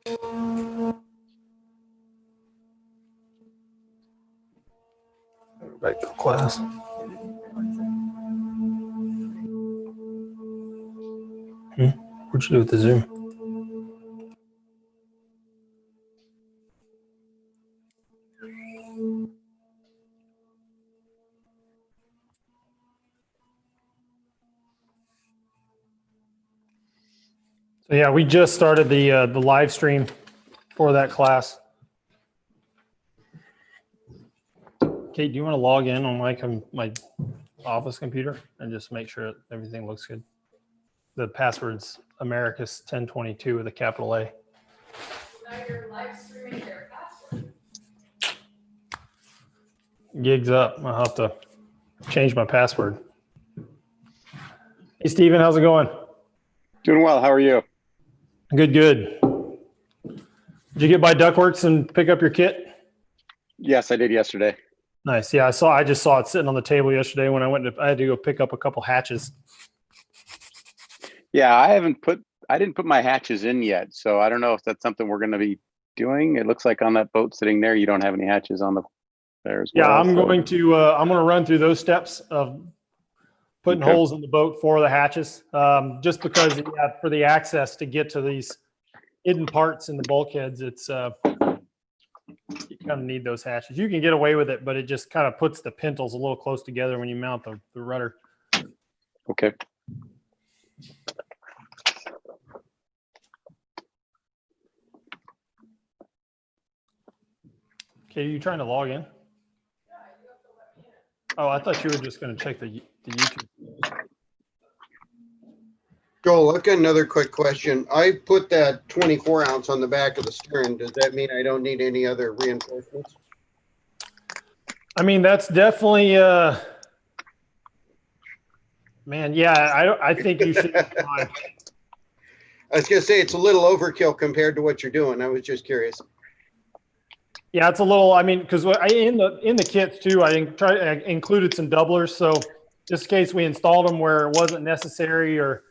Back to class. What'd you do with the Zoom? So yeah, we just started the live stream for that class. Kate, do you want to log in on my office computer and just make sure everything looks good? The password's Americas 1022 with a capital A. Now you're live streaming their password. Gigs up. I'll have to change my password. Hey, Steven, how's it going? Doing well. How are you? Good, good. Did you get by Duckworks and pick up your kit? Yes, I did yesterday. Nice. Yeah, I just saw it sitting on the table yesterday when I had to go pick up a couple hatches. Yeah, I didn't put my hatches in yet, so I don't know if that's something we're going to be doing. It looks like on that boat sitting there, you don't have any hatches on there as well. Yeah, I'm going to run through those steps of putting holes in the boat for the hatches, just because for the access to get to these hidden parts in the bulkheads, it's you kind of need those hatches. You can get away with it, but it just kind of puts the pintles a little close together when you mount the rudder. Okay. Okay, are you trying to log in? Oh, I thought you were just going to check the YouTube. Joel, I've got another quick question. I put that 24 ounce on the back of the stern. Does that mean I don't need any other reinforcements? I mean, that's definitely, man, yeah, I think you should. I was going to say it's a little overkill compared to what you're doing. I was just curious. Yeah, it's a little, I mean, because in the kits too, I included some doublers. So just in case we installed them where it wasn't necessary, or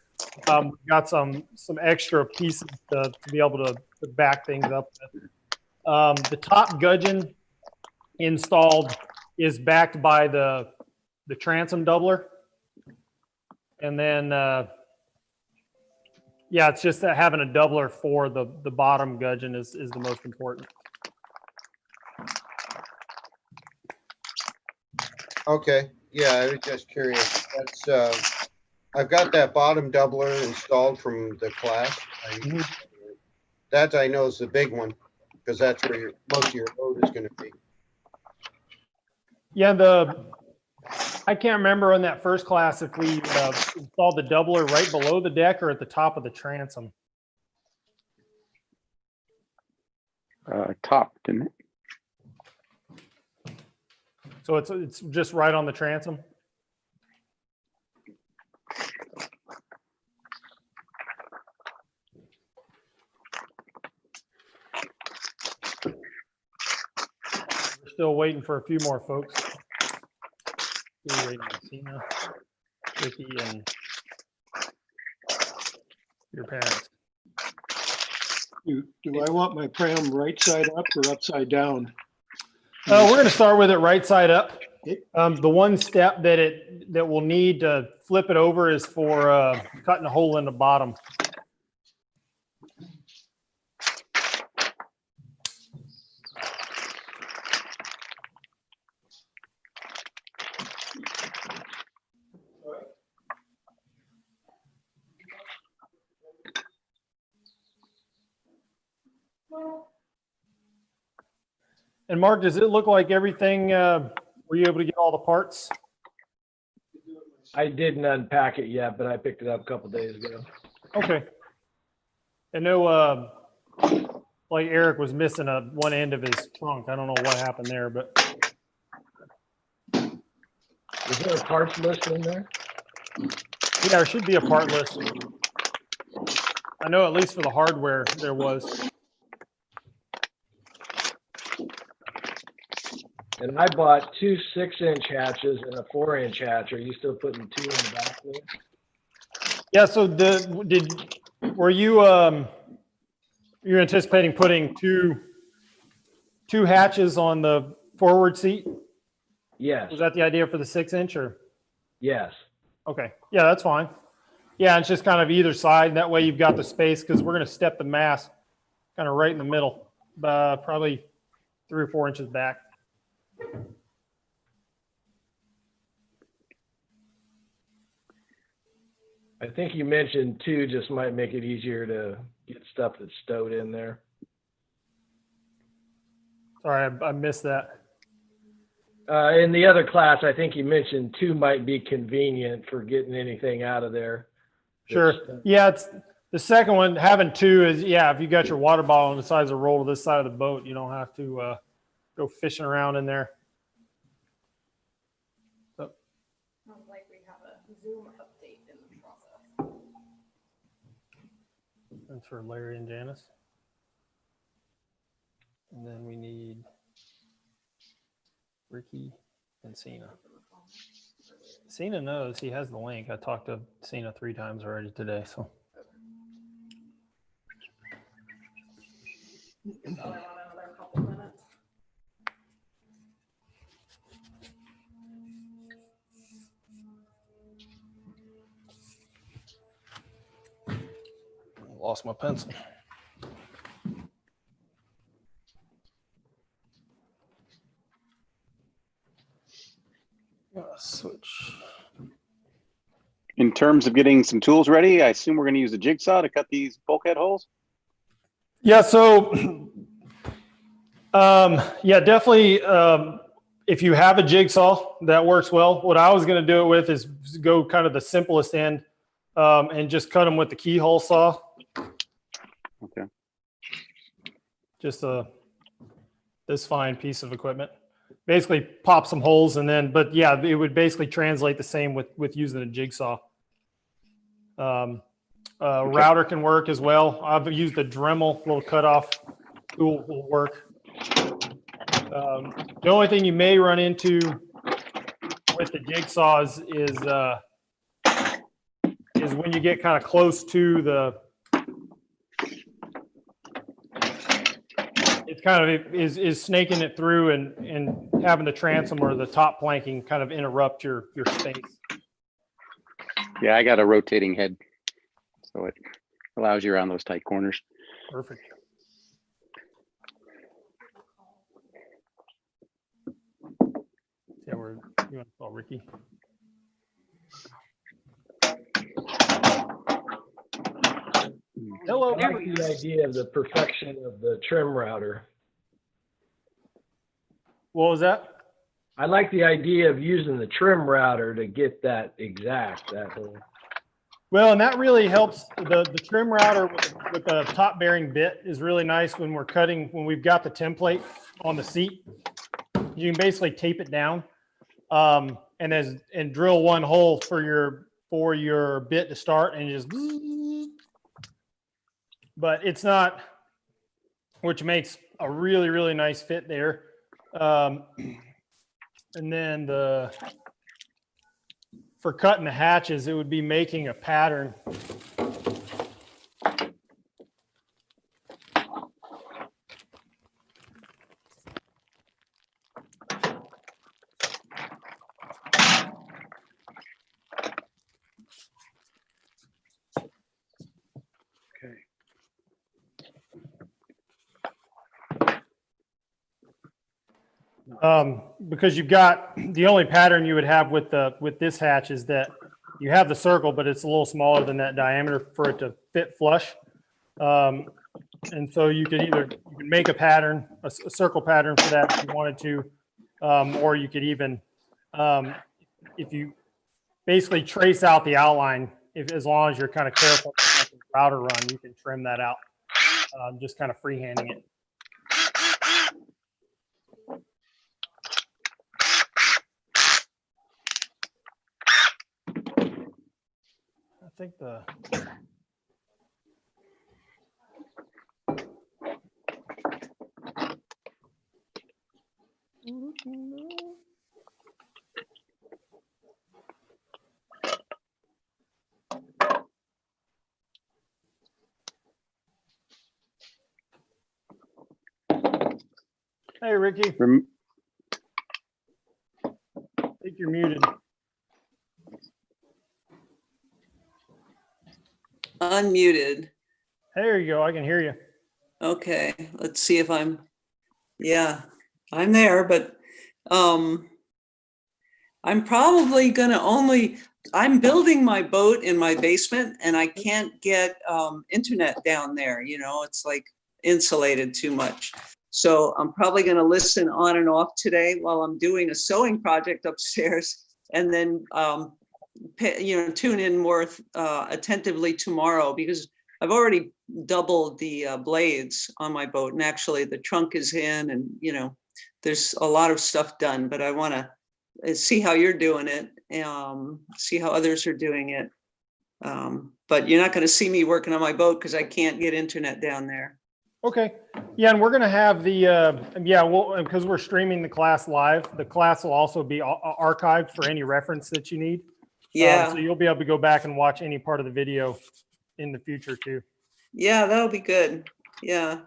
got some extra pieces to be able to back things up with. The top gudgeon installed is backed by the transom doubler. And then, yeah, it's just that having a doubler for the bottom gudgeon is the most important. Okay. Yeah, I was just curious. That's I've got that bottom doubler installed from the class. That I know is the big one because that's where most of your load is going to be. Yeah, I can't remember on that first class if we installed the doubler right below the deck or at the top of the transom. Top, didn't it? So it's just right on the transom. We're still waiting for a few more folks. Still waiting on Cena, Ricky, and your parents. Do I want my pram right side up or upside down? We're going to start with it right side up. The one step that we'll need to flip it over is for cutting a hole in the bottom. And Mark, does it look like everything, were you able to get all the parts? I didn't unpack it yet, but I picked it up a couple days ago. Okay. I know, like Eric was missing one end of his trunk. I don't know what happened there, but. Is there a parts list in there? Yeah, there should be a part list. I know at least for the hardware there was. And I bought two 6-inch hatches and a 4-inch hatch. Are you still putting two in the back there? Yeah. So were you You're anticipating putting two hatches on the forward seat? Yes, Was that the idea for the 6-inch or? yes. Okay, yeah, that's fine. Yeah, it's just kind of either side. That way you've got the space because we're going to step the mast kind of right in the middle, probably 3 or 4 inches back. I think you mentioned two just might make it easier to get stuff that's stowed in there. Sorry, I missed that. In the other class, I think you mentioned two might be convenient for getting anything out of there. Sure. Yeah, it's the second one. Having two is, yeah, if you got your water bottle and decides to roll to this side of the boat, you don't have to go fishing around in there. Sounds like we have a Zoom update in the process. That's for Larry and Janice. And then we need Ricky and Cena. Cena knows he has the link. I talked to Cena 3 times already today, so. Probably want another couple minutes. Lost my pencil. Switch. In terms of getting some tools ready, I assume we're going to use a jigsaw to cut these bulkhead holes. Yeah, so yeah, definitely. If you have a jigsaw, that works well. What I was going to do it with is go kind of the simplest end and just cut them with the keyhole saw. Okay. Just this fine piece of equipment. Basically pop some holes and then, but yeah, it would basically translate the same with using a jigsaw. Router can work as well. I've used a Dremel, little cutoff tool will work. The only thing you may run into with the jigsaws is when you get kind of close to the, it's kind of is snaking it through and having the transom or the top planking kind of interrupt your space. Yeah, I got a rotating head, so it allows you around those tight corners. Perfect. Yeah, you want to call Ricky? Hello. I like the idea of the perfection of the trim router. What was that? I like the idea of using the trim router to get that exact, that whole. Well, and that really helps. The trim router with the top bearing bit is really nice when we're cutting, when we've got the template on the seat. You can basically tape it down and drill one hole for your bit to start and just, but it's not, which makes a really, really nice fit there. And then for cutting the hatches, it would be making a pattern. Because you've got the only pattern you would have with this hatch is that you have the circle, but it's a little smaller than that diameter for it to fit flush. And so you can make a pattern, a circle pattern for that if you wanted to, or you could even, if you basically trace out the outline, as long as you're kind of careful to let the router run, you can trim that out, just kind of freehanding it. I think Hey, Ricky, Rem- I think you're muted. Unmuted. There you go. I can hear you. Okay, let's see if yeah, I'm there, but I'm probably I'm building my boat in my basement and I can't get internet down there, it's like insulated too much. So I'm probably gonna listen on and off today while I'm doing a sewing project upstairs, and then tune in more attentively tomorrow, because I've already doubled the blades on my boat, and actually the trunk is in, and there's a lot of stuff done, but I want to see how you're doing it, see how others are doing it. But you're not going to see me working on my boat because I can't get internet down there. Okay. Yeah, and we're going to have because we're streaming the class live, the class will also be archived for any reference that you need. Yeah. So you'll be able to go back and watch any part of the video in the future too. Yeah, that'll be good. Yeah.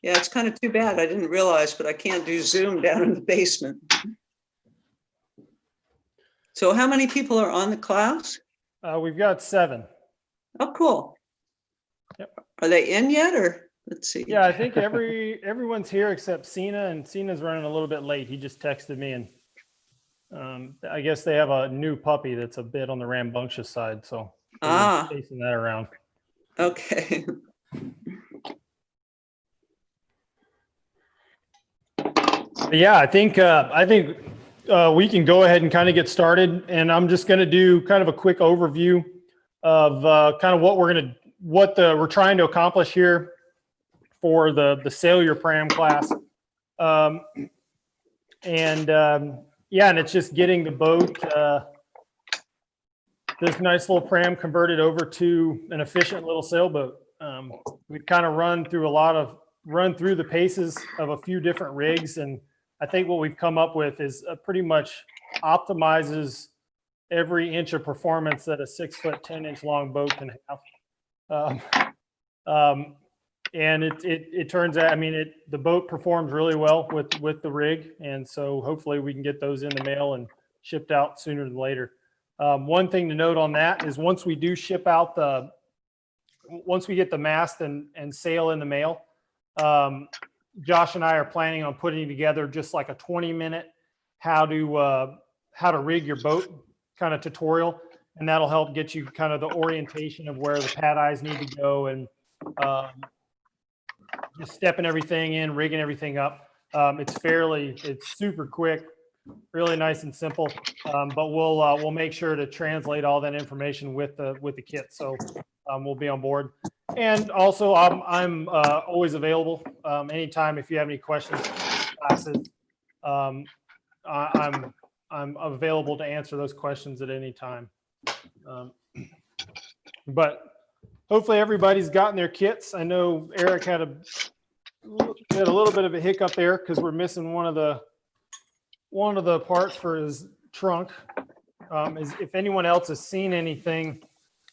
Yeah, it's kind of too bad. I didn't realize, but I can't do Zoom down in the basement. So how many people are on the class? We've got 7. Oh, cool. Yep. Are they in yet, or let's see? Yeah, I think everyone's here except Cena, and Cena's running a little bit late. He just texted me, and I guess they have a new puppy that's a bit on the rambunctious side, so we're chasing that around. Okay. Yeah, I think we can go ahead and kind of get started, and I'm just going to do kind of a quick overview of kind of what we're trying to accomplish here for the Sail Your Pram class, and it's just getting the boat, this nice little pram, converted over to an efficient little sailboat. We've kind of run through the paces of a few different rigs, and I think what we've come up with is pretty much optimizes every inch of performance that a 6-foot, 10-inch long boat can have. And it turns out, the boat performs really well with the rig, and so hopefully we can get those in the mail and shipped out sooner than later. One thing to note on that is once we do ship out once we get the mast and sail in the mail, Josh and I are planning on putting together just like a 20-minute how to rig your boat kind of tutorial, and that'll help get you kind of the orientation of where the pad eyes need to go, and just stepping everything in, rigging everything up. It's super quick, really nice and simple, but we'll make sure to translate all that information with the kit, so we'll be on board. And also I'm always available anytime if you have any questions, classes. I'm available to answer those questions at any time. But hopefully everybody's gotten their kits. I know Eric had a little bit of a hiccup there because we're missing one of the parts for his trunk. If anyone else has seen anything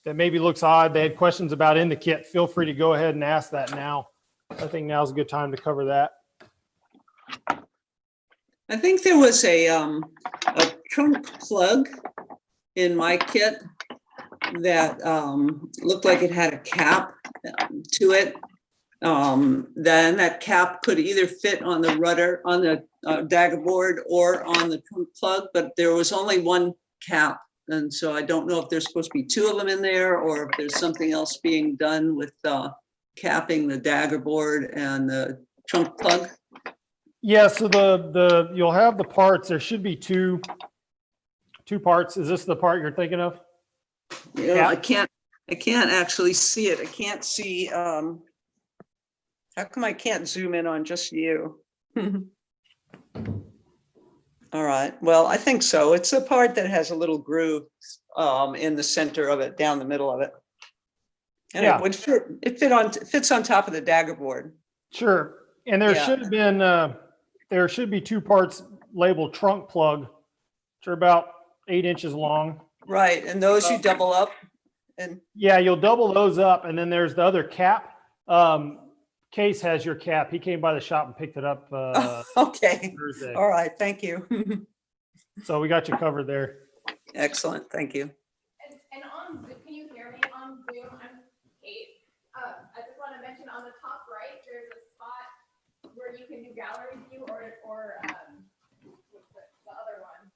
that maybe looks odd, they had questions about in the kit, feel free to go ahead and ask that now. I think now's a good time to cover that. I think there was a trunk plug in my kit that looked like it had a cap to it. Then that cap could either fit on the rudder, on the dagger board, or on the trunk plug, but there was only one cap. And so I don't know if there's supposed to be 2 of them in there, or if there's something else being done with capping the dagger board and the trunk plug. Yeah, so you'll have the parts. There should be two parts. Is this the part you're thinking of? Yeah, I can't actually see it. I can't see. How come I can't zoom in on just you? All right. Well, I think so. It's a part that has a little groove in the center of it, down the middle of it. And yeah, it would fit. It fits on top of the dagger board. Sure. And there should have been there should be 2 parts labeled trunk plug, which are about 8 inches long. Right, and those you double up. And yeah, you'll double those up, and then there's the other cap. Case has your cap. He came by the shop and picked it up Okay, Thursday. all right, thank you. So we got you covered there. Excellent, thank you. And on Zoom, can you hear me on Zoom? I'm Kate. I just want to mention on the top right, there's a spot where you can do gallery view or what's the other one.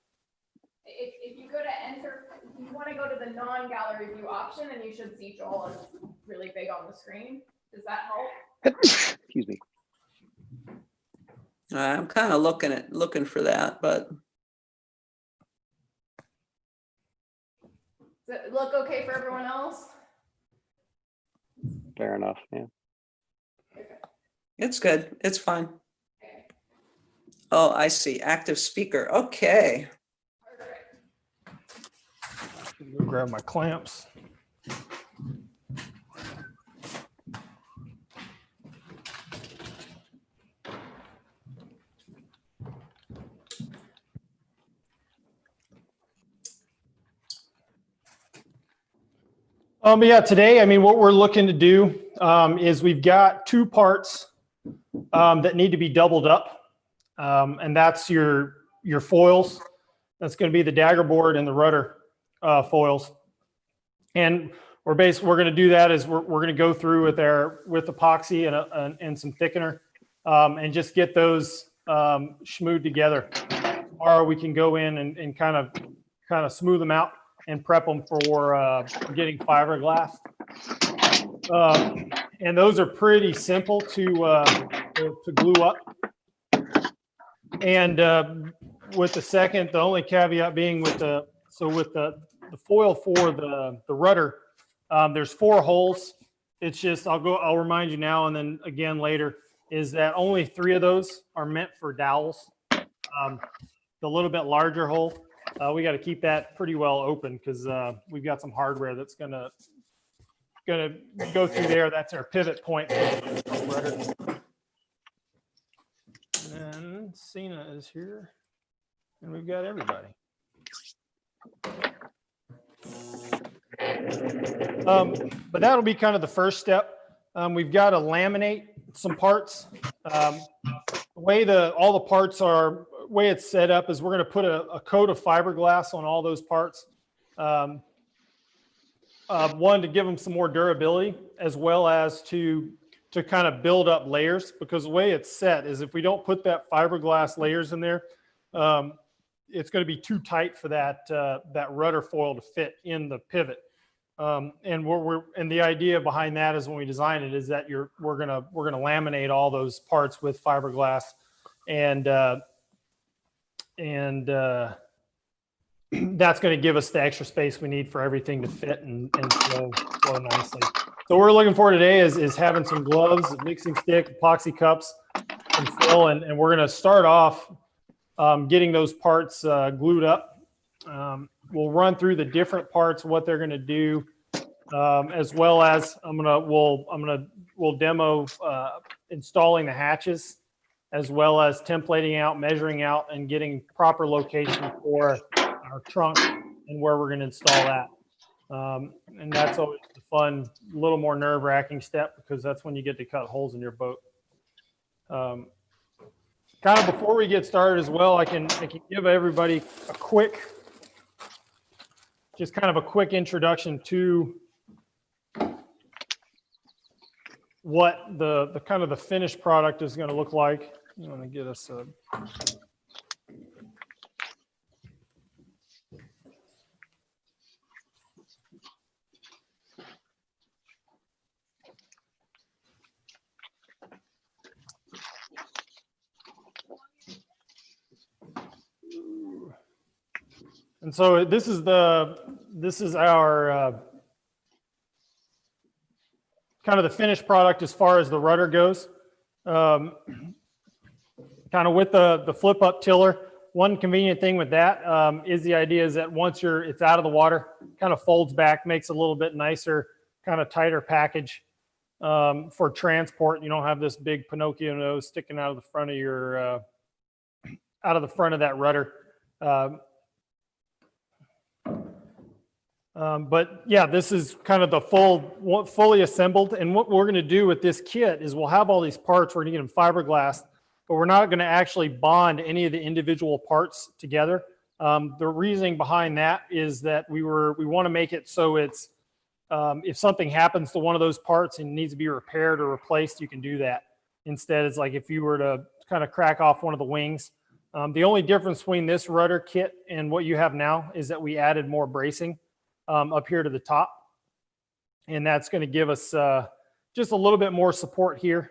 If you go to enter, you want to go to the non-gallery view option, and you should see Joel is really big on the screen. Does that help? Excuse me. I'm kind of looking for that, but Does it look okay for everyone else? Fair enough. Yeah. it's good. It's fine. Okay. Oh, I see. Active speaker. Okay. Go grab my clamps. But yeah, today, I mean, what we're looking to do is we've got two parts that need to be doubled up, and that's your foils. That's going to be the dagger board and the rudder foils. And we're going to do that is we're going to go through with epoxy and some thickener and just get those schmoed together. Tomorrow we can go in and kind of smooth them out and prep them for getting fiberglass. And those are pretty simple to glue up. And with the second, the only caveat being with the foil for the rudder, there's 4 holes. It's just, I'll remind you now and then again later, is that only 3 of those are meant for dowels. The little bit larger hole, we got to keep that pretty well open because we've got some hardware that's gonna go through there. That's our pivot point. And then Cena is here, and we've got everybody. But that'll be kind of the first step. We've got to laminate some parts. The way all the parts are, way it's set up is we're going to put a coat of fiberglass on all those parts. One, to give them some more durability, as well as to kind of build up layers, because the way it's set is if we don't put that fiberglass layers in there, it's going to be too tight for that rudder foil to fit in the pivot. And the idea behind that is when we design it is that we're gonna laminate all those parts with fiberglass, and that's going to give us the extra space we need for everything to fit and flow nicely. So what we're looking for today is having some gloves, a mixing stick, epoxy cups, and fill, and we're going to start off getting those parts glued up. We'll run through the different parts, what they're going to do, as well as we'll demo installing the hatches, as well as templating out, measuring out, and getting proper location for our trunk and where we're going to install that. And that's always the fun, little more nerve-wracking step, because that's when you get to cut holes in your boat. Kind of before we get started as well, I can give everybody a quick introduction to what the kind of the finished product is going to look like. You want to get us a And so this is our kind of the finished product as far as the rudder goes. Kind of with the flip up tiller. One convenient thing with that is the idea is that once it's out of the water, kind of folds back, makes a little bit nicer, kind of tighter package for transport. You don't have this big Pinocchio nose sticking out of the front of your out of the front of that rudder. But yeah, this is kind of the fully assembled. And what we're going to do with this kit is we'll have all these parts. We're going to get them fiberglass, but we're not going to actually bond any of the individual parts together. The reasoning behind that is that we want to make it so it's, if something happens to one of those parts and needs to be repaired or replaced, you can do that. Instead, it's like if you were to kind of crack off one of the wings. The only difference between this rudder kit and what you have now is that we added more bracing up here to the top. And that's going to give us just a little bit more support here.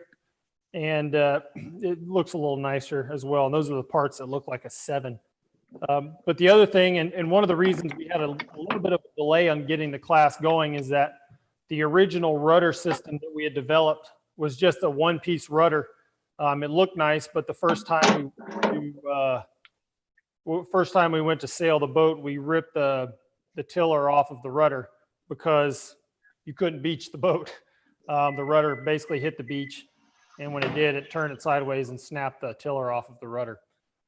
And it looks a little nicer as well. And those are the parts that look like a 7. But the other thing, and one of the reasons we had a little bit of a delay on getting the class going is that the original rudder system that we had developed was just a one-piece rudder. It looked nice, but the first time we went to sail the boat, we ripped the tiller off of the rudder because you couldn't beach the boat. The rudder basically hit the beach, and when it did, it turned it sideways and snapped the tiller off of the rudder.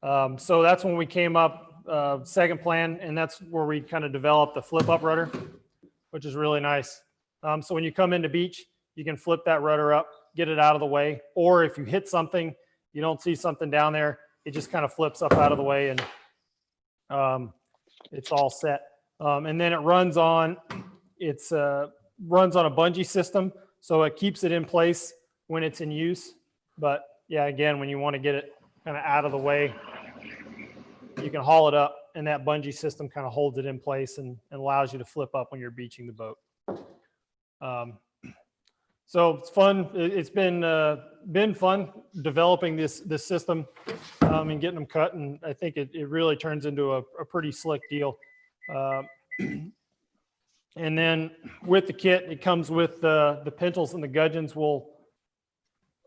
So that's when we came up, second plan, and that's where we kind of developed the flip-up rudder, which is really nice. So when you come into beach, you can flip that rudder up, get it out of the way, or if you hit something, you don't see something down there, it just kind of flips up out of the way, and it's all set. And then it runs on a bungee system, so it keeps it in place when it's in use. But yeah, again, when you want to get it kind of out of the way, you can haul it up, and that bungee system kind of holds it in place and allows you to flip up when you're beaching the boat. So it's fun. It's been fun developing this system and getting them cut, and I think it really turns into a pretty slick deal. And then with the kit, it comes with the pintles and the gudgeons. We'll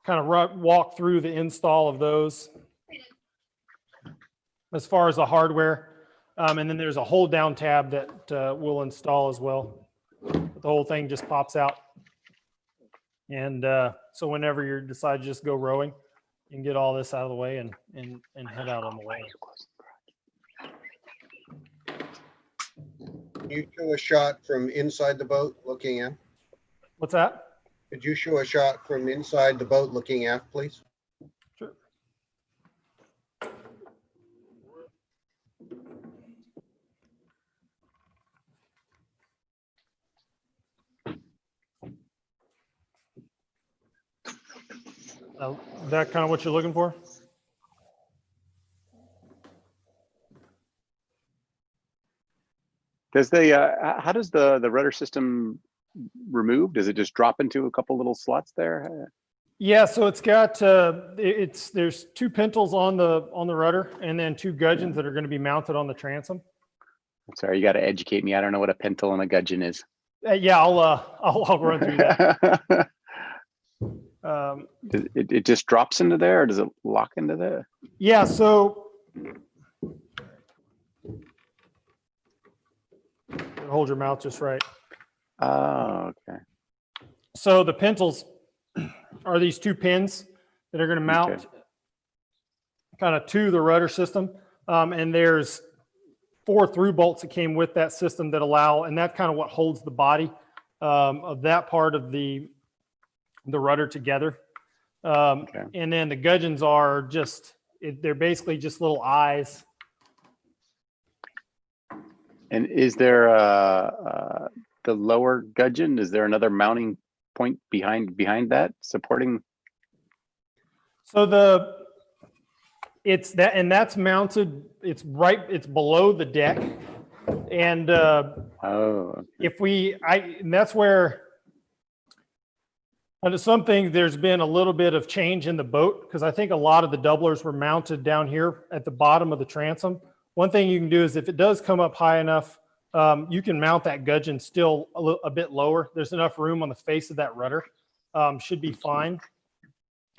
kind of walk through the install of those as far as the hardware. And then there's a hold down tab that we'll install as well. The whole thing just pops out. And so whenever you decide to just go rowing, you can get all this out of the way and head out on the water. Can you show a shot from inside the boat looking in? What's that? Could you show a shot from inside the boat looking aft, please? Sure. Is that kind of what you're looking for? Does how does the rudder system remove? Does it just drop into a couple little slots there? Yeah, so it's got there's 2 pintles on the rudder, and then 2 gudgeons that are going to be mounted on the transom. Sorry, you got to educate me. I don't know what a pintle and a gudgeon is. Yeah, I'll run through that. It just drops into there, or does it lock into there? Yeah, so hold your mouth just right. Oh, okay. So the pintles are these 2 pins that are going to mount kind of to the rudder system. And there's 4 through bolts that came with that system that allow, and that's kind of what holds the body of that part of the rudder together. And then the gudgeons are they're basically just little eyes. And is there the lower gudgeon? Is there another mounting point behind that supporting? So it's that, and that's mounted. It's below the deck, and and that's where. Under some things, there's been a little bit of change in the boat because I think a lot of the doublers were mounted down here at the bottom of the transom. One thing you can do is if it does come up high enough, you can mount that gudgeon still a bit lower. There's enough room on the face of that rudder. Should be fine.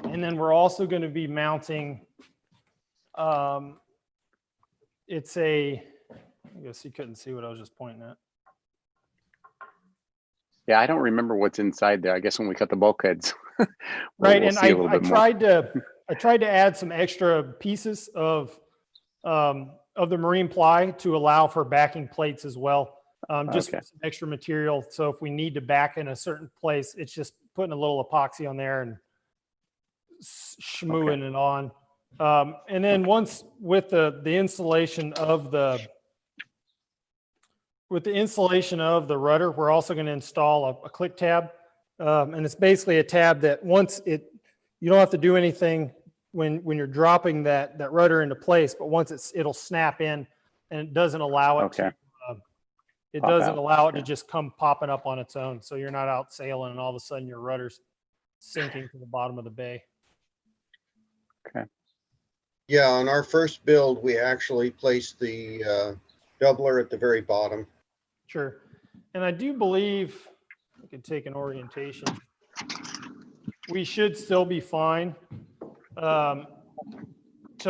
And then we're also going to be mounting, I guess you couldn't see what I was just pointing at. Yeah, I don't remember what's inside there. I guess when we cut the bulkheads. Right, and I tried to add some extra pieces of the marine ply to allow for backing plates as well. just Okay. for some extra material. So if we need to back in a certain place, it's just putting a little epoxy on there and schmooing it on. And then once with the installation of the rudder, we're also going to install a click tab. And it's basically a tab that you don't have to do anything when you're dropping that rudder into place, but once it'll snap in, and it doesn't allow it Okay. it Pop doesn't out. allow it to Yeah. just come popping up on its own. So you're not out sailing and all of a sudden your rudder's sinking to the bottom of the bay. Yeah, on our first build, we actually placed the doubler at the very bottom. Sure. And I do believe I could take an orientation. We should still be fine to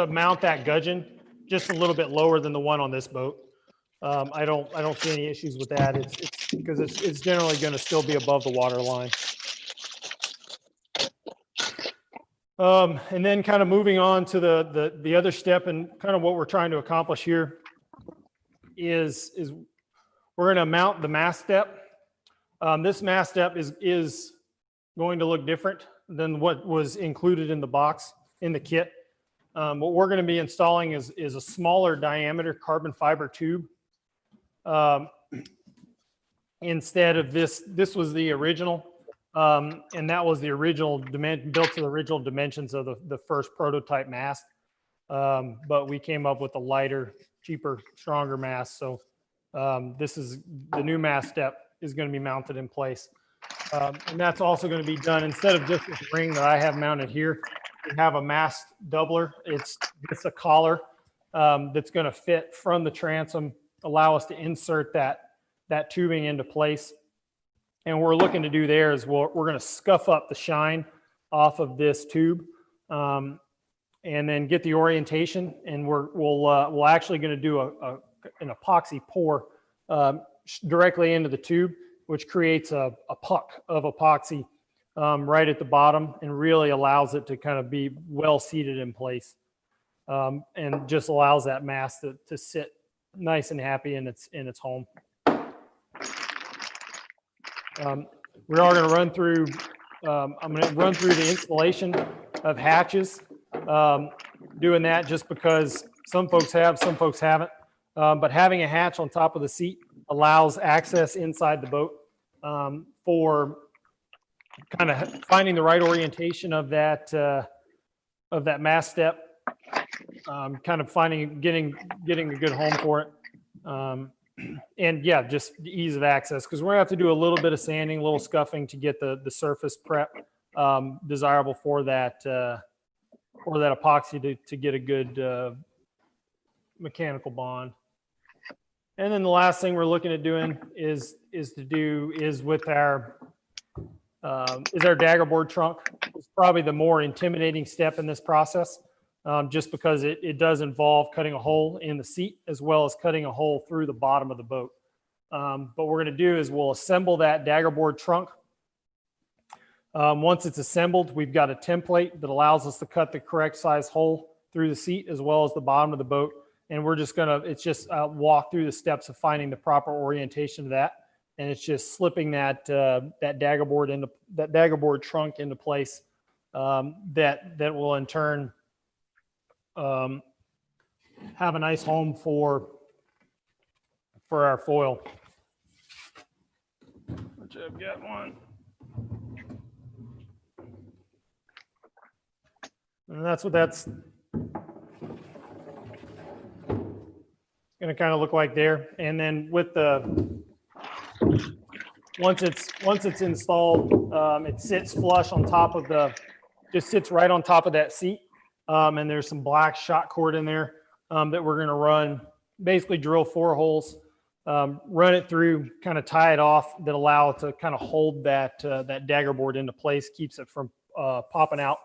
mount that gudgeon just a little bit lower than the one on this boat. I don't see any issues with that. It's because it's generally going to still be above the water line. And then kind of moving on to the other step, and kind of what we're trying to accomplish here is we're going to mount the mast step. This mast step is going to look different than what was included in the box, in the kit. What we're going to be installing is a smaller diameter carbon fiber tube. Instead of this was the original, and that was the original built to the original dimensions of the first prototype mast. But we came up with a lighter, cheaper, stronger mast. So this is the new mast step is going to be mounted in place. And that's also going to be done instead of just this ring that I have mounted here. We have a mast doubler. It's a collar that's going to fit from the transom, allow us to insert that tubing into place. And what we're looking to do there is we're going to scuff up the shine off of this tube, and then get the orientation. And we're actually going to do an epoxy pour directly into the tube, which creates a puck of epoxy right at the bottom and really allows it to kind of be well seated in place, and just allows that mast to sit nice and happy in its home. We are going to run through. I'm going to run through the installation of hatches. Doing that just because some folks have, some folks haven't. But having a hatch on top of the seat allows access inside the boat for kind of finding the right orientation of that mast step. Kind of getting a good home for it. And yeah, just the ease of access, because we're gonna have to do a little bit of sanding, a little scuffing to get the surface prep desirable for that epoxy to get a good mechanical bond. And then the last thing we're looking at doing is with our dagger board trunk. It's probably the more intimidating step in this process. Just because it does involve cutting a hole in the seat as well as cutting a hole through the bottom of the boat. But what we're going to do is we'll assemble that dagger board trunk. Once it's assembled, we've got a template that allows us to cut the correct size hole through the seat as well as the bottom of the boat. And we're just walk through the steps of finding the proper orientation of that. And it's just slipping that dagger board trunk into place. That will in turn have a nice home for our foil, which I've got one. And that's what that's going to kind of look like there. And then with once it's installed, it sits flush on top of just sits right on top of that seat. And there's some black shot cord in there that we're going to run, basically drill 4 holes, run it through, kind of tie it off, that allow it to kind of hold that dagger board into place, keeps it from popping out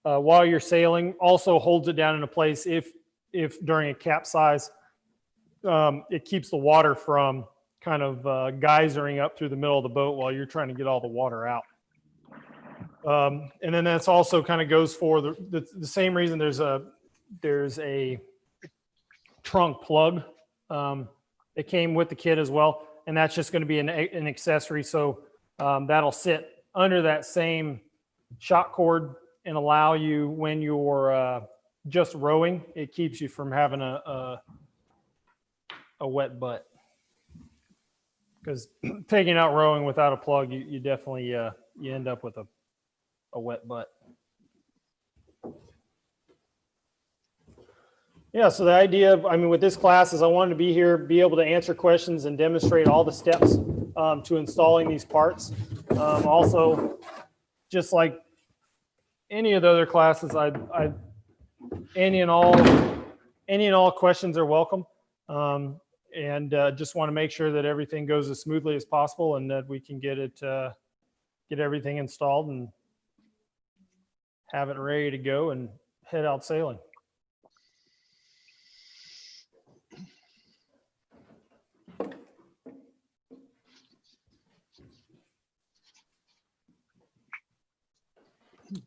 while you're sailing. Also holds it down into place if during a capsize, it keeps the water from kind of geysering up through the middle of the boat while you're trying to get all the water out. And then that's also kind of goes for the same reason there's a trunk plug that came with the kit as well. and that's just going to be an accessory. So that'll sit under that same shock cord and allow you, when you're just rowing, it keeps you from having a wet butt. Because taking out rowing without a plug, you definitely you end up with a wet butt. Yeah, so the idea of, I mean, with this class is I wanted to be here, be able to answer questions and demonstrate all the steps to installing these parts. Also, just like any of the other classes, any and all questions are welcome. And just want to make sure that everything goes as smoothly as possible and that we can get everything installed and have it ready to go and head out sailing.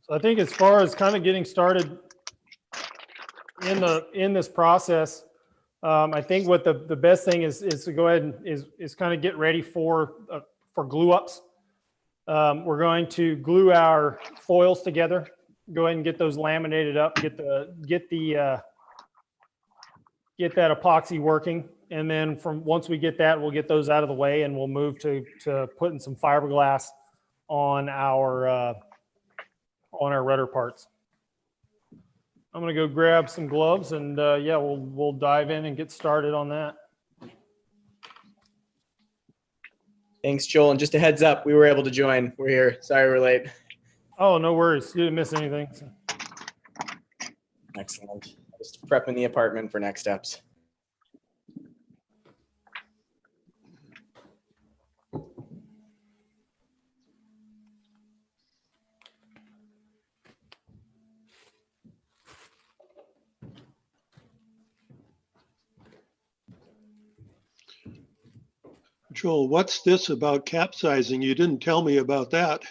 So I think as far as kind of getting started in this process, I think what the best thing is to go ahead and is kind of get ready for glue ups. We're going to glue our foils together. Go ahead and get those laminated up. Get that epoxy working, and then once we get that, we'll get those out of the way, and we'll move to putting some fiberglass on our rudder parts. I'm gonna go grab some gloves, and yeah, we'll dive in and get started on that. Thanks, Joel. And just a heads up, we were able to join. We're here. Sorry we're late. Oh, no worries. You didn't miss anything. Excellent. Just prepping the apartment for next steps. Joel, what's this about capsizing? You didn't tell me about that.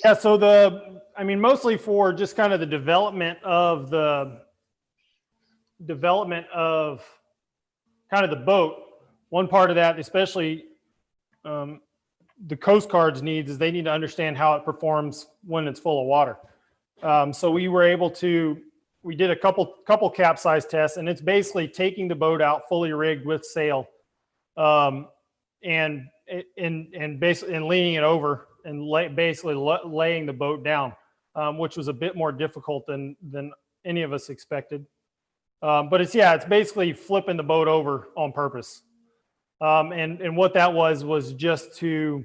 Yeah, so I mean, mostly for just kind of the development of kind of the boat. One part of that, especially the Coast Guard's needs, is they need to understand how it performs when it's full of water. So we did a couple capsize tests, and it's basically taking the boat out fully rigged with sail, and basically leaning it over and basically laying the boat down, which was a bit more difficult than any of us expected. But it's basically flipping the boat over on purpose. And what that was just to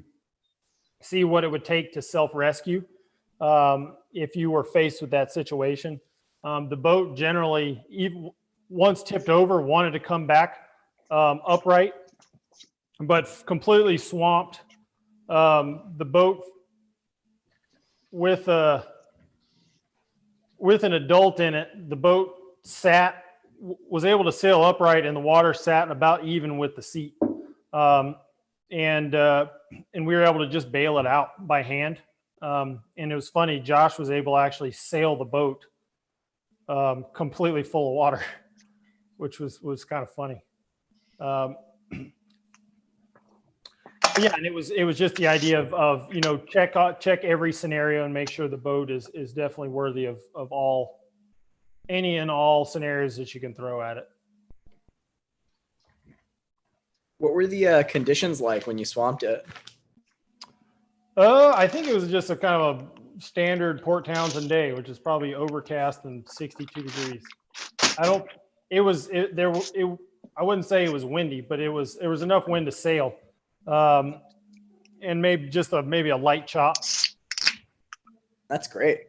see what it would take to self-rescue if you were faced with that situation. The boat generally, even once tipped over, wanted to come back upright, but completely swamped. The boat with an adult in it, the boat was able to sail upright, and the water sat about even with the seat. And we were able to just bail it out by hand. And it was funny, Josh was able to actually sail the boat completely full of water, which was kind of funny. Yeah, and it was just the idea of check every scenario and make sure the boat is definitely worthy of any and all scenarios that you can throw at it. What were the conditions like when you swamped it? I think it was just a kind of a standard Port Townsend day, which is probably overcast and 62 degrees. I wouldn't say it was windy, but there was enough wind to sail, and maybe just maybe a light chop. That's great.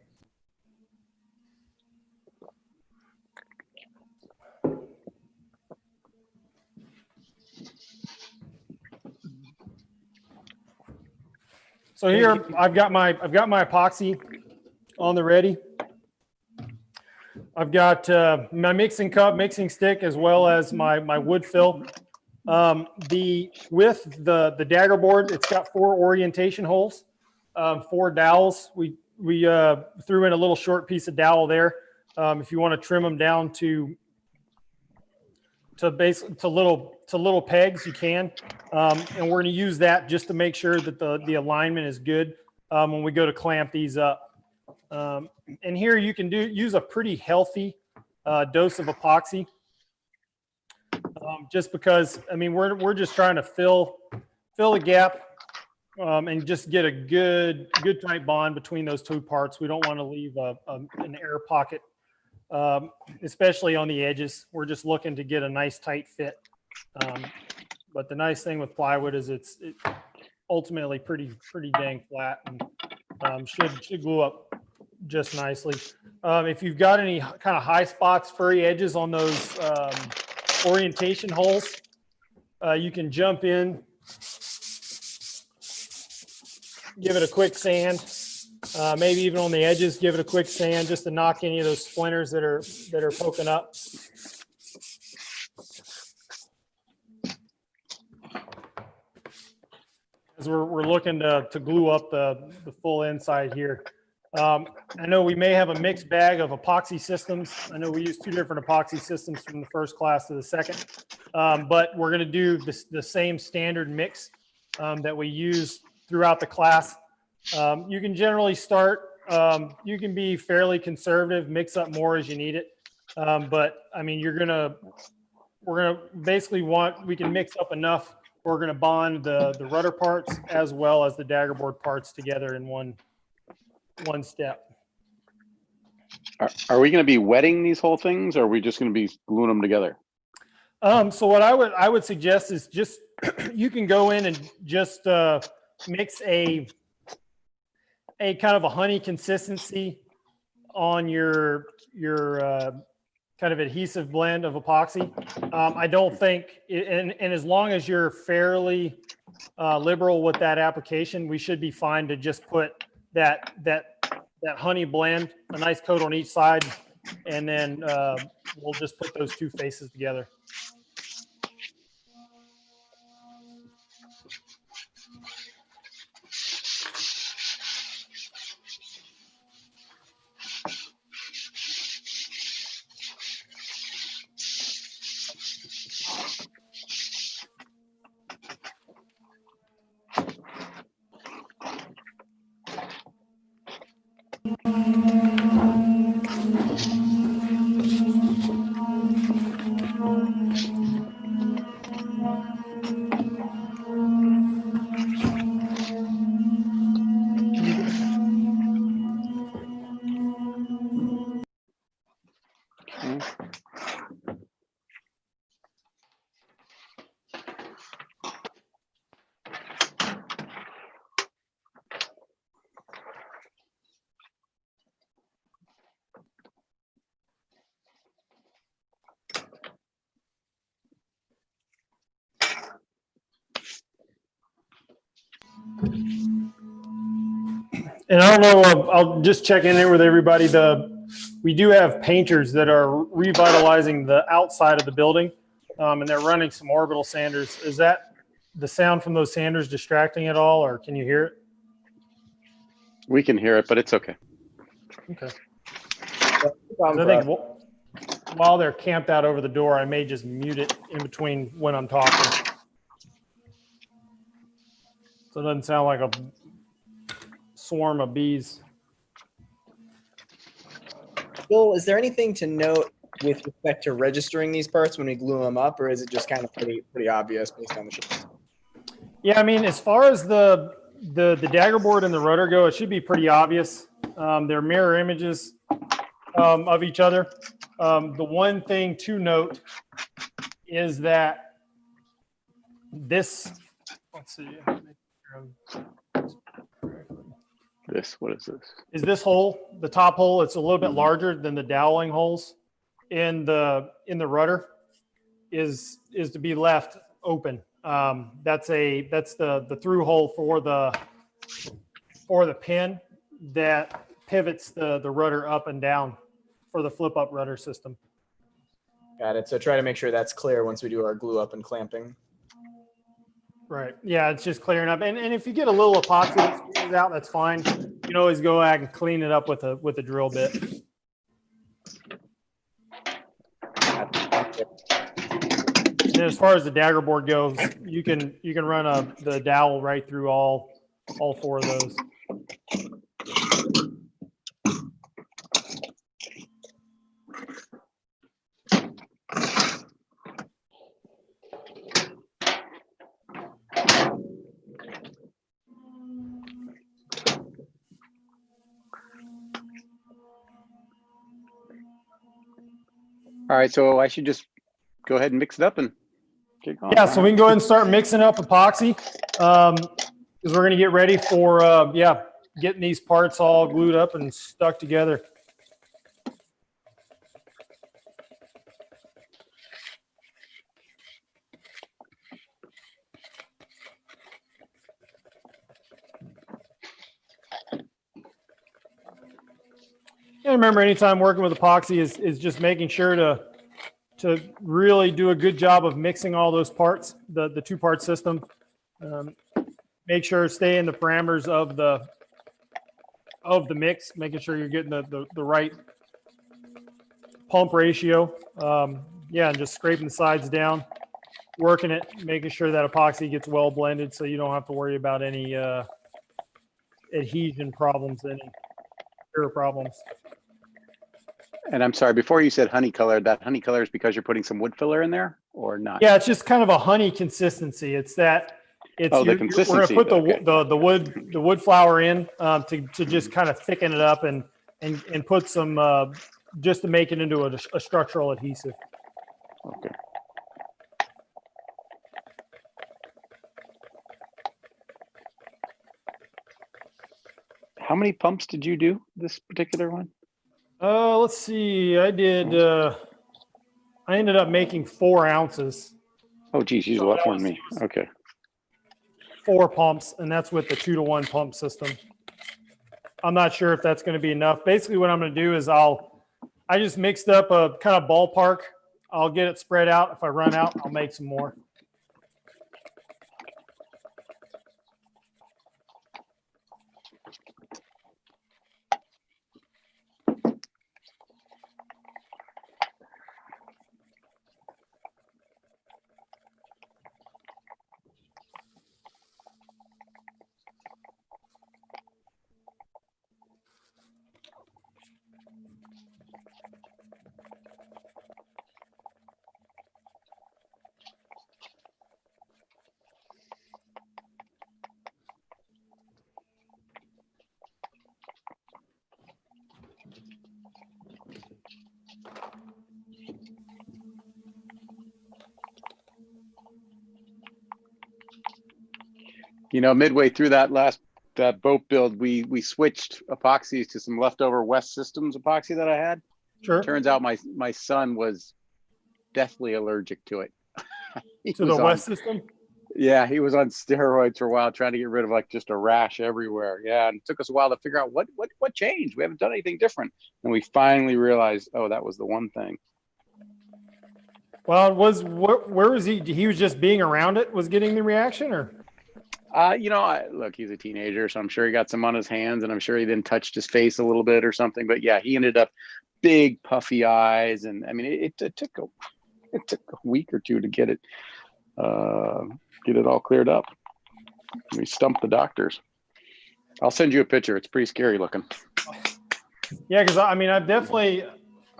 So here I've got my epoxy on the ready. I've got my mixing cup, mixing stick, as well as my wood fill. With the dagger board, it's got 4 orientation holes, 4 dowels. We threw in a little short piece of dowel there. If you want to trim them down to to little pegs, you can. And we're going to use that just to make sure that the alignment is good when we go to clamp these up. And here you can use a pretty healthy dose of epoxy. Just because, I mean, we're just trying to fill the gap and just get a good tight bond between those two parts. We don't want to leave an air pocket, especially on the edges. We're just looking to get a nice tight fit. But the nice thing with plywood is it's ultimately pretty dang flat and should glue up just nicely. If you've got any kind of high spots, furry edges on those orientation holes, you can jump in, give it a quick sand, maybe even on the edges, give it a quick sand just to knock any of those splinters that are poking up. As we're looking to glue up the full inside here. I know we may have a mixed bag of epoxy systems. I know we use 2 different epoxy systems from the first class to the second, but we're going to do the same standard mix that we use throughout the class. You can generally start, you can be fairly conservative, mix up more as you need it. But I mean, we're going to basically we can mix up enough. We're going to bond the rudder parts as well as the daggerboard parts together in one step. Are we going to be wetting these whole things, or are we just going to be gluing them together? So what I would suggest is just you can go in and just mix a kind of a honey consistency on your kind of adhesive blend of epoxy. I don't think, and as long as you're fairly liberal with that application, we should be fine to just put that honey blend, a nice coat on each side, and then we'll just put those 2 faces together. And I don't know, I'll just check in there with everybody. We do have painters that are revitalizing the outside of the building, and they're running some orbital sanders. Is that the sound from those sanders distracting at all, or can you hear it? We can hear it, but it's okay. Okay. I think while they're camped out over the door, I may just mute it in between when I'm talking. So it doesn't sound like a swarm of bees. Bill, is there anything to note with respect to registering these parts when we glue them up, or is it just kind of pretty obvious based on the shape? Yeah, I mean, as far as the daggerboard and the rudder go, it should be pretty obvious. They're mirror images of each other. The one thing to note is that this, let's see. What is this? Is this hole, the top hole, it's a little bit larger than the doweling holes in the rudder, is to be left open. That's the through hole for the pin that pivots the rudder up and down for the flip up rudder system. Got it. So try to make sure that's clear once we do our glue up and clamping. Right. Yeah, it's just clearing up. And if you get a little epoxy that squeezes out, that's fine. You can always go back and clean it up with a drill bit. then as far as the dagger board goes, you can run the dowel right through all 4 of those. All right, so I should just go ahead and mix it up and get going. Yeah, so we can go ahead and start mixing up epoxy because we're going to get ready for getting these parts all glued up and stuck together. And remember, anytime working with epoxy is just making sure to really do a good job of mixing all those parts, the 2-part system. Make sure stay in the parameters of the mix, making sure you're getting the right pump ratio. And just scraping the sides down, working it, making sure that epoxy gets well blended so you don't have to worry about any adhesion problems, any cure problems. And I'm sorry, before you said honey color, that honey color is because you're putting some wood filler in there or not? Yeah, it's just kind of a honey consistency. It's that it's the we're consistency. gonna put Okay. the wood flour in to just kind of thicken it up and put some just to make it into a structural adhesive. Okay. How many pumps did you do this particular one? Let's see. I ended up making 4 ounces, Oh, geez, you used a lot more than me. Okay. 4 pumps, and that's with the 2-to-1 pump system. I'm not sure if that's going to be enough. Basically, what I'm going to do is I just mixed up a kind of ballpark. I'll get it spread out. If I run out, I'll make some more. You know, midway through that boat build, we switched epoxies to some leftover West Systems epoxy that I had. Sure. Turns out my son was deathly allergic to it. To the West System? Yeah, he was on steroids for a while trying to get rid of like just a rash everywhere. Yeah, and it took us a while to figure out what changed. We haven't done anything different. And we finally realized, oh, that was the one thing. Well, where was he? He was just being around it, was getting the reaction, or? Look, he's a teenager, so I'm sure he got some on his hands, and I'm sure he then touched his face a little bit or something. But yeah, he ended up big puffy eyes, and I mean, it took a week or 2 to get it all cleared up. We stumped the doctors. I'll send you a picture. It's pretty scary looking. Yeah, because I mean, I've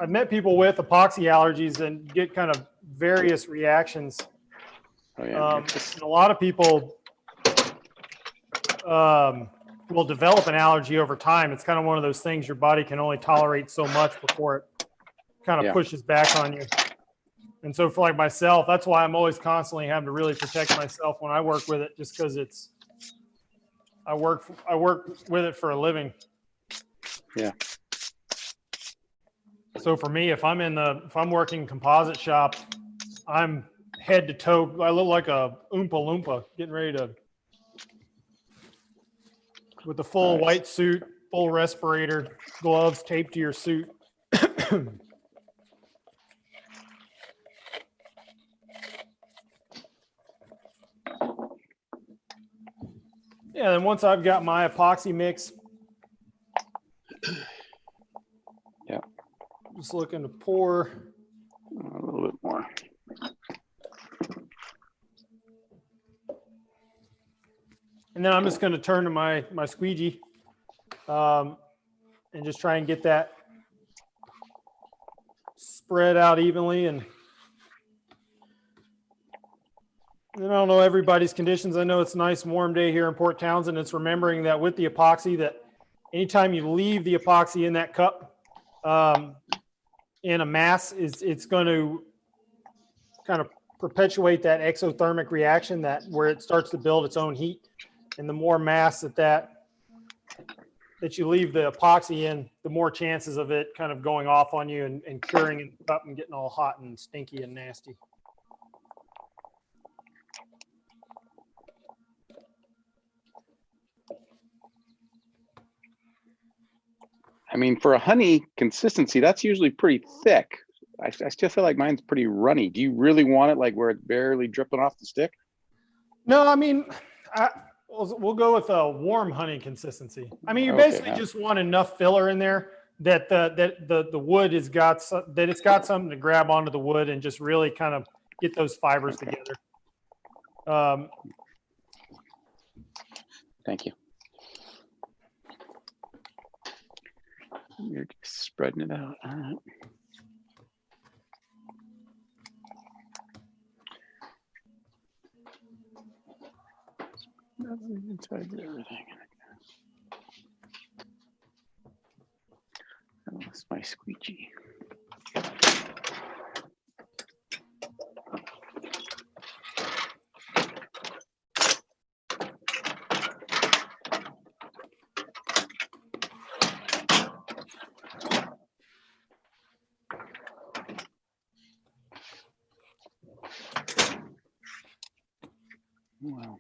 met people with epoxy allergies and get kind of various reactions. Oh yeah. And a lot of people will develop an allergy over time. It's kind of one of those things your body can only tolerate so much before it kind of pushes back on you. And so for like myself, that's why I'm always constantly having to really protect myself when I work with it, just because I work with it for a living. Yeah. So for me, if I'm working composite shop, I'm head to toe. I look like a Oompa Loompa getting ready to, with the full white suit, full respirator, gloves taped to your suit. Yeah, then once I've got my epoxy mix, yeah, just looking to pour a little bit more. And then I'm just going to turn to my squeegee and just try and get that spread out evenly. And I don't know everybody's conditions. I know it's a nice warm day here in Port Townsend. It's remembering that with the epoxy, that anytime you leave the epoxy in that cup in a mass, it's going to kind of perpetuate that exothermic reaction that where it starts to build its own heat. And the more mass that you leave the epoxy in, the more chances of it kind of going off on you and curing in the cup and getting all hot and stinky and nasty. I mean, for a honey consistency, that's usually pretty thick. I still feel like mine's pretty runny. Do you really want it like where it's barely dripping off the stick? No, I mean, we'll go with a warm honey consistency. I mean, you Okay, basically yeah. just want enough filler in there that the wood has got that it's got something to grab onto the wood and just really kind of get those fibers together. Thank you. You're just spreading it out. All right. Inside everything. I lost my squeegee. Wow.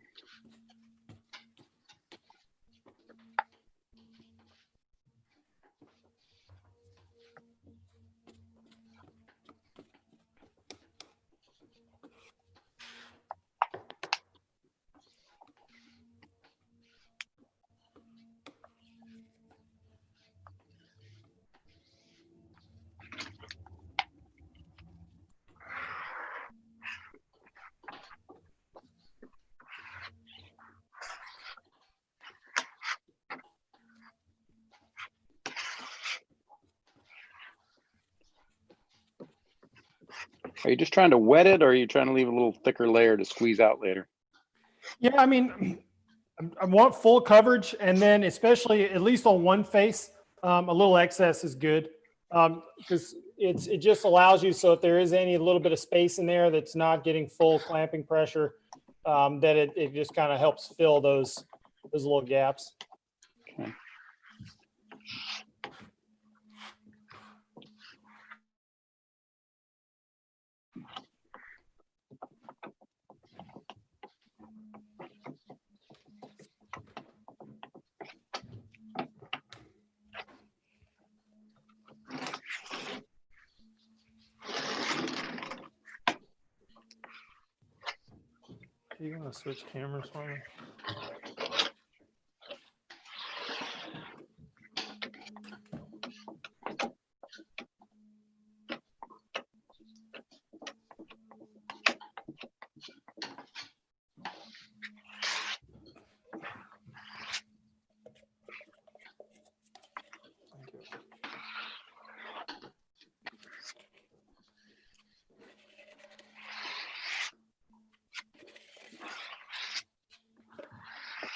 Are you just trying to wet it, or are you trying to leave a little thicker layer to squeeze out later? Yeah, I mean, I want full coverage, and then especially at least on one face, a little excess is good because it just allows you. So if there is any little bit of space in there that's not getting full clamping pressure, that it just kind of helps fill those little gaps. Okay. Are you gonna switch cameras for me? Thank you.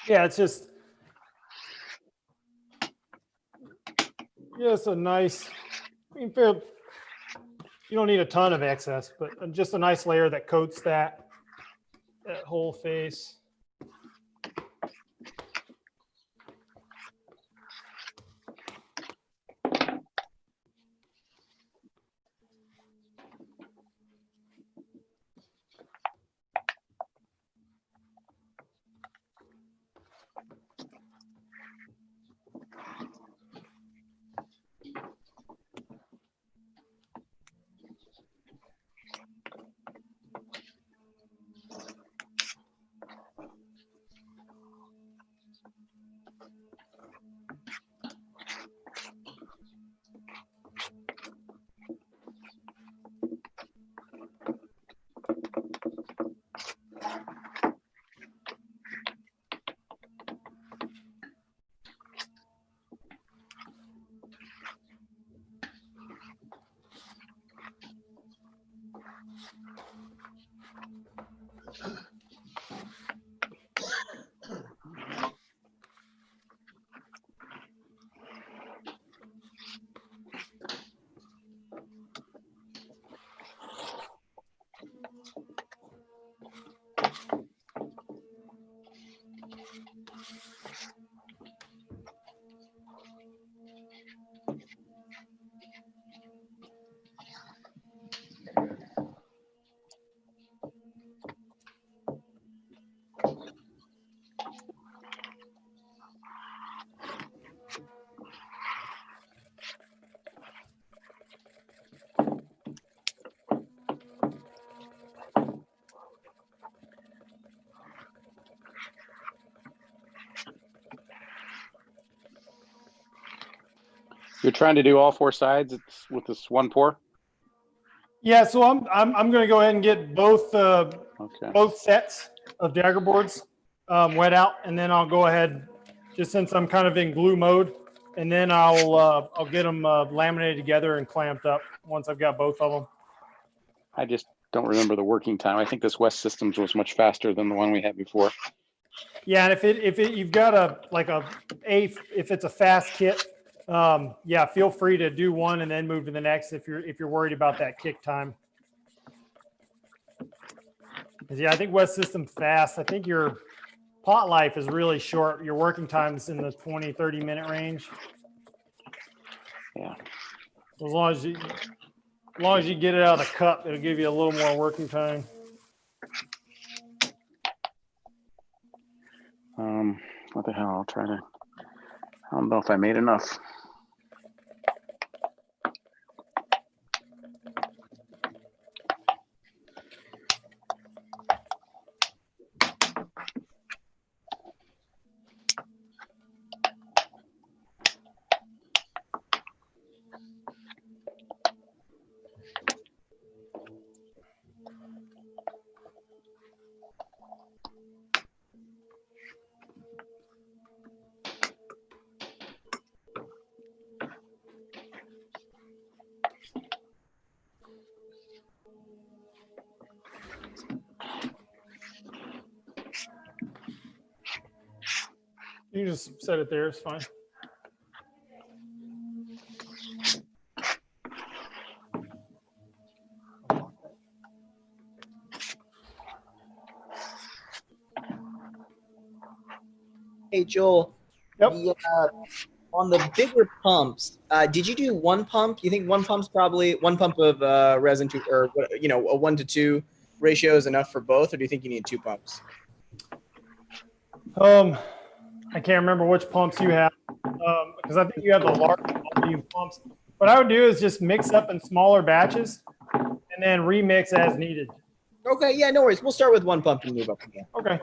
Yeah, it's just a nice, I mean, you don't need a ton of excess, but just a nice layer that coats that whole face. You're trying to do all 4 sides with this one pour? Yeah, so I'm going to go ahead and get both Okay. both sets of dagger boards wet out, and then I'll go ahead, just since I'm kind of in glue mode, and then I'll get them laminated together and clamped up once I've got both of them. I just don't remember the working time. I think this West Systems was much faster than the one we had before. Yeah, and if you've got if it's a fast kit, yeah, feel free to do one and then move to the next if you're worried about that kick time. 'Cause, yeah, I think West System fast. I think your pot life is really short. Your working time is in the 20-30 minute range. Yeah. So as long as you get it out of the cup, it'll give you a little more working time. What the hell? I'll try to. I don't know if I made enough. You can just set it there. It's fine. Hey, Joel. Yep. On the bigger pumps, did you do one pump? You think one pump's probably one pump of resin to, or a 1-to-2 ratio is enough for both, or do you think you need 2 pumps? I can't remember which pumps you have because I think you have the large volume pumps. What I would do is just mix up in smaller batches and then remix as needed. Okay, yeah, no worries. We'll start with 1 pump and move up from there. Okay.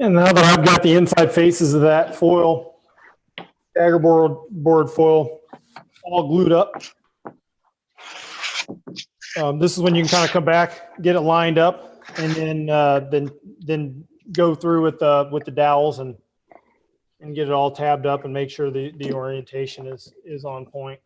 And now that I've got the inside faces of that foil, dagger board foil, all glued up, this is when you can kind of come back, get it lined up, and then go through with the dowels and get it all tabbed up and make sure the orientation is on point.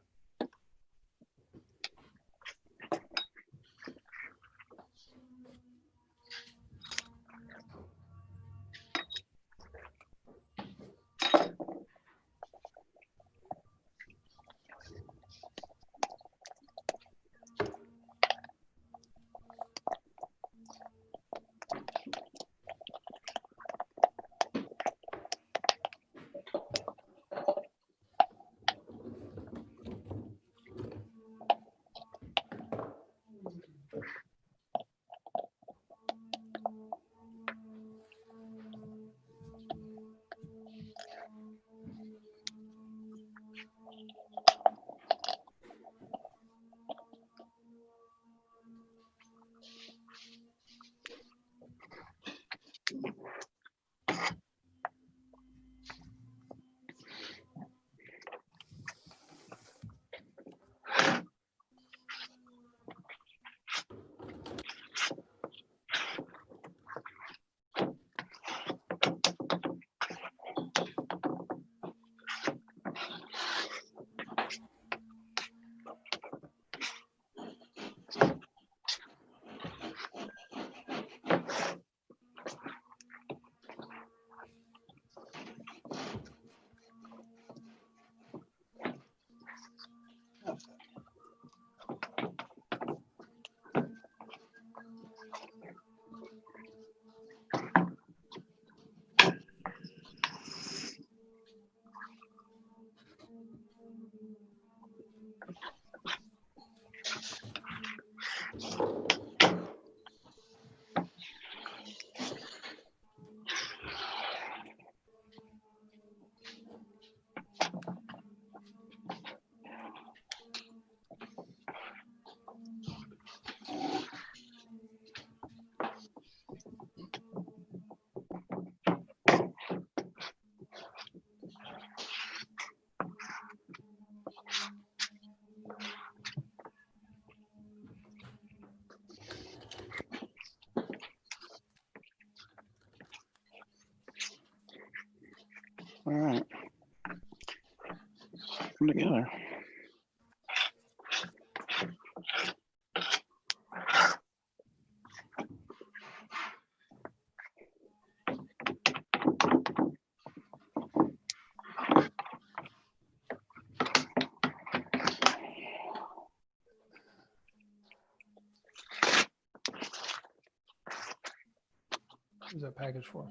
All right. Come together. Who's that package for?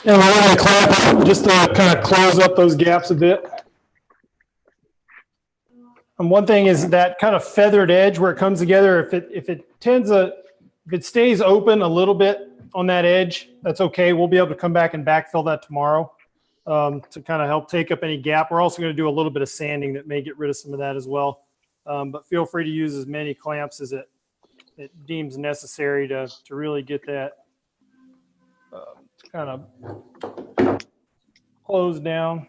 And we're going to clamp just to kind of close up those gaps a bit. And one thing is that kind of feathered edge where it comes together, if it stays open a little bit on that edge, that's okay. We'll be able to come back and backfill that tomorrow to kind of help take up any gap. We're also going to do a little bit of sanding that may get rid of some of that as well. But feel free to use as many clamps as it deems necessary to really get that kind of closed down.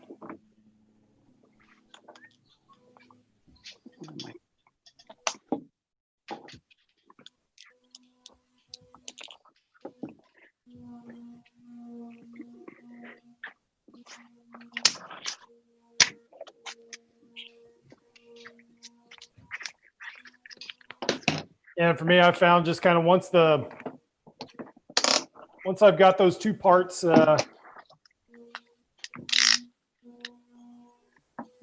And for me, I found just kind of once I've got those two parts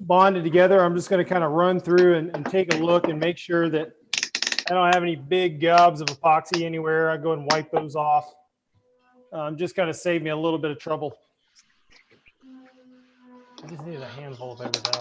bonded together. I'm just going to kind of run through and take a look and make sure that I don't have any big gobs of epoxy anywhere. I go and wipe those off. Just kind of save me a little bit of trouble. I just needed a handful of every dowel.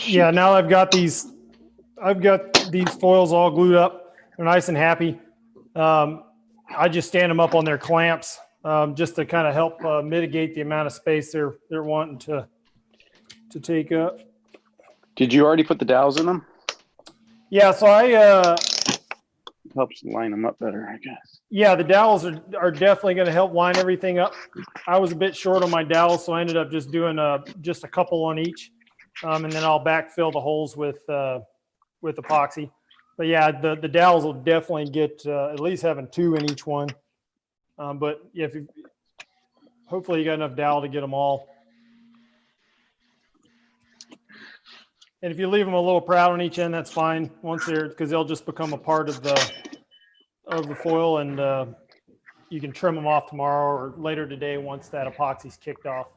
Yeah, now I've got these foils all glued up. They're nice and happy. I just stand them up on their clamps just to kind of help mitigate the amount of space they're wanting to take up. Did you already put the dowels in them? Yeah, so Helps line them up better, I guess. yeah, the dowels are definitely going to help line everything up. I was a bit short on my dowels, so I ended up just doing just a couple on each, and then I'll backfill the holes with epoxy. But yeah, the dowels will definitely get at least having 2 in each one. But yeah, hopefully you got enough dowel to get them all. And if you leave them a little proud on each end, that's fine. Because they'll just become a part of the foil, and you can trim them off tomorrow or later today once that epoxy's kicked off.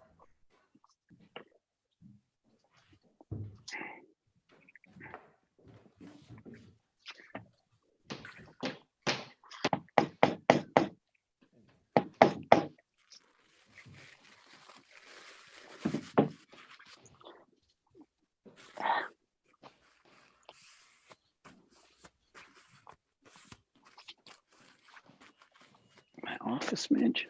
My office smidge.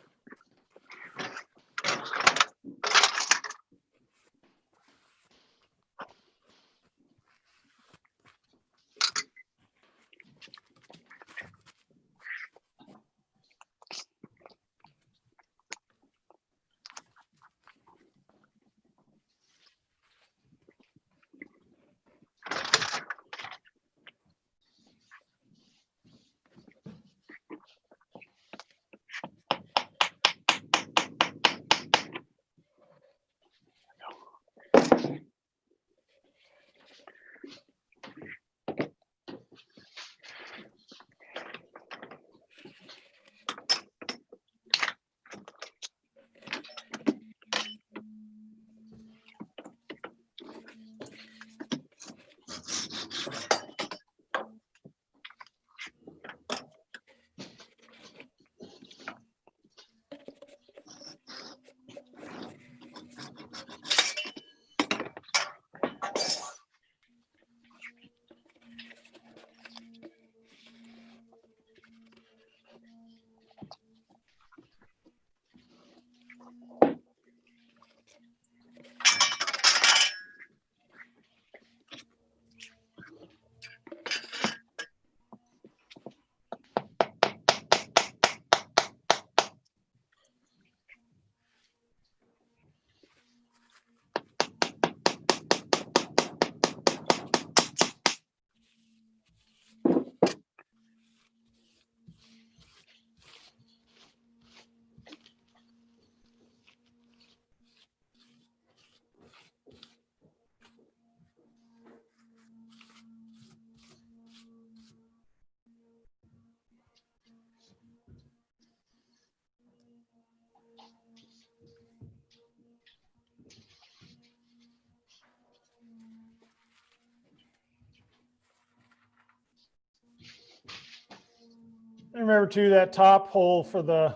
And remember too, that top hole for the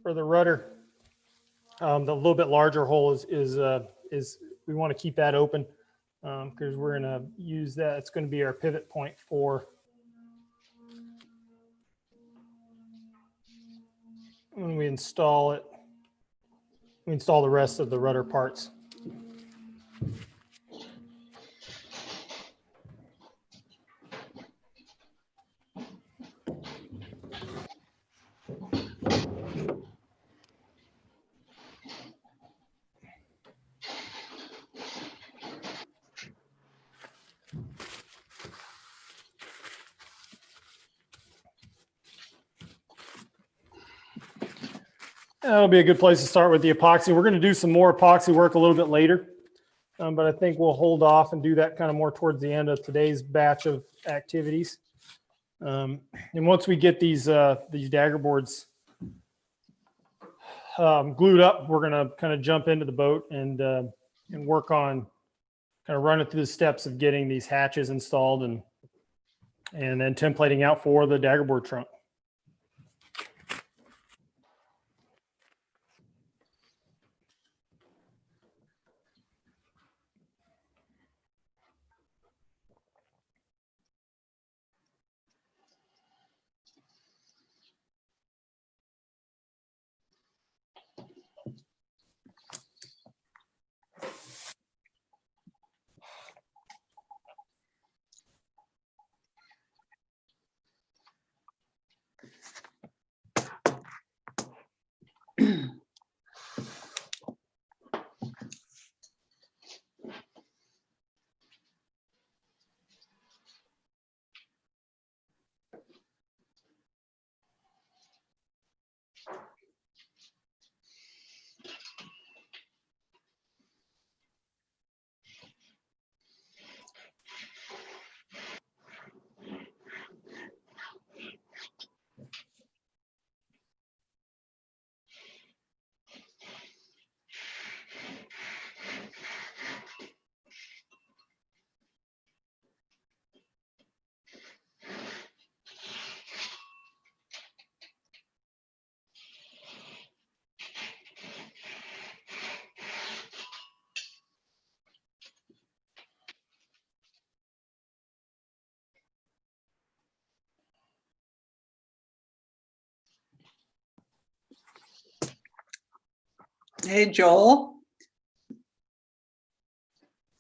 rudder, the little bit larger hole is we want to keep that open because we're going to use that. It's going to be our pivot point for when we install it. We install the rest of the rudder parts. That'll be a good place to start with the epoxy. We're going to do some more epoxy work a little bit later, but I think we'll hold off and do that kind of more towards the end of today's batch of activities. And once we get these dagger boards glued up, we're going to kind of jump into the boat and work on kind of running through the steps of getting these hatches installed and then templating out for the dagger board trunk. Hey, Joel.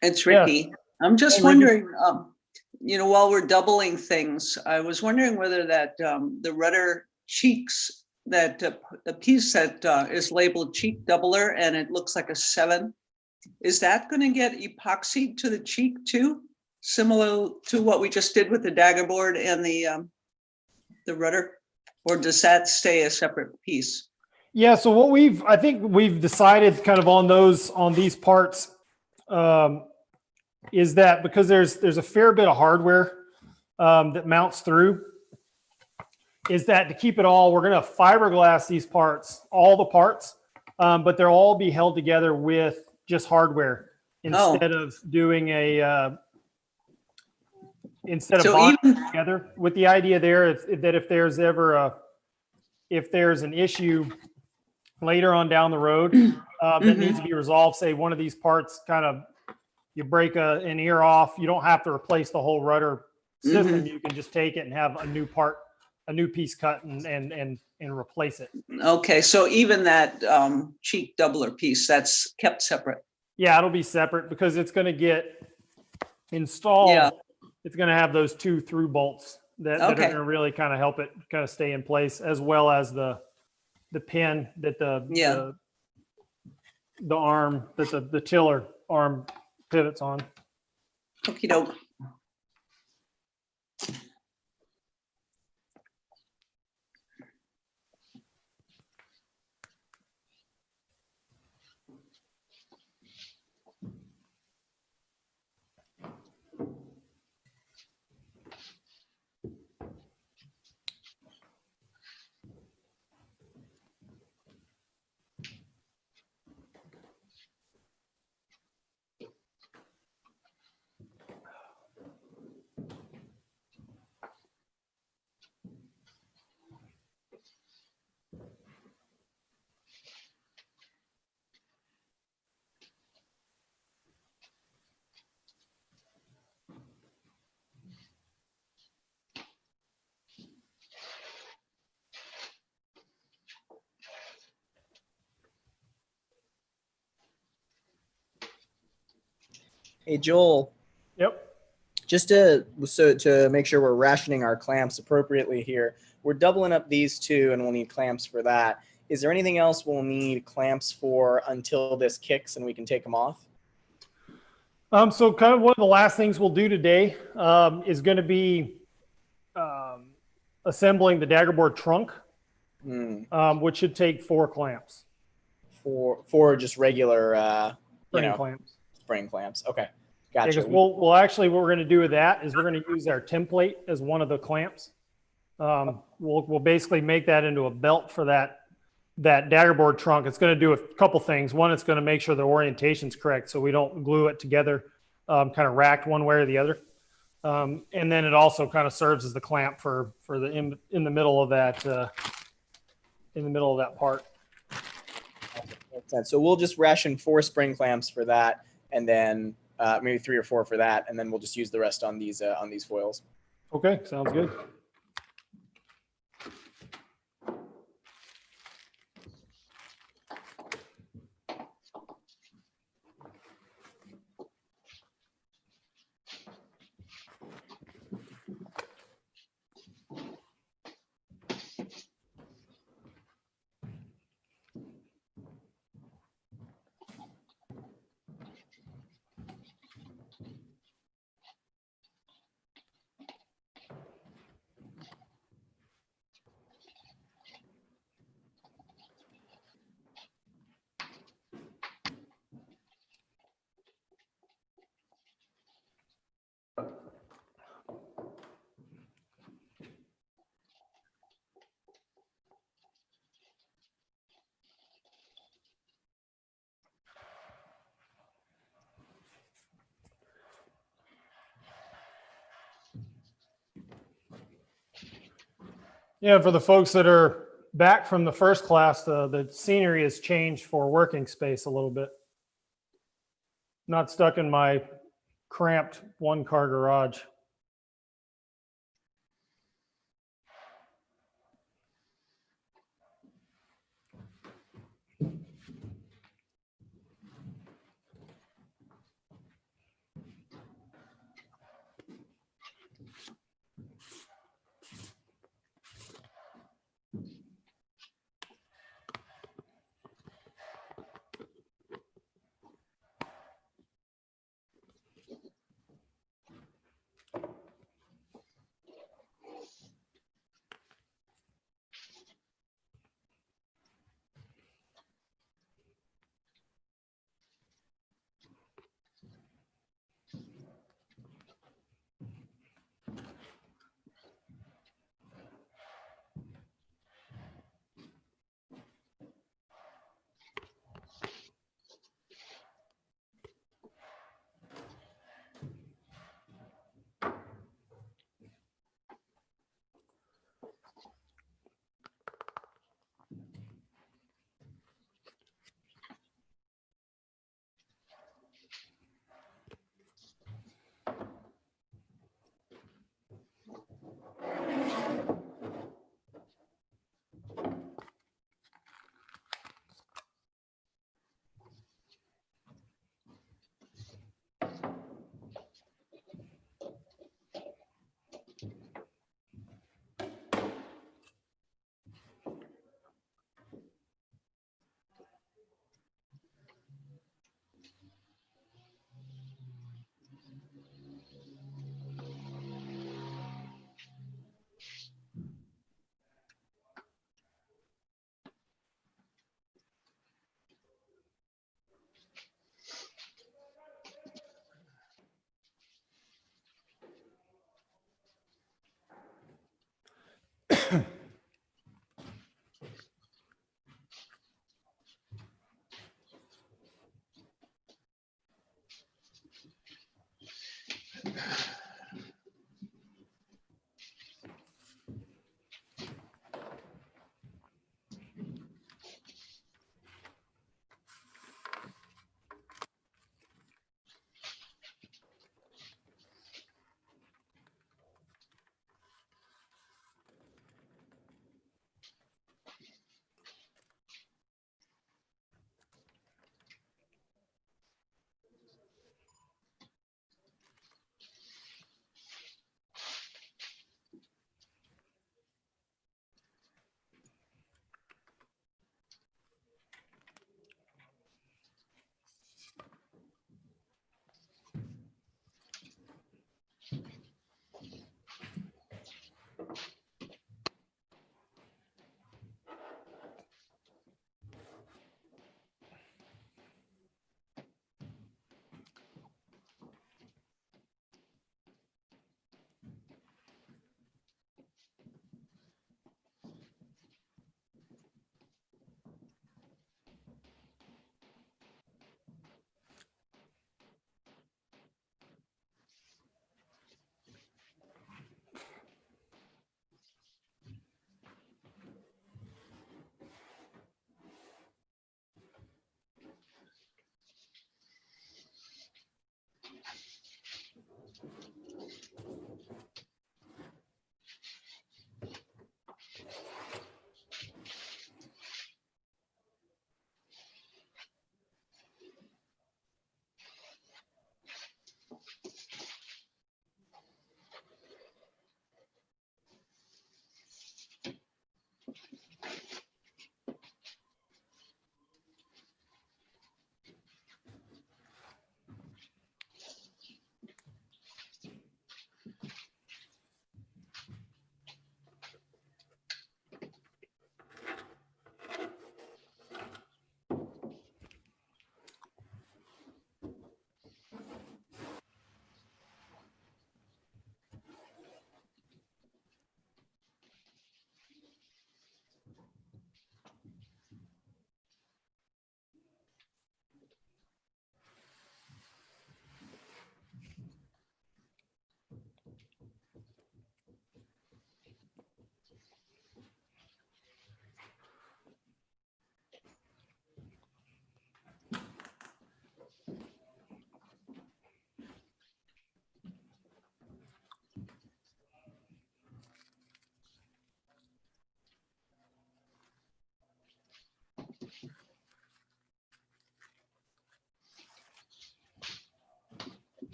It's Yeah. Ricky. I'm just Hey, Ricky. wondering, while we're doubling things, I was wondering whether that the rudder cheeks, that the piece that is labeled cheek doubler and it looks like a 7, is that going to get epoxied to the cheek too? Similar to what we just did with the dagger board and the rudder? Or does that stay a separate piece? Yeah, so what I think we've decided kind of on these parts is that because there's a fair bit of hardware that mounts through, is that to keep it all, we're going to fiberglass these parts, all the parts, but they'll all be held together with just hardware instead of doing instead of bonding together, with the idea there that if there's ever if there's an issue later on down the road that needs to be resolved, say one of these parts kind of, you break an ear off, you don't have to replace the whole rudder system. You can just take it and have a new piece cut and replace it. Okay, so even that cheek doubler piece, that's kept separate. Yeah, it'll be separate because it's going to get installed. Yeah. It's going to have those 2 through bolts that are going to really kind of help it kind of stay in place, as well as the pin that the arm that the tiller arm pivots on. Okie doke. Hey, Joel. Yep. Just to make sure we're rationing our clamps appropriately here, we're doubling up these 2 and we'll need clamps for that. Is there anything else we'll need clamps for until this kicks and we can take them off? So kind of one of the last things we'll do today is going to be assembling the dagger board trunk. which should take 4 clamps, For just regular, spring clamps. spring clamps. Okay, Yeah, gotcha. because we'll actually, what we're going to do with that is we're going to use our template as one of the clamps. We'll basically make that into a belt for that daggerboard trunk. It's going to do a couple things. One, it's going to make sure the orientation's correct, so we don't glue it together, kind of racked one way or the other. And then it also kind of serves as the clamp for the in the middle of that part. Makes sense. So we'll just ration 4 spring clamps for that, and then maybe 3 or 4 for that, and then we'll just use the rest on these foils. Okay, sounds good. Yeah, for the folks that are back from the first class, the scenery has changed for working space a little bit. Not stuck in my cramped 1-car garage.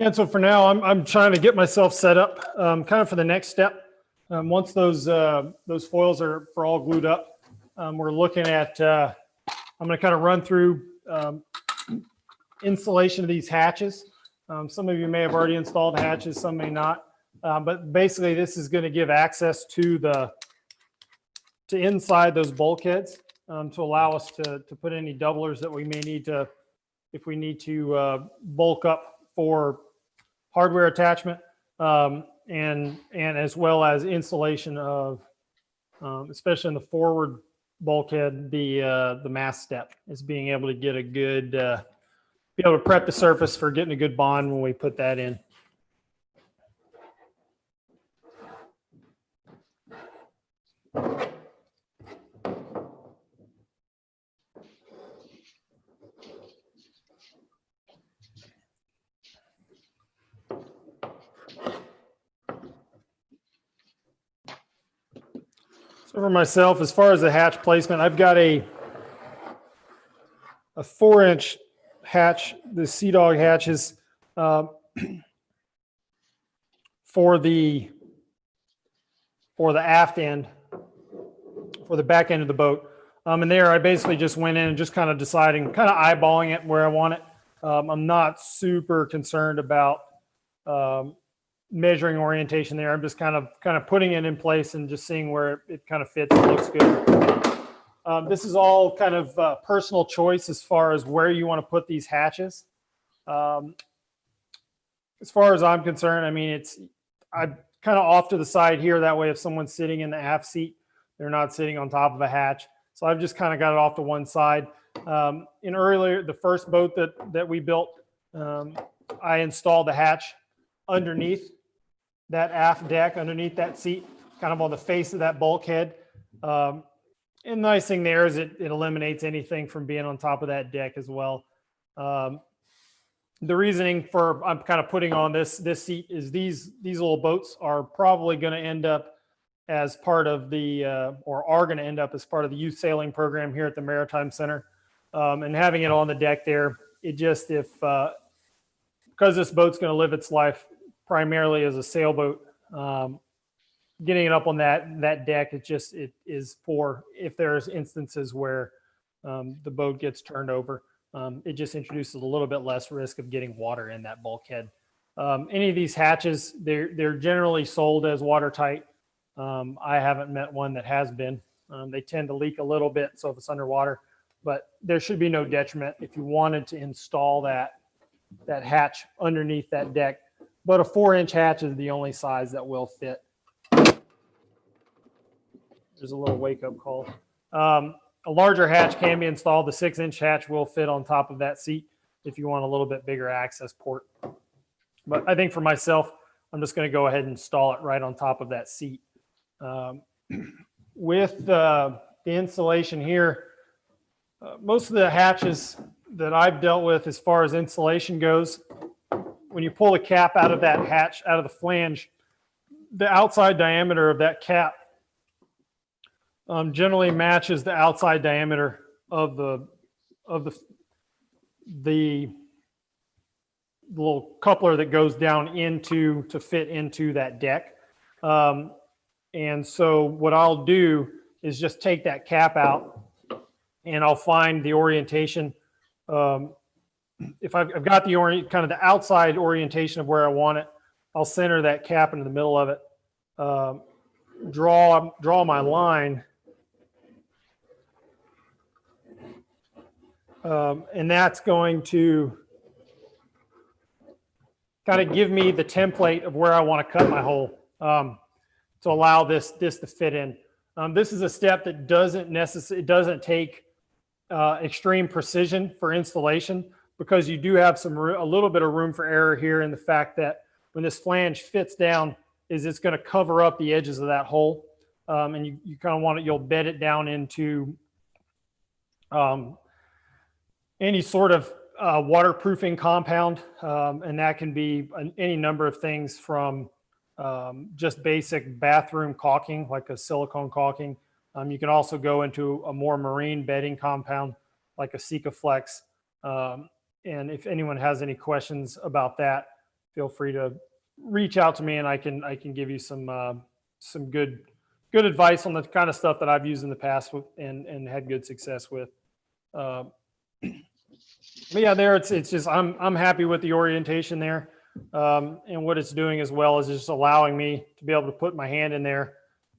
And so for now, I'm trying to get myself set up, kind of for the next step. Once those foils are all glued up, we're looking at. I'm going to kind of run through installation of these hatches. Some of you may have already installed hatches, some may not. But basically, this is going to give access to inside those bulkheads to allow us to put any doublers that we may need to, if we need to bulk up for hardware attachment, and as well as installation of, especially in the forward bulkhead, the mast step is being able to get a good, be able to prep the surface for getting a good bond when we put that in. So for myself, as far as the hatch placement, I've got a 4-inch hatch, the Sea Dog hatches, for the aft end, for the back end of the boat. And there I basically just went in and just kind of deciding, kind of eyeballing it where I want it. I'm not super concerned about measuring orientation there. I'm just kind of putting it in place and just seeing where it kind of fits and looks good. This is all kind of personal choice as far as where you want to put these hatches. As far as I'm concerned, I mean, I'm kind of off to the side here. That way, if someone's sitting in the aft seat, they're not sitting on top of a hatch. So I've just kind of got it off to one side. The first boat that we built, I installed the hatch underneath that aft deck, underneath that seat, kind of on the face of that bulkhead. And the nice thing there is it eliminates anything from being on top of that deck as well. The reasoning for I'm kind of putting on this seat is these little boats are probably going to end up as part of the or are going to end up as part of the youth sailing program here at the Maritime Center. And having it on the deck there, it just because this boat's going to live its life primarily as a sailboat, getting it up on that deck, it is for if there's instances where the boat gets turned over. It just introduces a little bit less risk of getting water in that bulkhead. Any of these hatches, they're generally sold as watertight. I haven't met one that has been. They tend to leak a little bit, so if it's underwater, but there should be no detriment if you wanted to install that hatch underneath that deck. But a 4-inch hatch is the only size that will fit. There's a little wake-up call. A larger hatch can be installed. The 6-inch hatch will fit on top of that seat if you want a little bit bigger access port. But I think for myself, I'm just going to go ahead and install it right on top of that seat. With the installation here, most of the hatches that I've dealt with as far as insulation goes, when you pull the cap out of that hatch, out of the flange, the outside diameter of that cap generally matches the outside diameter of the little coupler that goes down to fit into that deck. And so what I'll do is just take that cap out and I'll find the orientation. If I've got the kind of the outside orientation of where I want it, I'll center that cap into the middle of it, draw my line, and that's going to kind of give me the template of where I want to cut my hole to allow this to fit in. This is a step that doesn't take extreme precision for installation, because you do have a little bit of room for error here in the fact that when this flange fits down, it's going to cover up the edges of that hole, and you kind of want it. You'll bed it down into any sort of waterproofing compound, and that can be any number of things from just basic bathroom caulking, like a silicone caulking. You can also go into a more marine bedding compound, like a Sikaflex. And if anyone has any questions about that, feel free to reach out to me, and I can give you some good advice on the kind of stuff that I've used in the past and had good success with. But yeah, there it's just I'm happy with the orientation there, and what it's doing as well is just allowing me to be able to put my hand in there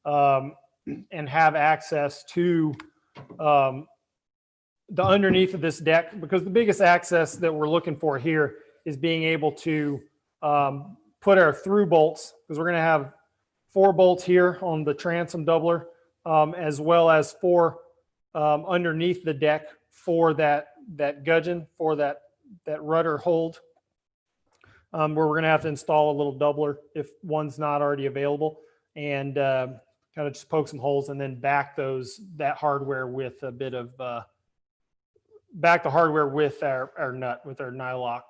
and have access to the underneath of this deck, because the biggest access that we're looking for here is being able to put our through bolts, because we're going to have 4 bolts here on the transom doubler, as well as 4 underneath the deck for that gudgeon, for that rudder hold, where we're going to have to install a little doubler if one's not already available, and kind of just poke some holes and then back that hardware with a bit of back the hardware with our nut, with our nylock.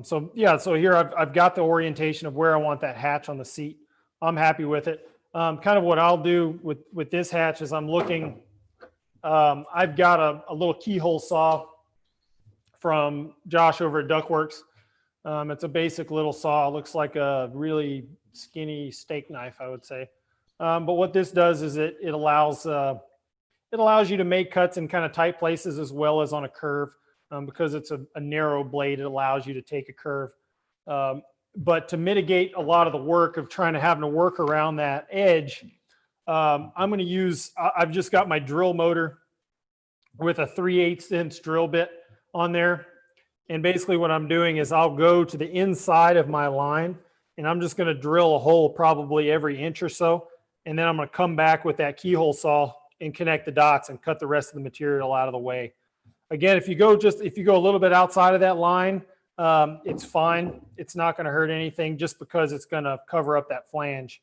So yeah, so here I've got the orientation of where I want that hatch on the seat. I'm happy with it. Kind of what I'll do with this hatch is I'm looking, I've got a little keyhole saw from Josh over at Duckworks. It's a basic little saw. It looks like a really skinny steak knife, I would say. But what this does is it allows you to make cuts in kind of tight places as well as on a curve. Because it's a narrow blade, it allows you to take a curve. But to mitigate a lot of the work of having to work around that edge, I'm going to use, I've just got my drill motor with a 3/8 inch drill bit on there. And basically what I'm doing is I'll go to the inside of my line, and I'm just going to drill a hole probably every inch or so. And then I'm going to come back with that keyhole saw and connect the dots and cut the rest of the material out of the way. Again, if you go a little bit outside of that line, it's fine. It's not going to hurt anything, just because it's going to cover up that flange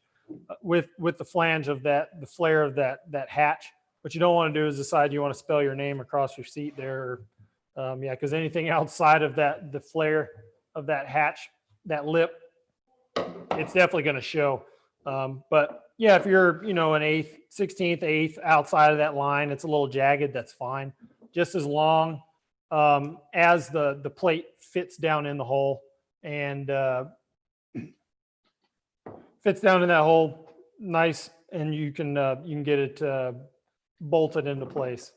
with the flange of the flare of that hatch. What you don't want to do is decide you want to spell your name across your seat there. Yeah, because anything outside of the flare of that hatch, that lip, it's definitely going to show. But yeah, if you're an 1/8, 16th, 1/8 outside of that line, it's a little jagged, that's fine. Just as long as the plate fits down in the hole and fits down in that hole nice, and you can get it bolted into place.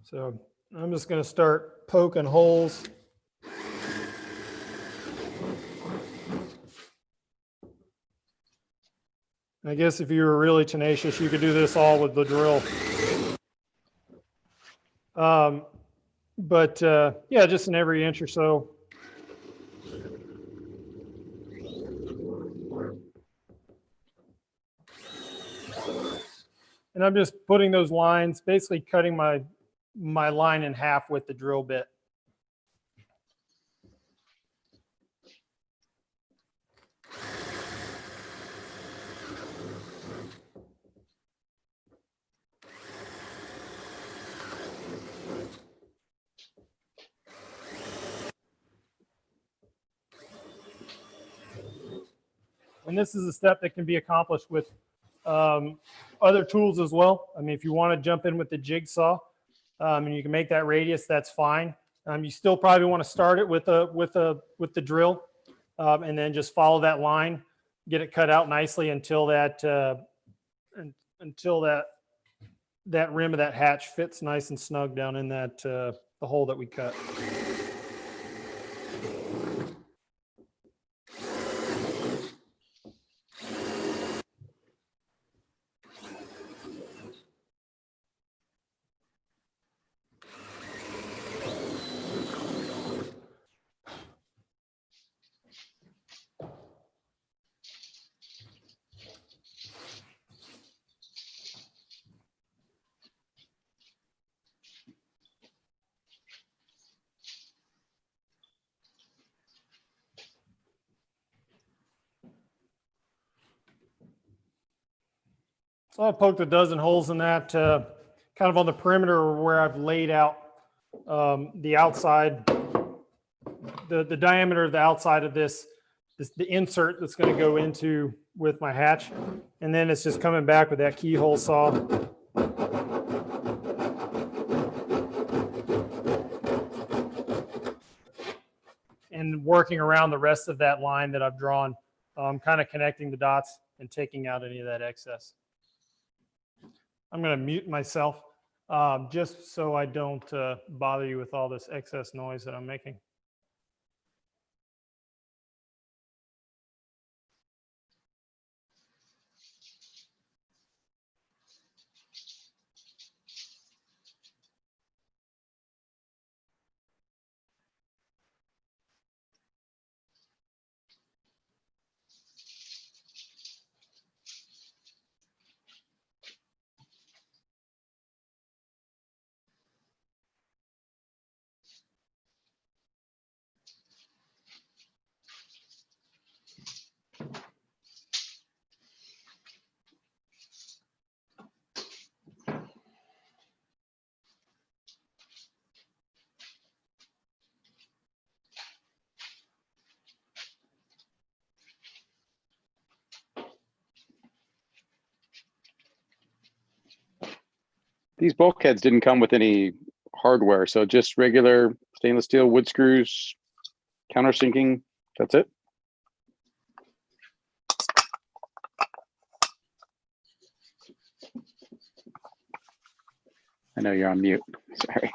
So I'm just going to start poking holes. I guess if you were really tenacious, you could do this all with the drill. But yeah, just in every inch or so. And I'm just putting those lines, basically cutting my line in half with the drill bit. And this is a step that can be accomplished with other tools as well. I mean, if you want to jump in with the jigsaw and you can make that radius, that's fine. You still probably want to start it with the drill and then just follow that line, get it cut out nicely until that rim of that hatch fits nice and snug down in that the hole that we cut. So I poked a dozen holes in that, kind of on the perimeter where I've laid out the outside, the diameter of the outside of the insert that's going to go into with my hatch. And then it's just coming back with that keyhole saw. and working around the rest of that line that I've drawn, kind of connecting the dots and taking out any of that excess. I'm going to mute myself just so I don't bother you with all this excess noise that I'm making. These bulkheads didn't come with any hardware, so just regular stainless steel wood screws, countersinking. That's it. I know you're on mute. Sorry.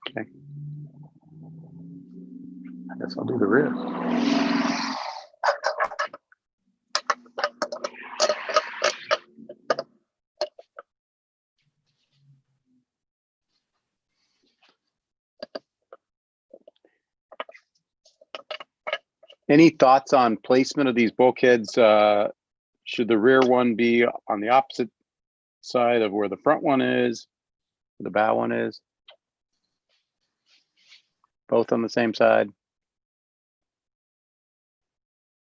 Okay. I guess I'll do the rear. Any thoughts on placement of these bulkheads? Should the rear one be on the opposite side of where the front one is, where the bow one is? Both on the same side?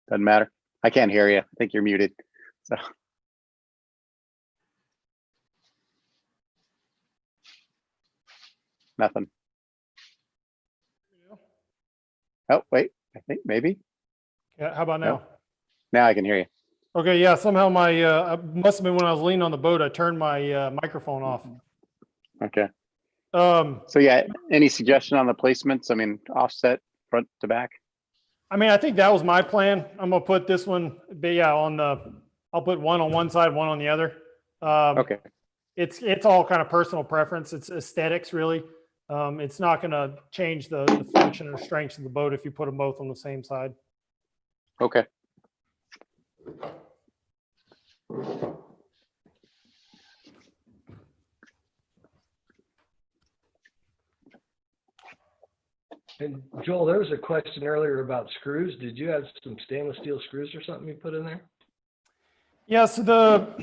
Doesn't matter. I can't hear you. I think you're muted. So. Nothing. Oh, wait. I think maybe. Yeah, how about now? No. Now I can hear you. Okay, yeah, somehow my, must have been when I was leaning on the boat, I turned my microphone off. Okay. So yeah, any suggestion on the placements? I mean, offset front to back? I mean, I think that was my plan. I'm gonna put this one, but yeah, I'll put one on one side, one on the other. Okay. It's all kind of personal preference. It's aesthetics, really. It's not gonna change the function or strength of the boat if you put them both on the same side. Okay. And Joel, there was a question earlier about screws. Did you have some stainless steel screws or something you put in there? Yeah, so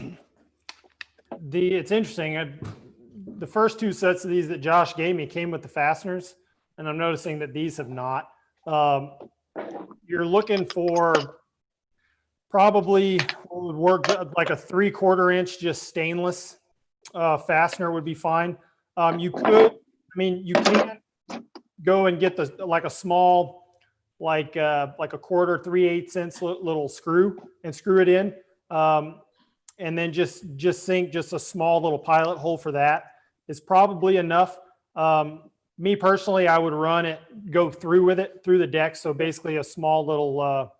it's interesting. The first two sets of these that Josh gave me came with the fasteners, and I'm noticing that these have not. You're looking for probably what would work like a 3/4 inch, just stainless fastener would be fine. You can go and get like a small, like a 1/4, 3/8 inch little screw and screw it in. And then just sink just a small little pilot hole for that is probably enough. Me personally, I would go through with it through the deck. So basically a small little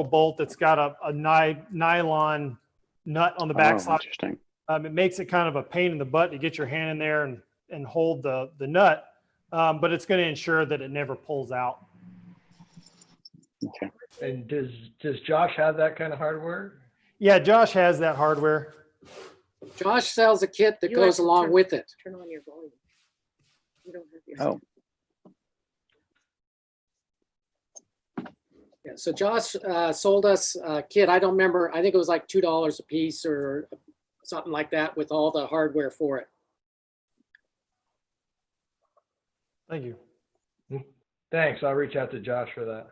bolt that's got a nylon nut on the Oh, backside. interesting. It makes it kind of a pain in the butt to get your hand in there and hold the nut, but it's going to ensure that it never pulls out. Okay. And does Josh have that kind of hardware? Yeah, Josh has that hardware. Josh sells a kit that You have goes to along with it. Turn on your volume. You don't have your. Oh, Yeah, so Josh sold us a kit. I don't remember. I think it was like $2 a piece or something like that with all the hardware for it. Thank you. Thanks. I'll reach out to Josh for that.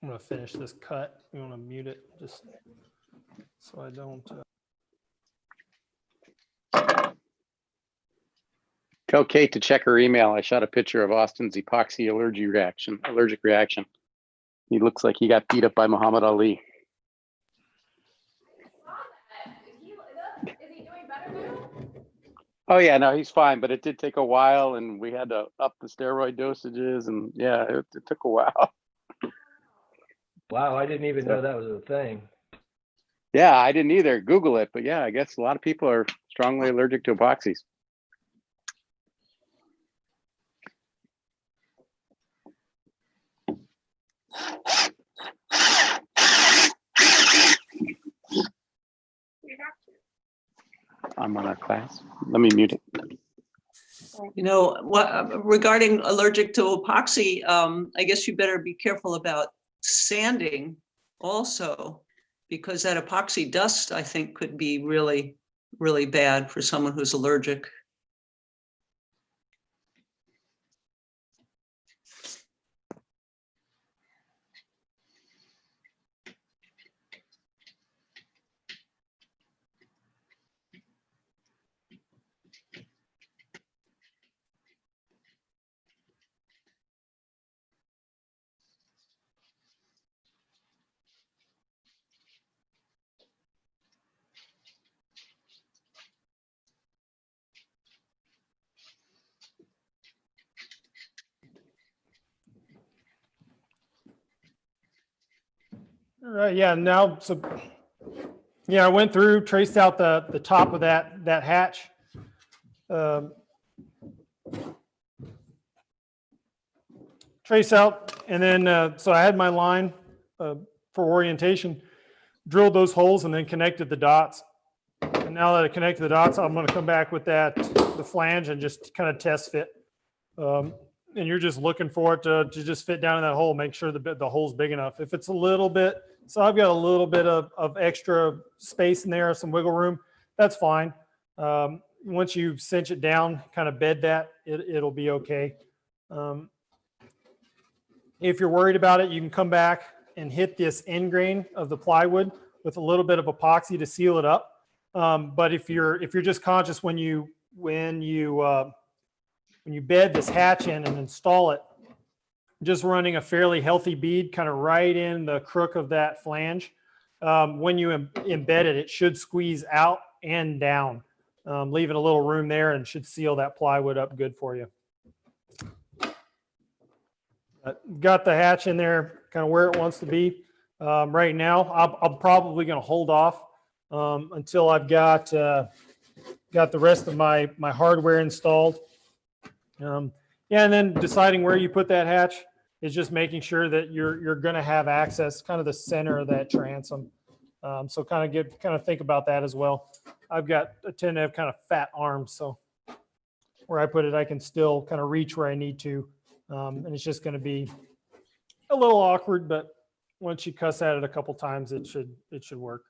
I'm going to finish this cut. You want to mute it just so I don't. tell Kate to check her email. I shot a picture of Austin's epoxy allergic reaction. He looks like he got beat up by Muhammad Ali. Is he doing better now? Oh yeah, no, he's fine, but it did take a while, and we had to up the steroid dosages, and yeah, it took a while. Wow, I didn't even know that was a thing. Yeah, I didn't either. Google it, but yeah, I guess a lot of people are strongly allergic to epoxies. I'm on a class. Let me mute it. You know, what regarding allergic to epoxy, I guess you better be careful about sanding also, because that epoxy dust, I think, could be really, really bad for someone who's allergic. All right, yeah, now, so, yeah, I went through, traced out the top of that hatch. Trace out, and then, so I had my line for orientation, drilled those holes and then connected the dots. And now that I connected the dots, I'm gonna come back with the flange and just kind of test fit. And you're just looking for it to just fit down in that hole, make sure the hole's big enough. If it's a little bit, so I've got a little bit of extra space in there, some wiggle room, that's fine. Once you cinch it down, kind of bed that, it'll be okay. If you're worried about it, you can come back and hit this end grain of the plywood with a little bit of epoxy to seal it up. But if you're just conscious when you bed this hatch in and install it, just running a fairly healthy bead kind of right in the crook of that flange. When you embed it, it should squeeze out and down, leaving a little room there, and should seal that plywood up good for you. Got the hatch in there kind of where it wants to be. Right now, I'm probably going to hold off until I've got the rest of my hardware installed. Yeah, and then deciding where you put that hatch is just making sure that you're going to have access, kind of the center of that transom. So kind of think about that as well. I tend to have kind of fat arms, so where I put it, I can still kind of reach where I need to, and it's just going to be a little awkward, but once you cuss at it a couple times, it should work.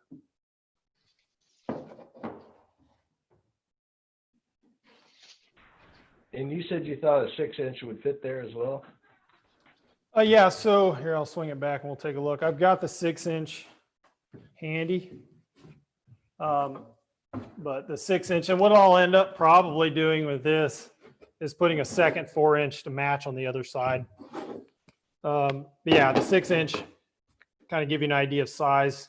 And you said you thought a 6-inch would fit there as well? Yeah, so here, I'll swing it back and we'll take a look. I've got the 6-inch handy. But the 6-inch, and what I'll end up probably doing with this is putting a second 4-inch to match on the other side. But yeah, the 6-inch kind of give you an idea of size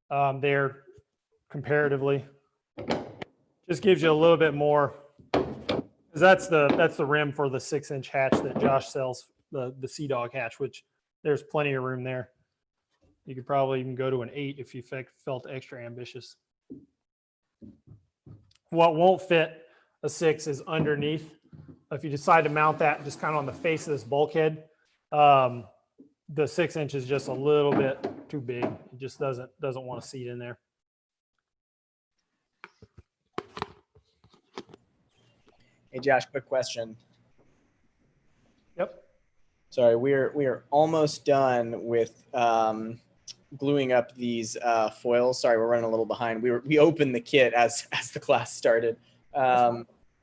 there comparatively. Just gives you a little bit more, because that's the rim for the 6-inch hatch that Josh sells the Sea Dog hatch, which there's plenty of room there. You could probably even go to an 8 if you felt extra ambitious. What won't fit a 6 is underneath. If you decide to mount that just kind of on the face of this bulkhead, the 6 inch is just a little bit too big. It just doesn't want to seat in there. Hey Josh, quick question. Yep. Sorry, we are almost done with gluing up these foils. Sorry, we're running a little behind. We opened the kit as the class started.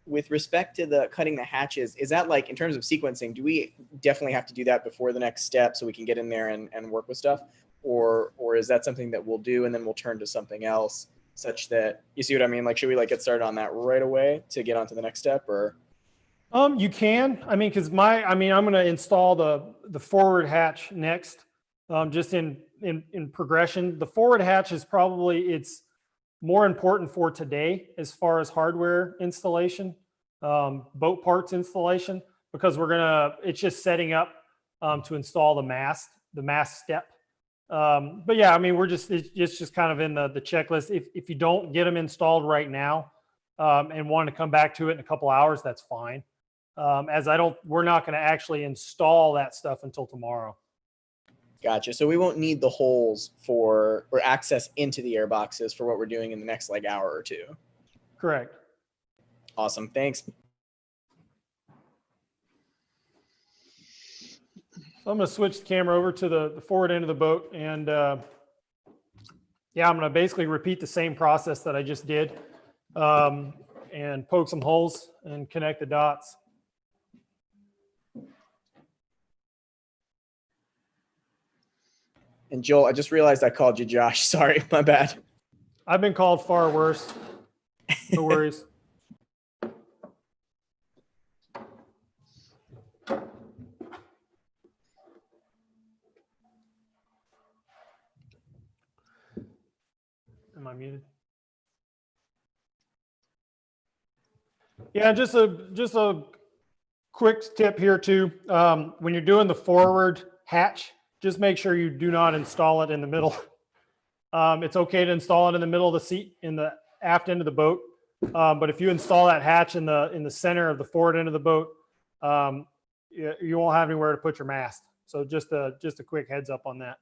With respect to the cutting the hatches, is that like in terms of sequencing? Do we definitely have to do that before the next step so we can get in there and work with stuff, or is that something that we'll do and then we'll turn to something else? Such that, you see what I mean? Like, should we like get started on that right away to get on to the next step, or? You can. I mean, because I'm going to install the forward hatch next. Just in progression, the forward hatch is probably it's more important for today as far as hardware installation, boat parts installation, because it's just setting up to install the mast step. But yeah, I mean, it's just kind of in the checklist. If you don't get them installed right now and want to come back to it in a couple hours, that's fine. We're not going to actually install that stuff until tomorrow. Gotcha. So we won't need the holes or access into the air boxes for what we're doing in the next like hour or two. Correct. Awesome. Thanks. So I'm going to switch the camera over to the forward end of the boat, and yeah, I'm going to basically repeat the same process that I just did, and poke some holes and connect the dots. And Joel, I just realized I called you Josh. Sorry, my bad. I've been called far worse. No worries. Am I muted? Yeah, just a quick tip here too. When you're doing the forward hatch, just make sure you do not install it in the middle. It's okay to install it in the middle of the seat in the aft end of the boat, but if you install that hatch in the center of the forward end of the boat, you won't have anywhere to put your mast. So just a quick heads up on that.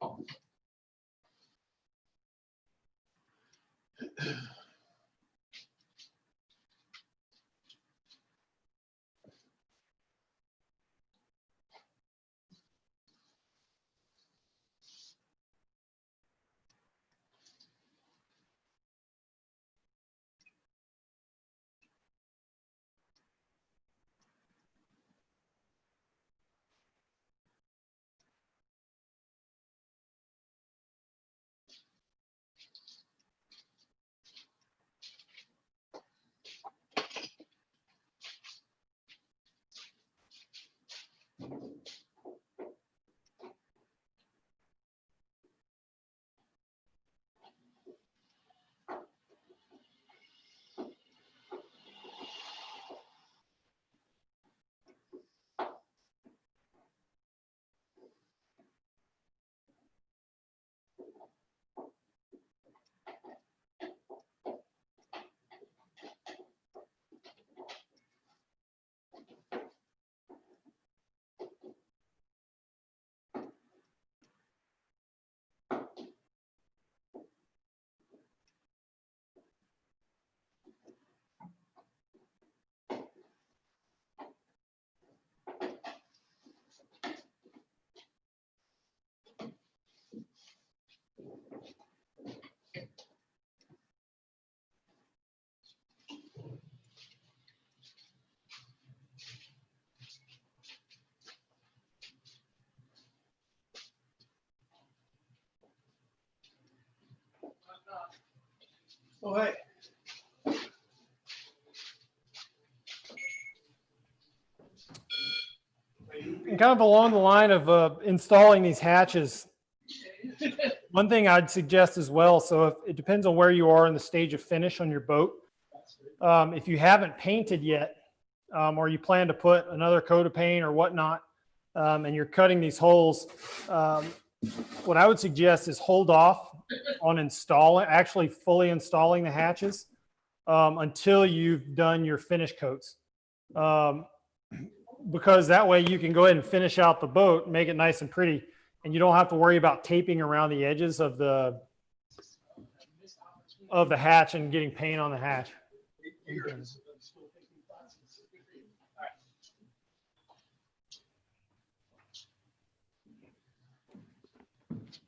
Oh, hey. And kind of along the line of installing these hatches, one thing I'd suggest as well, so if, it depends on where you are in the stage of finish on your boat. If you haven't painted yet, or you plan to put another coat of paint or whatnot, and you're cutting these holes, what I would suggest is hold off on actually fully installing the hatches until you've done your finish coats. Because that way you can go ahead and finish out the boat, make it nice and pretty, and you don't have to worry about taping around the edges of the hatch and getting paint on the hatch.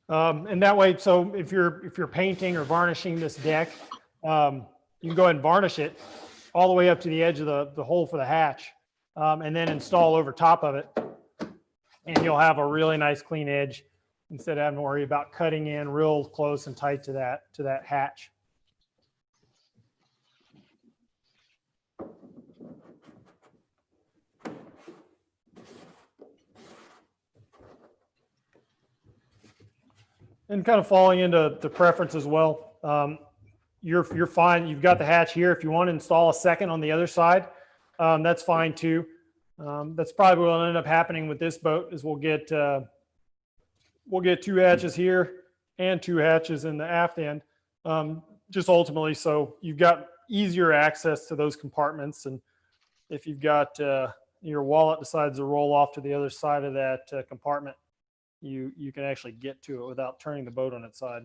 And that way, so if you're painting or varnishing this deck, you can go ahead and varnish it all the way up to the edge of the hole for the hatch, and then install over top of it, and you'll have a really nice clean edge instead of having to worry about cutting in real close and tight to that hatch. And kind of falling into the preference as well. You're fine. You've got the hatch here. If you want to install a second on the other side, that's fine too. That's probably what will end up happening with this boat is we'll get 2 hatches here and 2 hatches in the aft end. Just ultimately, so you've got easier access to those compartments. And if you've got your wallet decides to roll off to the other side of that compartment, you can actually get to it without turning the boat on its side.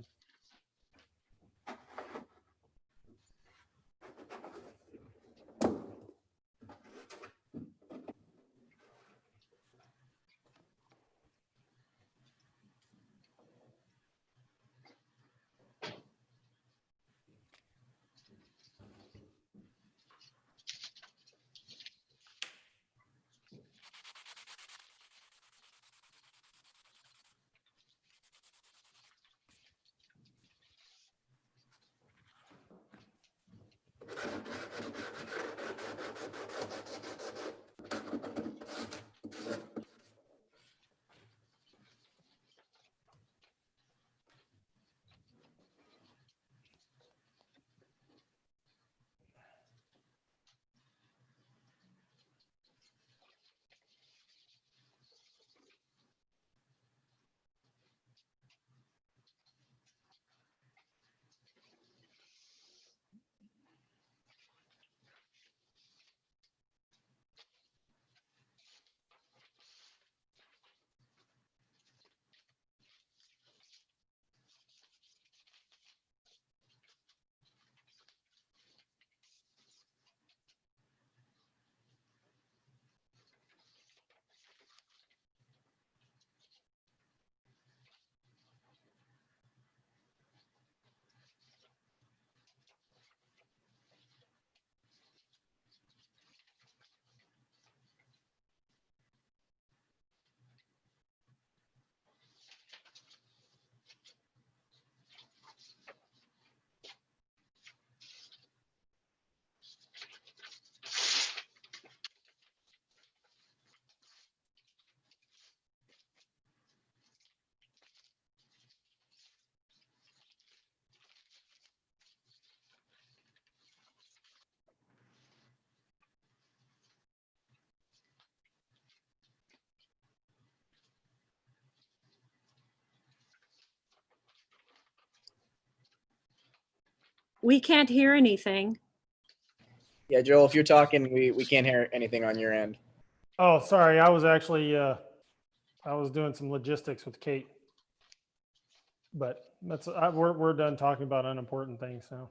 We can't hear anything. Yeah, Joel, if you're talking, we can't hear anything on your end. Oh, sorry. I was actually, I was doing some logistics with Kate. But we're done talking about unimportant things now.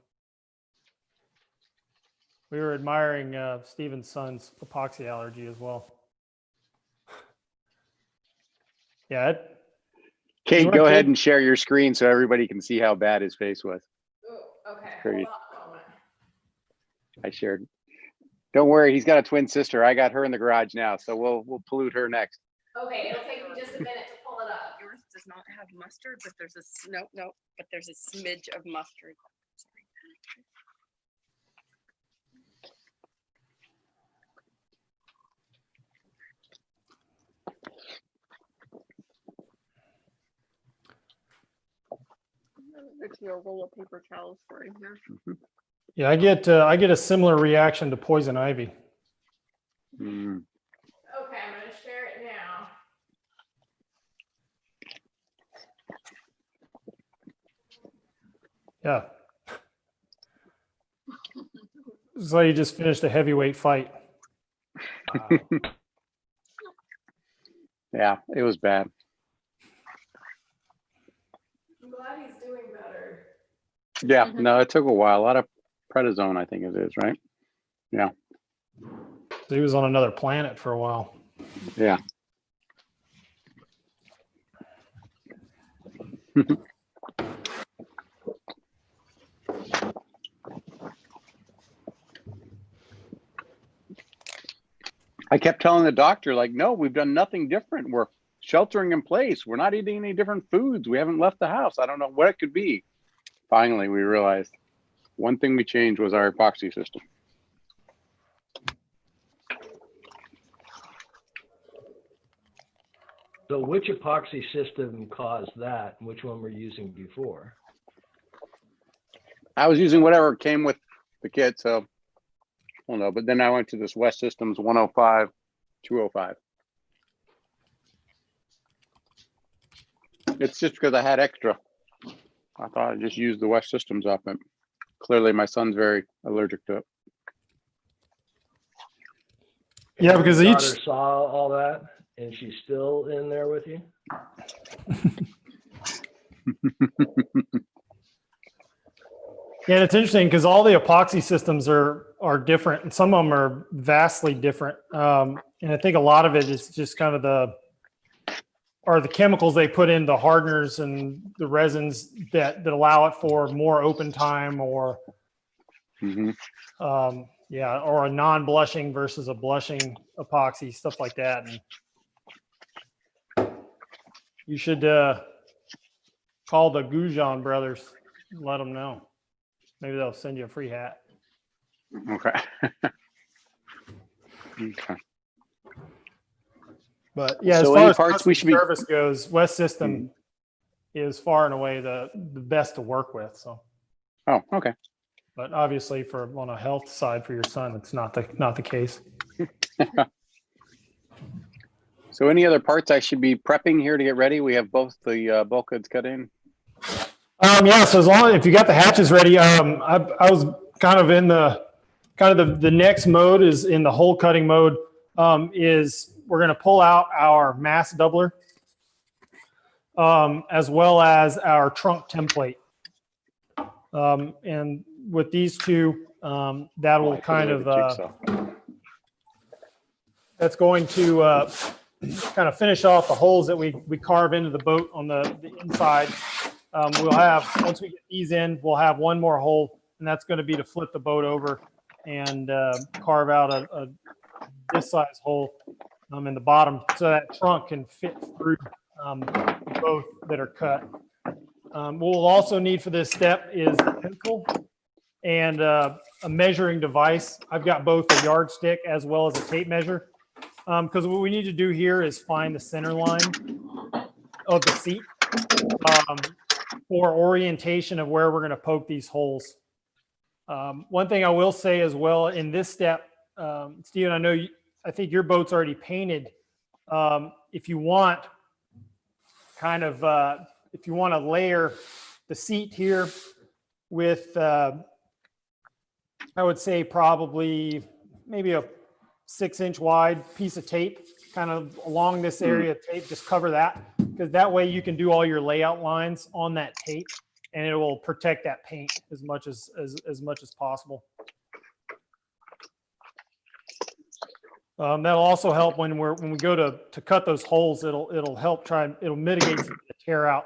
We were admiring Steven's son's epoxy allergy as well. Yeah. Kate, go ahead and share your screen so everybody can see how bad his face was. Ooh, okay. Great. Hold on a moment. I shared. Don't worry, he's got a twin sister. I got her in the garage now, so we'll pollute her next. Okay, it'll take me just a minute to pull it up. Yours does not have mustard, but there's but there's a smidge of mustard. Sorry. There's no roll of paper towels for in here. Yeah, I get a similar reaction to poison ivy. Mm. Okay, I'm gonna share it now. Yeah. So you just finished a heavyweight fight. Wow. Yeah, it was bad. I'm glad he's doing better. Yeah, no, it took a while. A lot of prednisone, I think it is, right? Yeah. So he was on another planet for a while. Yeah. I kept telling the doctor, like, no, we've done nothing different. We're sheltering in place. We're not eating any different foods. We haven't left the house. I don't know what it could be. Finally, we realized one thing we changed was our epoxy system. So which epoxy system caused that? And which one were you using before? I was using whatever came with the kit, so I don't know. But then I went to this West Systems 105, 205. It's just because I had extra. I thought I'd just use the West Systems up, but clearly my son's very allergic to it. Yeah, because Your each daughter saw all that, and she's still in there with you. Yeah, it's interesting because all the epoxy systems are different, and some of them are vastly different. And I think a lot of it is just kind of the chemicals they put in the hardeners and the resins that allow it for more open time, or or a non-blushing versus a blushing epoxy, stuff like that. And you should call the Goujon brothers, and let them know. Maybe they'll send you a free hat. Okay. Okay. But yeah, So as far any as parts we should be service goes, West System is far and away the best to work with. So. Oh, okay. But obviously, on a health side for your son, it's not the case. So any other parts I should be prepping here to get ready? We have both the bulkheads cut in. Yeah. So if you got the hatches ready, I was kind of in the next mode is in the hole cutting mode. Is we're going to pull out our mass doubler, as well as our trunk template, and with these two, that will kind of that's going to kind of finish off the holes that we carve into the boat on the inside. We'll have, once we get these in, we'll have one more hole, and that's going to be to flip the boat over and carve out a this size hole in the bottom, so that trunk can fit through both that are cut. What we'll also need for this step is a pencil and a measuring device. I've got both a yardstick as well as a tape measure, because what we need to do here is find the center line of the seat for orientation of where we're going to poke these holes. One thing I will say as well in this step, Steven, I think your boat's already painted. If you want to layer the seat here with I would say probably maybe a 6-inch wide piece of tape, kind of along this area of tape, just cover that, because that way you can do all your layout lines on that tape, and it will protect that paint as much as possible. That'll also help when we go to cut those holes. It'll help it'll mitigate the tear out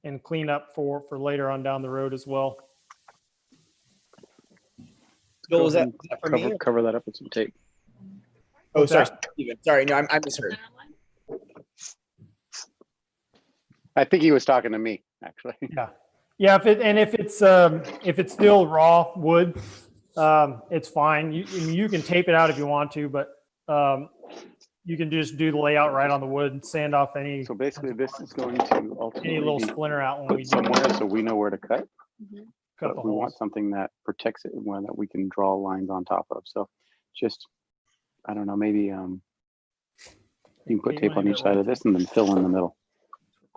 and clean up for later on down the road as well. Joel, is that for me? Cover that up with some tape. Oh, What's sorry, that? Steven. Sorry, no, I misheard. I think he was talking to me, actually. Yeah. If it's still raw wood, it's fine. You can tape it out if you want to, but you can just do the layout right on the wood and sand off any. So basically, this is going to ultimately Any little be splinter out when put we do somewhere so we know where to cut. cut the But we want holes. something that protects it, one that we can draw lines on top of. So just, I don't know, maybe you can put tape on each side of this and then fill in the middle.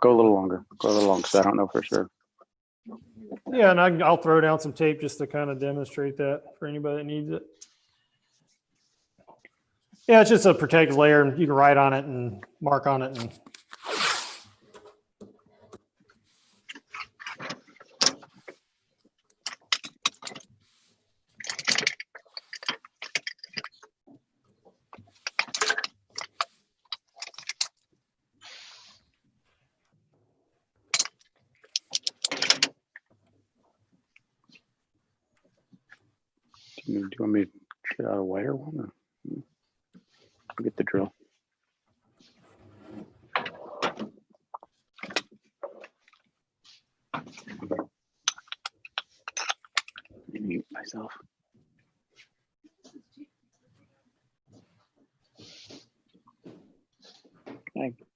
Go a little longer, because I don't know for sure. Yeah, and I'll throw down some tape just to kind of demonstrate that for anybody that needs it. Yeah, it's just a protective layer, and you can write on it and mark on it. And Do you want me to get out a wire one? Or I'll get the drill. Mute myself. Thank you.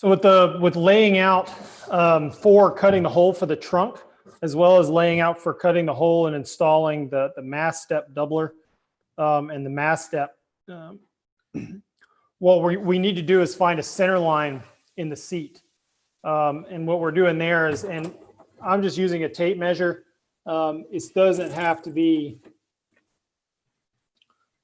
so with laying out for cutting the hole for the trunk, as well as laying out for cutting the hole and installing the mast step doubler and the mast step, what we need to do is find a center line in the seat. And what we're doing there is, and I'm just using a tape measure. It doesn't have to be,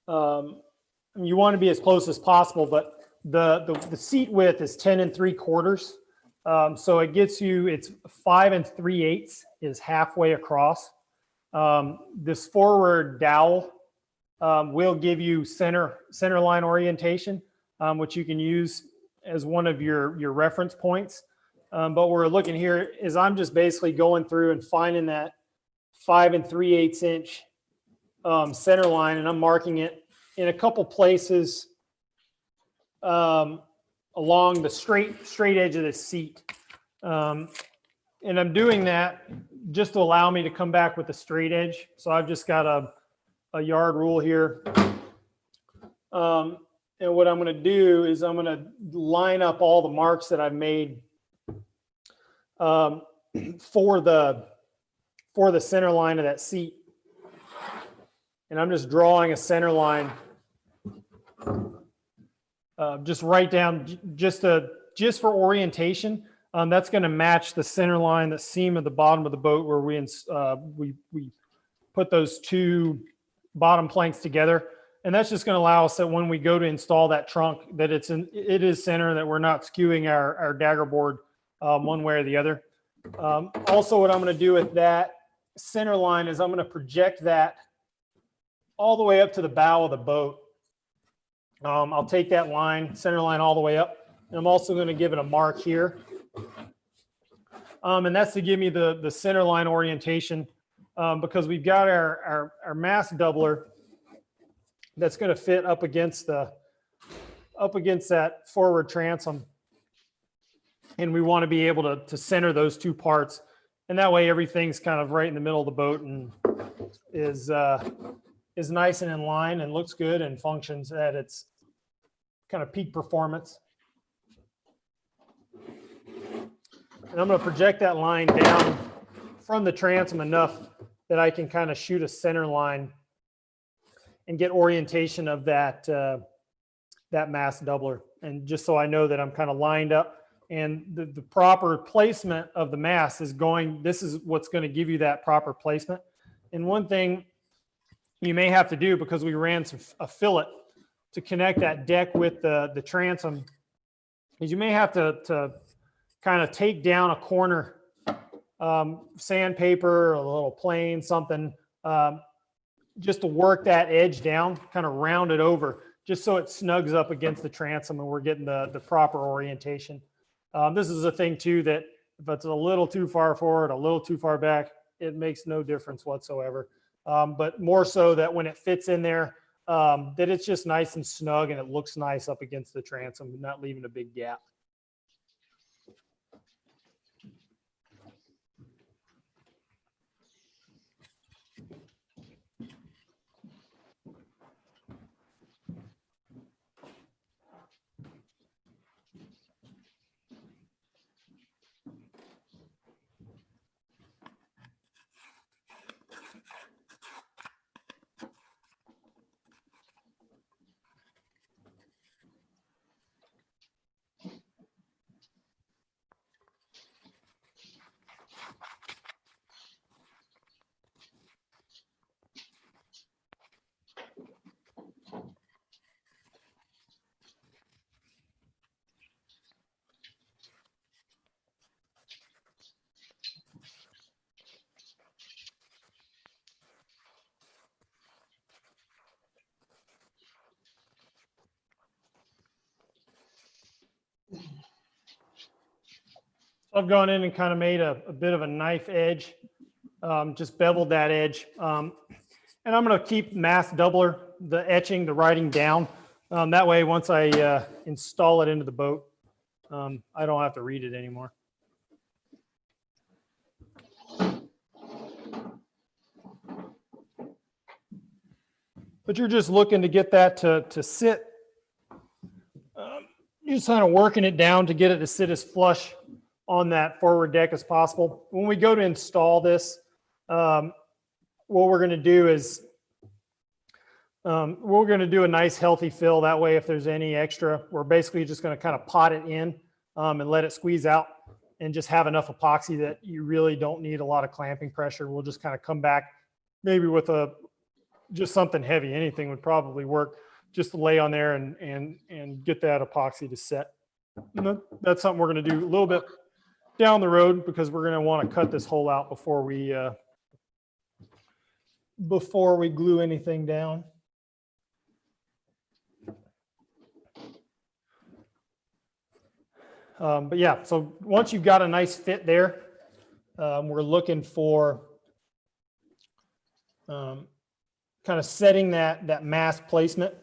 you want to be as close as possible, but the seat width is 10 3/4. So it gets you, it's 5 3/8 is halfway across. This forward dowel will give you center line orientation, which you can use as one of your reference points. But what we're looking here is I'm just basically going through and finding that 5 3/8 inch center line, and I'm marking it in a couple places along the straight edge of this seat. And I'm doing that just to allow me to come back with a straight edge. So I've just got a yard rule here. And what I'm going to do is I'm going to line up all the marks that I've made for the center line of that seat. And I'm just drawing a center line just right down, just for orientation. That's going to match the center line, the seam at the bottom of the boat where we put those two bottom planks together. And that's just going to allow us that when we go to install that trunk, that it is center, that we're not skewing our dagger board one way or the other. Also, what I'm going to do with that center line is I'm going to project that all the way up to the bow of the boat. I'll take that line, center line, all the way up. And I'm also going to give it a mark here. And that's to give me the center line orientation because we've got our mast doubler that's going to fit up against that forward transom. And we want to be able to center those two parts. And that way everything's kind of right in the middle of the boat and is nice and in line and looks good and functions at its kind of peak performance. And I'm going to project that line down from the transom enough that I can kind of shoot a center line and get orientation of that mast doubler. And just so I know that I'm kind of lined up and the proper placement of the mast this is what's going to give you that proper placement. And one thing you may have to do, because we ran a fillet to connect that deck with the transom, is you may have to kind of take down a corner, sandpaper, a little plane, something, just to work that edge down, kind of round it over, just so it snugs up against the transom and we're getting the proper orientation. This is a thing too, that if it's a little too far forward, a little too far back, it makes no difference whatsoever. But more so that when it fits in there, that it's just nice and snug and it looks nice up against the transom, not leaving a big gap. So I've gone in and kind of made a bit of a knife edge, just beveled that edge. And I'm going to keep mast doubler, the etching, the writing down. That way, once I install it into the boat, I don't have to read it anymore. But you're just looking to get that to sit. You're just kind of working it down to get it to sit as flush on that forward deck as possible. When we go to install this, what we're going to do is we're going to do a nice healthy fill. That way, if there's any extra, we're basically just going to kind of pot it in and let it squeeze out and just have enough epoxy that you really don't need a lot of clamping pressure. We'll just kind of come back maybe with just something heavy. Anything would probably work, just to lay on there and get that epoxy to set. And that's something we're going to do a little bit down the road, because we're going to want to cut this hole out before we glue anything down. But yeah, so once you've got a nice fit there, we're looking for kind of setting that mast placement.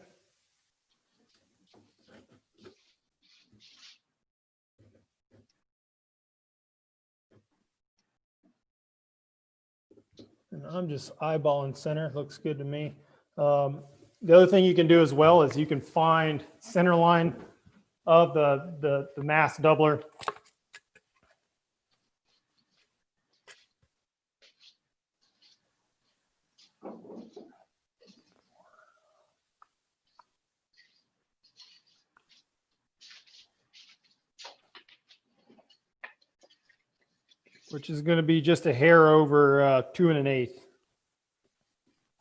I'm just eyeballing center. Looks good to me. The other thing you can do as well is you can find center line of the mass doubler. Which is going to be just a hair over 2 1/8.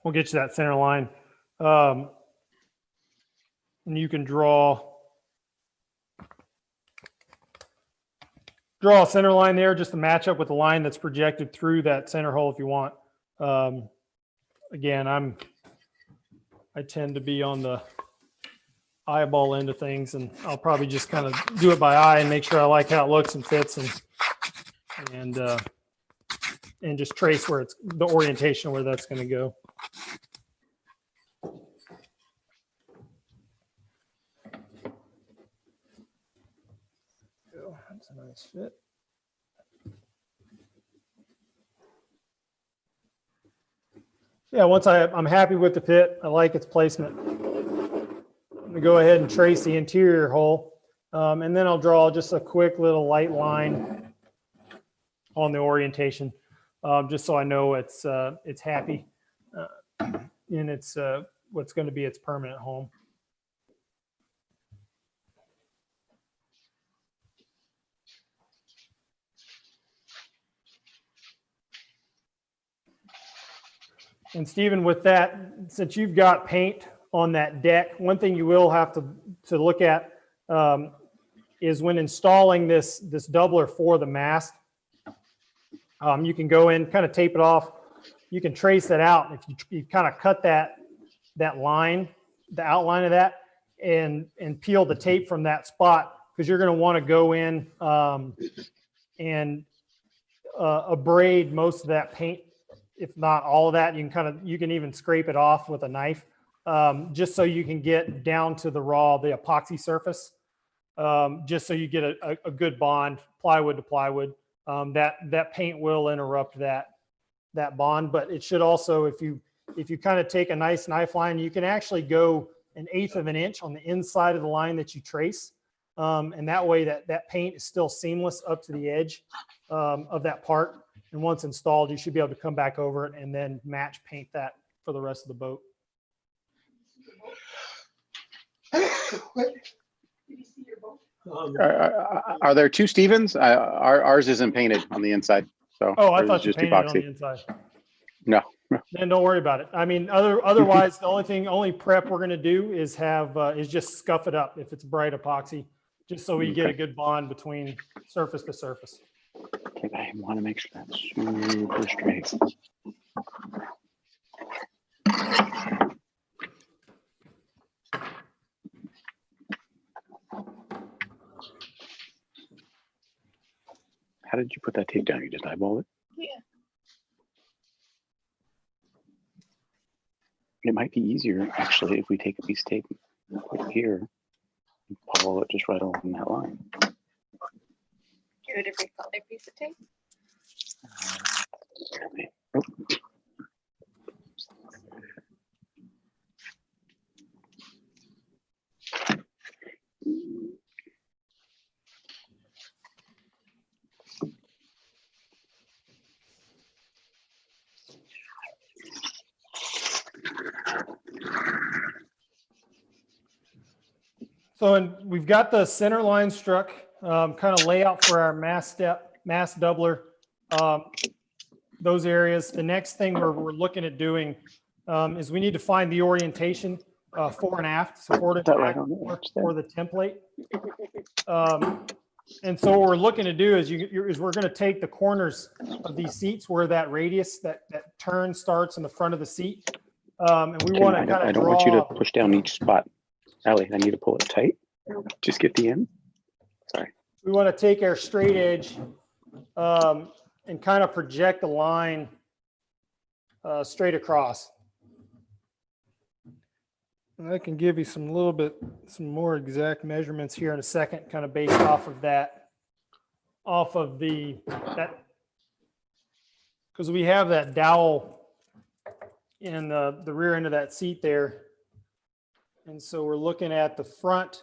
We'll get you that center line. And you can draw a center line there just to match up with the line that's projected through that center hole if you want. Again, I tend to be on the eyeball end of things, and I'll probably just kind of do it by eye and make sure I like how it looks and fits, and just trace where it's the orientation where that's going to go. That's a nice fit. Yeah, once I'm happy with the pit, I like its placement. I'm gonna go ahead and trace the interior hole, and then I'll draw just a quick little light line on the orientation, just so I know it's happy and it's what's going to be its permanent home. And Stephen, with that, since you've got paint on that deck, one thing you will have to look at is when installing this doubler for the mast, you can go in, kind of tape it off. You can trace that out. If you kind of cut that line, the outline of that, and peel the tape from that spot, because you're going to want to go in and abrade most of that paint. If not all of that, you can even scrape it off with a knife, just so you can get down to the epoxy surface, just so you get a good bond, plywood to plywood. That paint will interrupt that bond, but it should also, if you kind of take a nice knife line, you can actually go 1/8 of an inch on the inside of the line that you trace, and that way that paint is still seamless up to the edge of that part. And once installed, you should be able to come back over it and then match paint that for the rest of the boat. Are there two Stevens? Ours isn't painted on the inside. So oh, I ours thought is you just painted it on epoxy. the inside. No. Then don't worry about it. I mean, otherwise, the only prep we're going to do is just scuff it up if it's bright epoxy, just so we get a good bond between surface to surface. Okay, I want to make sure that's super straight. How did you put that tape down? You just eyeball it? Yeah. It might be easier, actually, if we take a piece of tape and put it here and follow it just right along that line. Get a different color piece of tape. Oh. So we've got the center line struck, kind of layout for our mass doubler, those areas. The next thing we're looking at doing is we need to find the orientation fore and aft, so forward and back for the template. And so what we're looking to do is we're going to take the corners of these seats where that radius, that turn starts in the front of the seat. And we want to kind of I don't want you to push down each spot. Allie, I need to pull it tight. Just get the end. Sorry. We want to take our straight edge and kind of project the line straight across. And I can give you some more exact measurements here in a second, kind of based off of that, because we have that dowel in the rear end of that seat there. And so we're looking at the front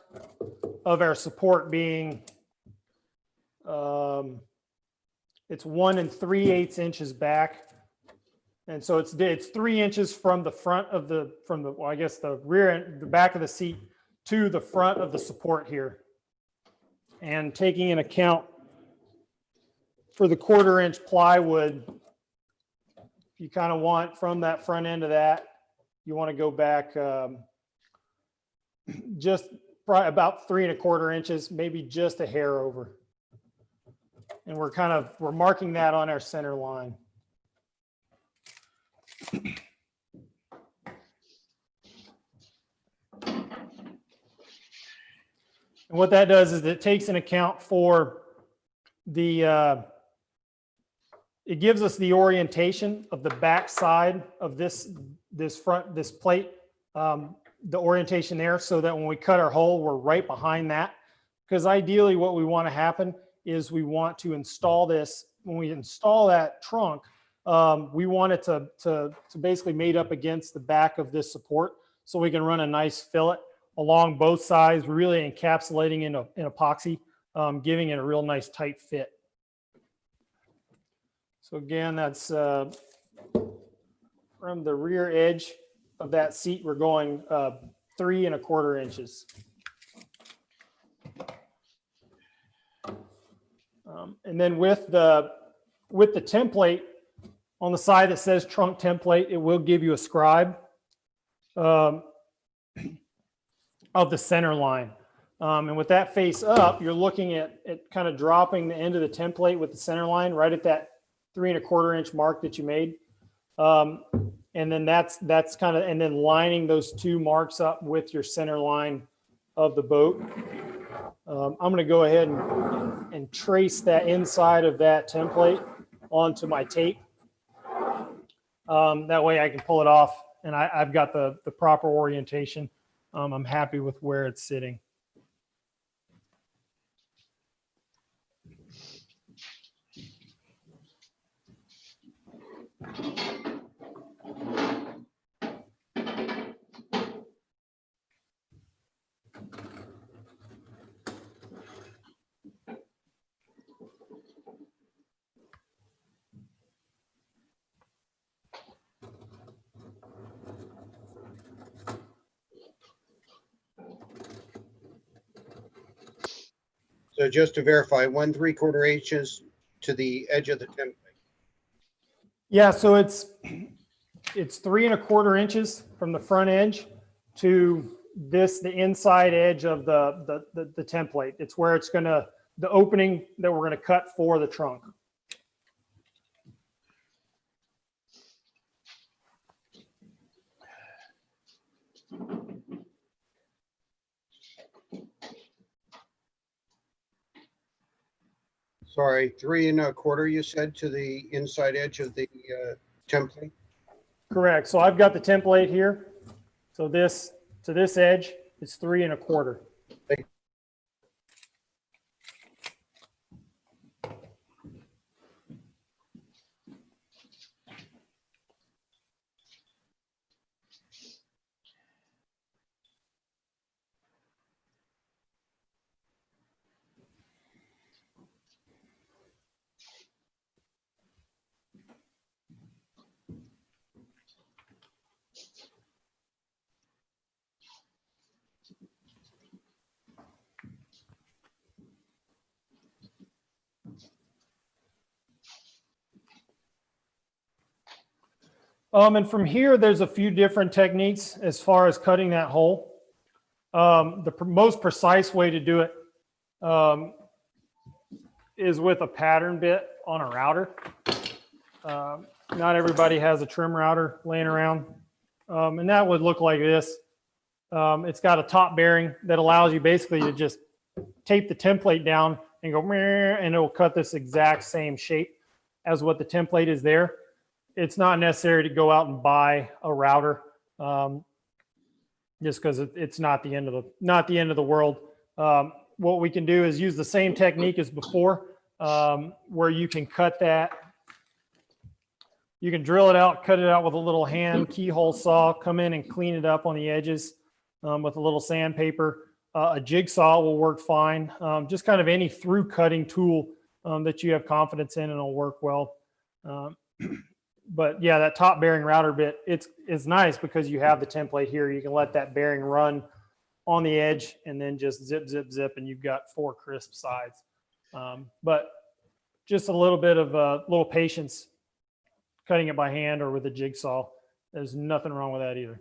of our support being, it's 1 3/8 inches back. And so it's 3 inches from the front of well, I guess the rear end, the back of the seat to the front of the support here. And taking in account for the 1/4 inch plywood, you kind of want from that front end of that, you want to go back just probably about 3 1/4 inches, maybe just a hair over. And we're marking that on our center line. And what that does is it takes in account for the, it gives us the orientation of the back side of this plate, the orientation there, so that when we cut our hole, we're right behind that. Because ideally what we want to happen is we want to install this, when we install that trunk, we want it to basically mate up against the back of this support, so we can run a nice fillet along both sides, really encapsulating in epoxy, giving it a real nice tight fit. So again, that's from the rear edge of that seat, we're going 3 1/4 inches. And then with the template on the side that says trunk template, it will give you a scribe of the center line. And with that face up, you're looking at kind of dropping the end of the template with the center line right at that 3 1/4 inch mark that you made. And then that's kind of, and then lining those 2 marks up with your center line of the boat. I'm going to go ahead and trace that inside of that template onto my tape. That way I can pull it off and I've got the proper orientation. I'm happy with where it's sitting. So just to verify, 1 3/4 inches to the edge of the template. Yeah, so it's 3 1/4 inches from the front edge to the inside edge of the template. It's where it's gonna, the opening that we're gonna cut for the trunk. Sorry, 3 1/4 you said to the inside edge of the template? Correct. So I've got the template here. So this to this edge is 3 1/4. And from here, there's a few different techniques as far as cutting that hole. The most precise way to do it is with a pattern bit on a router. Not everybody has a trim router laying around. And that would look like this. It's got a top bearing that allows you basically to just tape the template down and go, and it will cut this exact same shape as what the template is there. It's not necessary to go out and buy a router, just because it's not the end of the world. What we can do is use the same technique as before, where you can cut that You can drill it out, cut it out with a little hand keyhole saw, come in and clean it up on the edges with a little sandpaper. A jigsaw will work fine. Just kind of any through cutting tool that you have confidence in and it'll work well. But yeah, that top bearing router bit, it's nice because you have the template here. You can let that bearing run on the edge and then just zip, zip, zip, and you've got 4 crisp sides. But just a little bit of little patience cutting it by hand or with a jigsaw. There's nothing wrong with that either.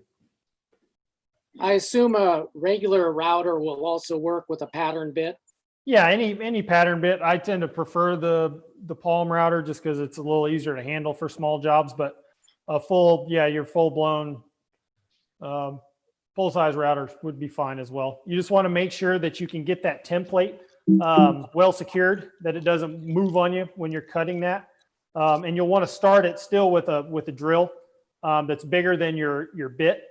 I assume a regular router will also work with a pattern bit. Yeah, any pattern bit. I tend to prefer the palm router just because it's a little easier to handle for small jobs. But your full blown full size routers would be fine as well. You just want to make sure that you can get that template well secured, that it doesn't move on you when you're cutting that. And you'll want to start it still with a drill that's bigger than your bit.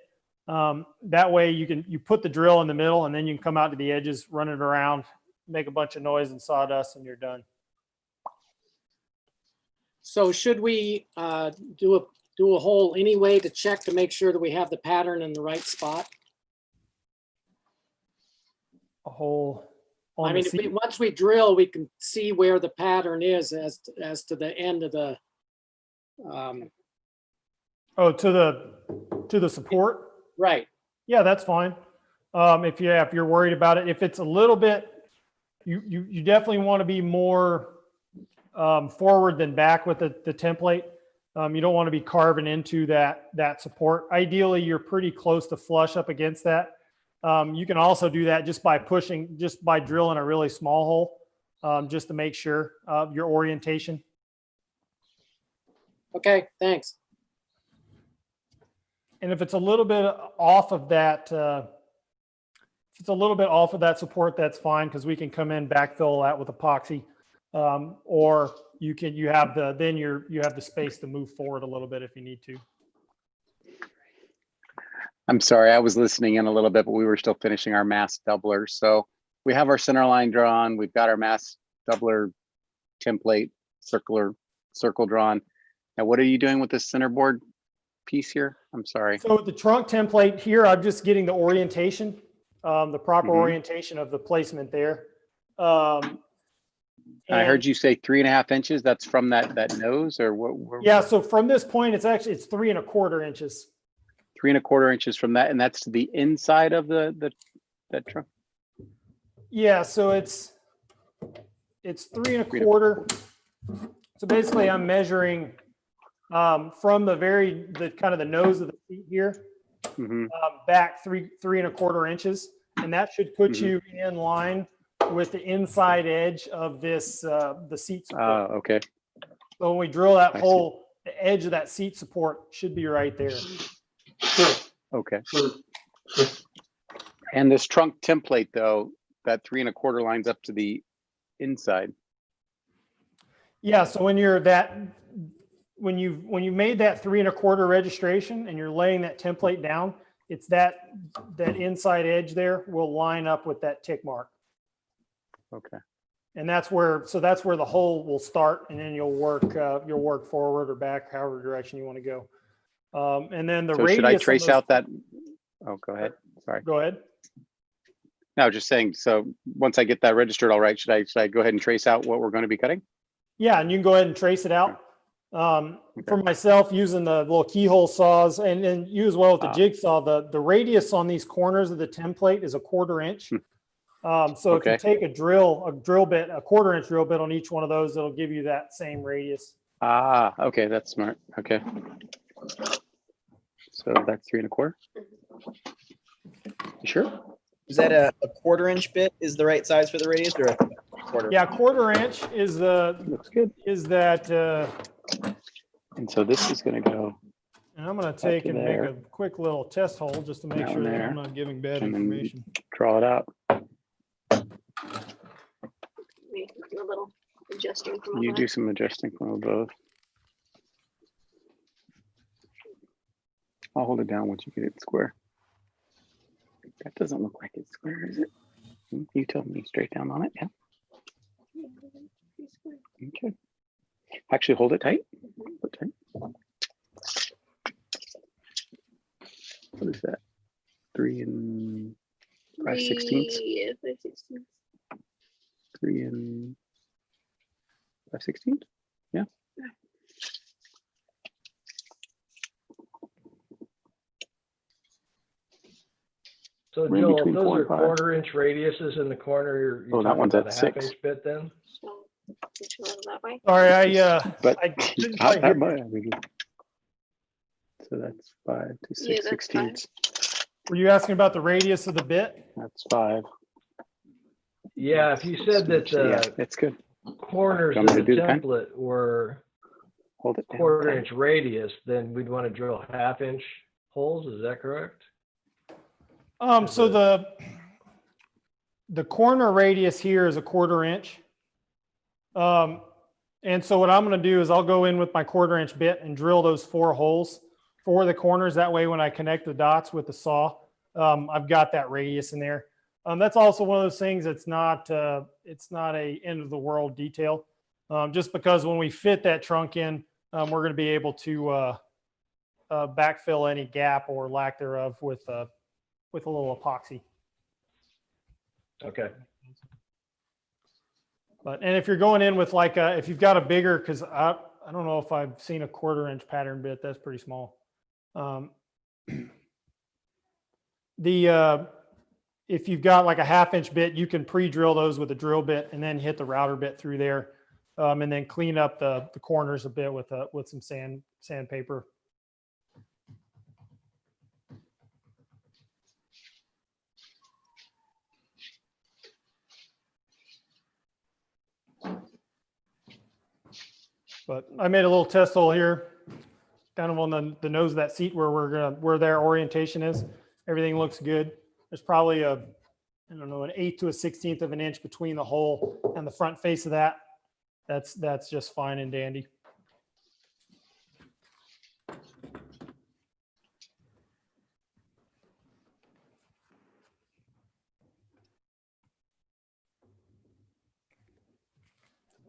That way you put the drill in the middle and then you can come out to the edges, run it around, make a bunch of noise and sawdust, and you're done. So should we do a hole anyway to check to make sure that we have the pattern in the right spot? A hole. I mean, once we drill, we can see where the pattern is as to the end of the. To the support. Right. Yeah, that's fine. If you're worried about it, if it's a little bit, you definitely want to be more forward than back with the template. You don't want to be carving into that support. Ideally, you're pretty close to flush up against that. You can also do that just by drilling a really small hole, just to make sure your orientation. Okay, thanks. And if it's a little bit off of that, support, that's fine because we can come in, backfill that with epoxy, or you have the space to move forward a little bit if you need to. I'm sorry, I was listening in a little bit, but we were still finishing our mass doubler. So we have our center line drawn. We've got our mass doubler template circle drawn. Now, what are you doing with this center board piece here? I'm sorry. So the trunk template here, I'm just getting the orientation, the proper orientation of the placement there. I heard you say 3.5 inches. That's from that nose, or what? Yeah. So from this point, it's 3¼ inches. 3¼ inches from that, and that's to the inside of that trunk. Yeah. So it's 3¼ So basically, I'm measuring from the kind of the nose of the seat here back 3¼ inches, and that should put you in line with the inside edge of this the seat support. Okay. So when we drill that hole, the edge of that seat support should be right there. Okay. And this trunk template, though, that 3¼ lines up to the inside. Yeah. So when you've made that 3¼ registration and you're laying that template down, it's that inside edge there will line up with that tick mark. Okay. And that's where the hole will start, and then you'll work forward or back, however direction you want to go. And then the radius. Should I trace out that? Oh, go ahead. Sorry. Go ahead. No, just saying. So once I get that registered, all right, should I go ahead and trace out what we're going to be cutting? Yeah, and you can go ahead and trace it out. For myself, using the little keyhole saws, and you as well with the jigsaw, the radius on these corners of the template is 1/4 inch. So if you take a 1/4 inch drill bit on each one of those, it'll give you that same radius. Okay, that's smart. Okay. So that's 3¼ You sure? Is that a 1/4 inch bit is the right size for the radius, or a 1/4? Yeah, 1/4 inch is looks good. Is that and so this is going to go. And I'm going to take and make a quick little test hole just to make sure that I'm not giving bad information. Draw it out. Do a little adjusting from You do some adjusting from above. I'll hold it down once you get it square. That doesn't look like it's square, is it? You tell me straight down on it, yeah? Okay. Actually, hold it tight. Hold it tight. What is that? 3 and 5/16. 5/16. 3 and 5/16. Yeah. So We're in Joel, if between those 4 are and 5. 1/4-inch radiuses in the corner, you're Oh, that talking one's about at a 6. half-inch bit then? So which one that way? Sorry, But I couldn't not quite that hear. much. I mean, so that's 5 to Yeah, 6 that's 5. 16ths. Were you asking about the radius of the bit? That's 5. Yeah, if you said that Yeah, the it's good. corners Do you of want me the to do the pen? template were Hold it down. 1/4-inch radius, then we'd want to drill half-inch holes. Is that correct? So the corner radius here is a 1/4 inch. And so what I'm going to do is I'll go in with my 1/4-inch bit and drill those 4 holes for the corners. That way, when I connect the dots with the saw, I've got that radius in there. That's also one of those things that's it's not a end of the world detail. Just because when we fit that trunk in, we're going to be able to backfill any gap or lack thereof with a little epoxy. Okay. And if you're going in with like if you've got a bigger, because I don't know if I've seen a 1/4-inch pattern bit, that's pretty small. If you've got like a half-inch bit, you can pre-drill those with a drill bit and then hit the router bit through there, and then clean up the corners a bit with some sandpaper. But I made a little test hole here, kind of on the nose of that seat where their orientation is. Everything looks good. There's probably I don't know, an 1/8 to a 1/16 of an inch between the hole and the front face of that. That's just fine and dandy.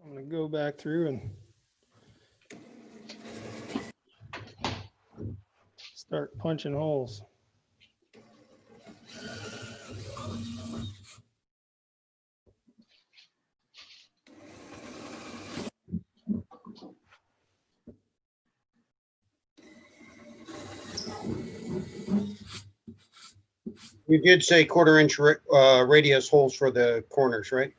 I'm going to go back through and start punching holes. You did say 1/4-inch radius holes for the corners, right?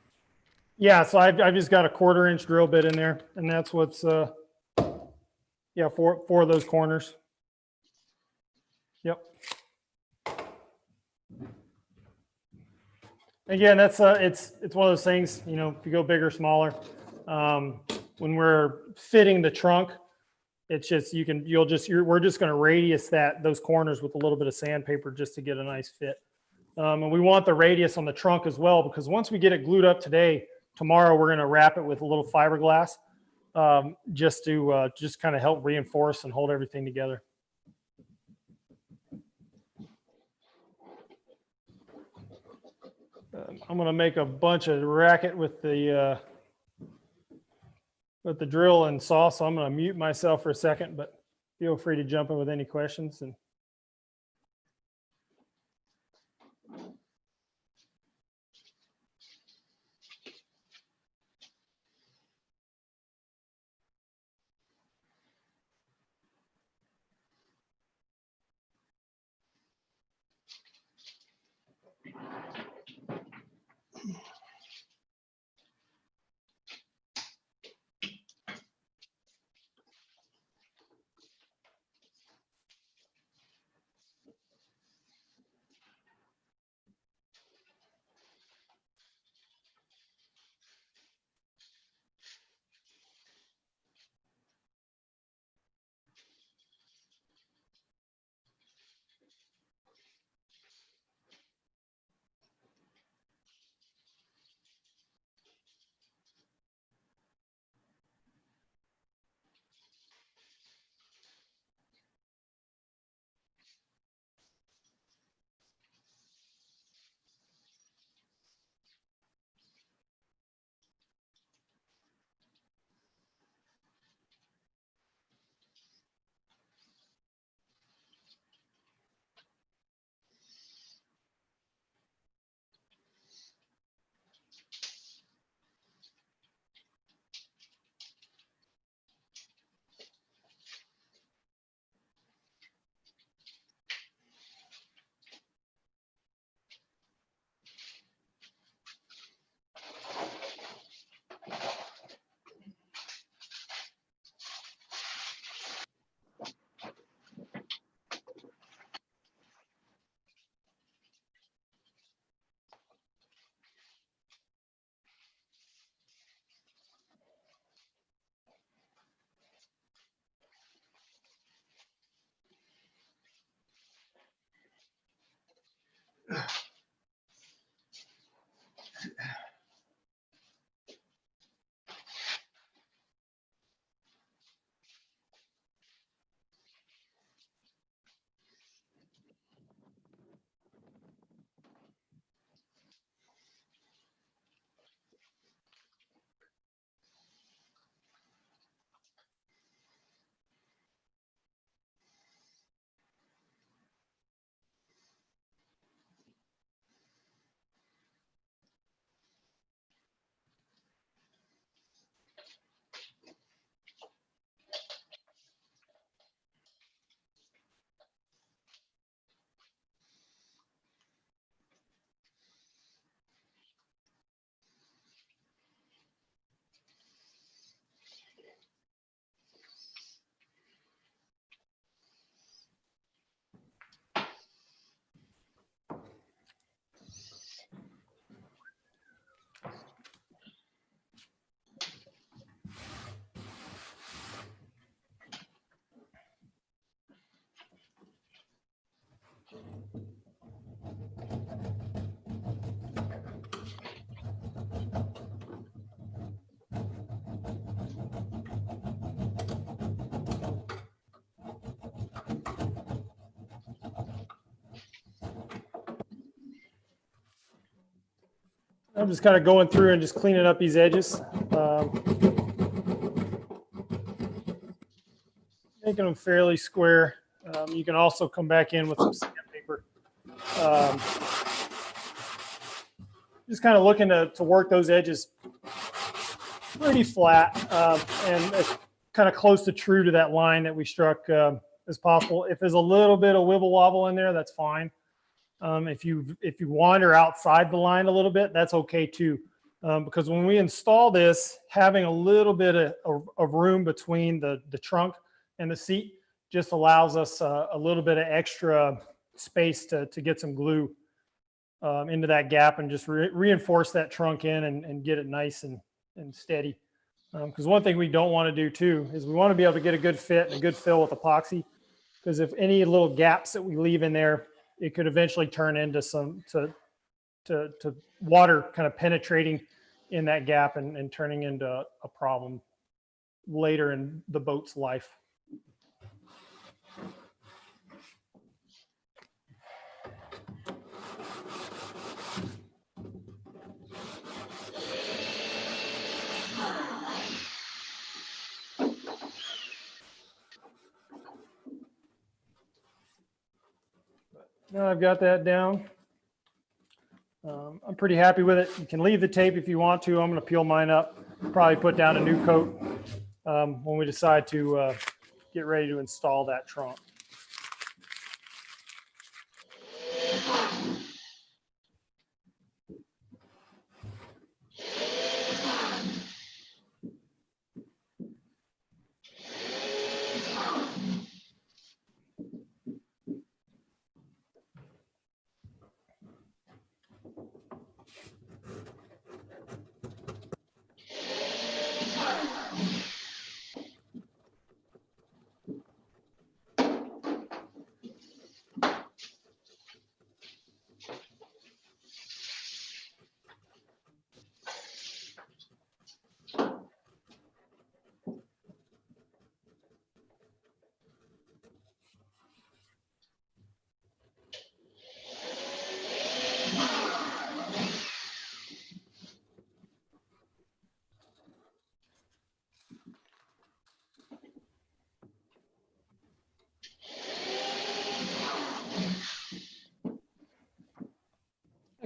Yeah, so I've just got a 1/4-inch drill bit in there, and that's what's yeah, for those corners. Yep. Again, that's it's one of those things, you know, if you go big or smaller. When we're fitting the trunk, it's just we're just going to radius those corners with a little bit of sandpaper just to get a nice fit. And we want the radius on the trunk as well, because once we get it glued up today, tomorrow we're going to wrap it with a little fiberglass, just to just kind of help reinforce and hold everything together. I'm going to make a bunch of racket with the drill and saw, so I'm going to mute myself for a second, but feel free to jump in with any questions. And I'm just kind of going through and just cleaning up these edges. Making them fairly square. You can also come back in with some sandpaper. Just kind of looking to work those edges pretty flat and as kind of close to true to that line that we struck as possible. If there's a little bit of wibble wobble in there, that's fine. If you wander outside the line a little bit, that's okay too. Because when we install this, having a little bit of room between the trunk and the seat just allows us a little bit of extra space to get some glue into that gap and just reinforce that trunk in and get it nice and steady. Because one thing we don't want to do too is we want to be able to get a good fit and a good fill with epoxy. Because if any little gaps that we leave in there, it could eventually turn into some to water kind of penetrating in that gap and turning into a problem later in the boat's life. Now I've got that down. I'm pretty happy with it. You can leave the tape if you want to. I'm going to peel mine up, probably put down a new coat when we decide to get ready to install that trunk.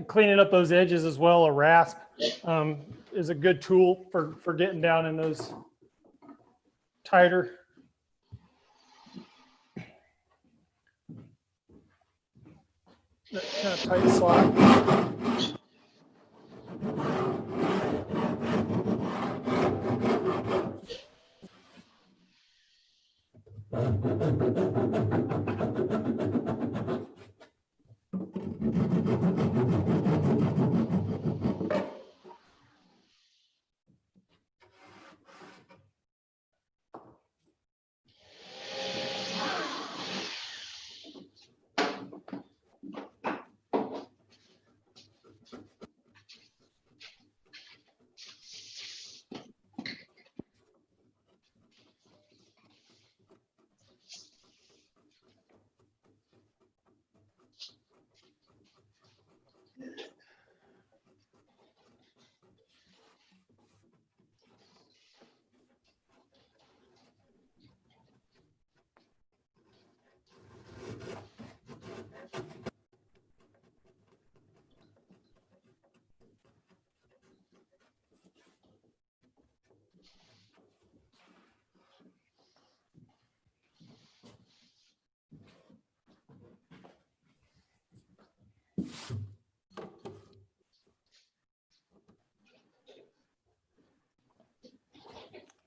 Cleaning up those edges as well, a rasp is a good tool for getting down in those tighter. That kind of tight slot.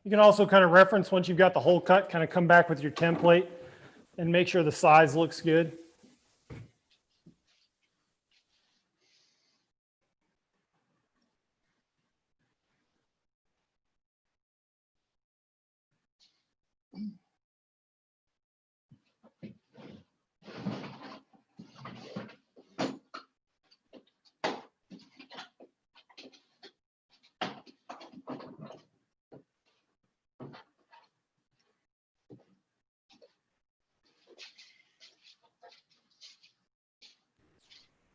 You can also kind of reference once you've got the hole cut, kind of come back with your template and make sure the size looks good.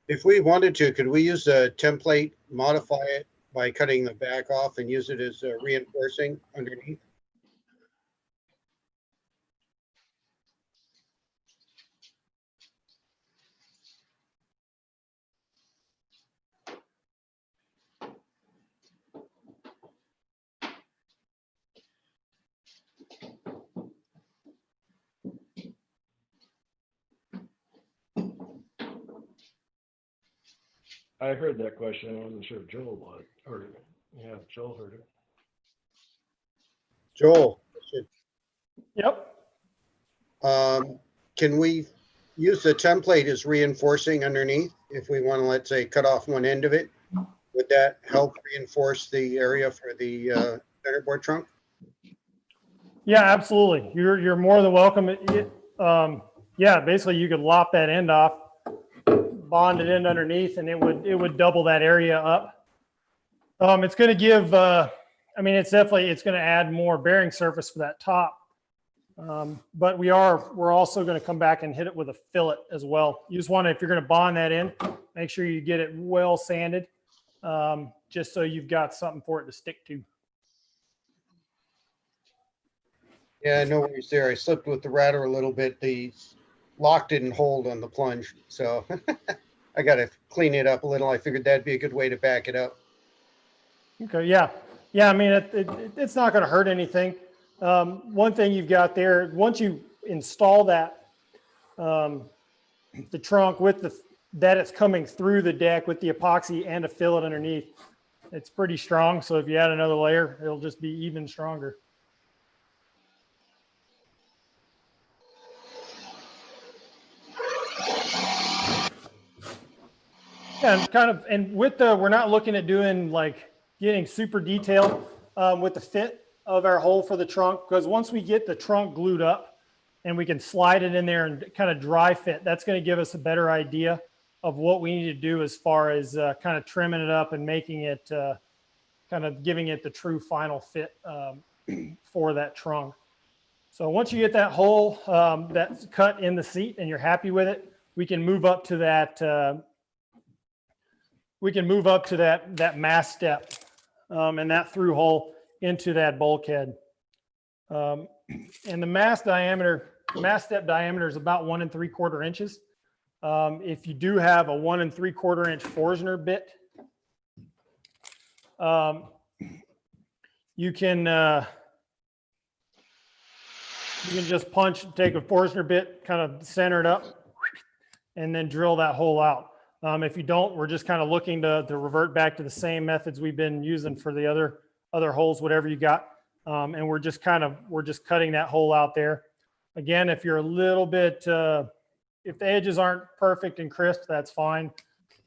If we wanted to, could we use a template, modify it by cutting the back off and use it as reinforcing underneath? I heard that question. I wasn't sure if Joel heard it. Yeah, Joel heard it. Joel, Yep. can we use the template as reinforcing underneath if we want to, let's say, cut off one end of it? Would that help reinforce the area for the centerboard trunk? Yeah, absolutely. You're more than welcome. Yeah, basically you could lop that end off, bond it in underneath, and it would double that area up. It's going to give. I mean, it's going to add more bearing surface for that top. But we're also going to come back and hit it with a fillet as well. You just want to, if you're going to bond that in, make sure you get it well sanded, just so you've got something for it to stick to. Yeah, no worries there. I slipped with the router a little bit. The lock didn't hold on the plunge, so I got to clean it up a little. I figured that'd be a good way to back it up. Okay, yeah. I mean, it's not going to hurt anything. One thing you've got there, once you install that, the trunk with that it's coming through the deck with the epoxy and a fillet underneath, it's pretty strong. So if you add another layer, it'll just be even stronger. Yeah, and with we're not looking at doing like getting super detailed with the fit of our hole for the trunk, because once we get the trunk glued up and we can slide it in there and kind of dry fit, that's going to give us a better idea of what we need to do as far as kind of trimming it up and making it kind of giving it the true final fit for that trunk. So once you get that hole that's cut in the seat and you're happy with it, we can move up to that. That mast step and that through hole into that bulkhead. And the mast step diameter is about 1 3/4 inches. If you do have a 1 3/4 inch Forstner bit, you can just take a Forstner bit, kind of center it up, and then drill that hole out. If you don't, we're just kind of looking to revert back to the same methods we've been using for the other holes, whatever you got. And we're just cutting that hole out there. Again, if you're a little bit, if the edges aren't perfect and crisp, that's fine,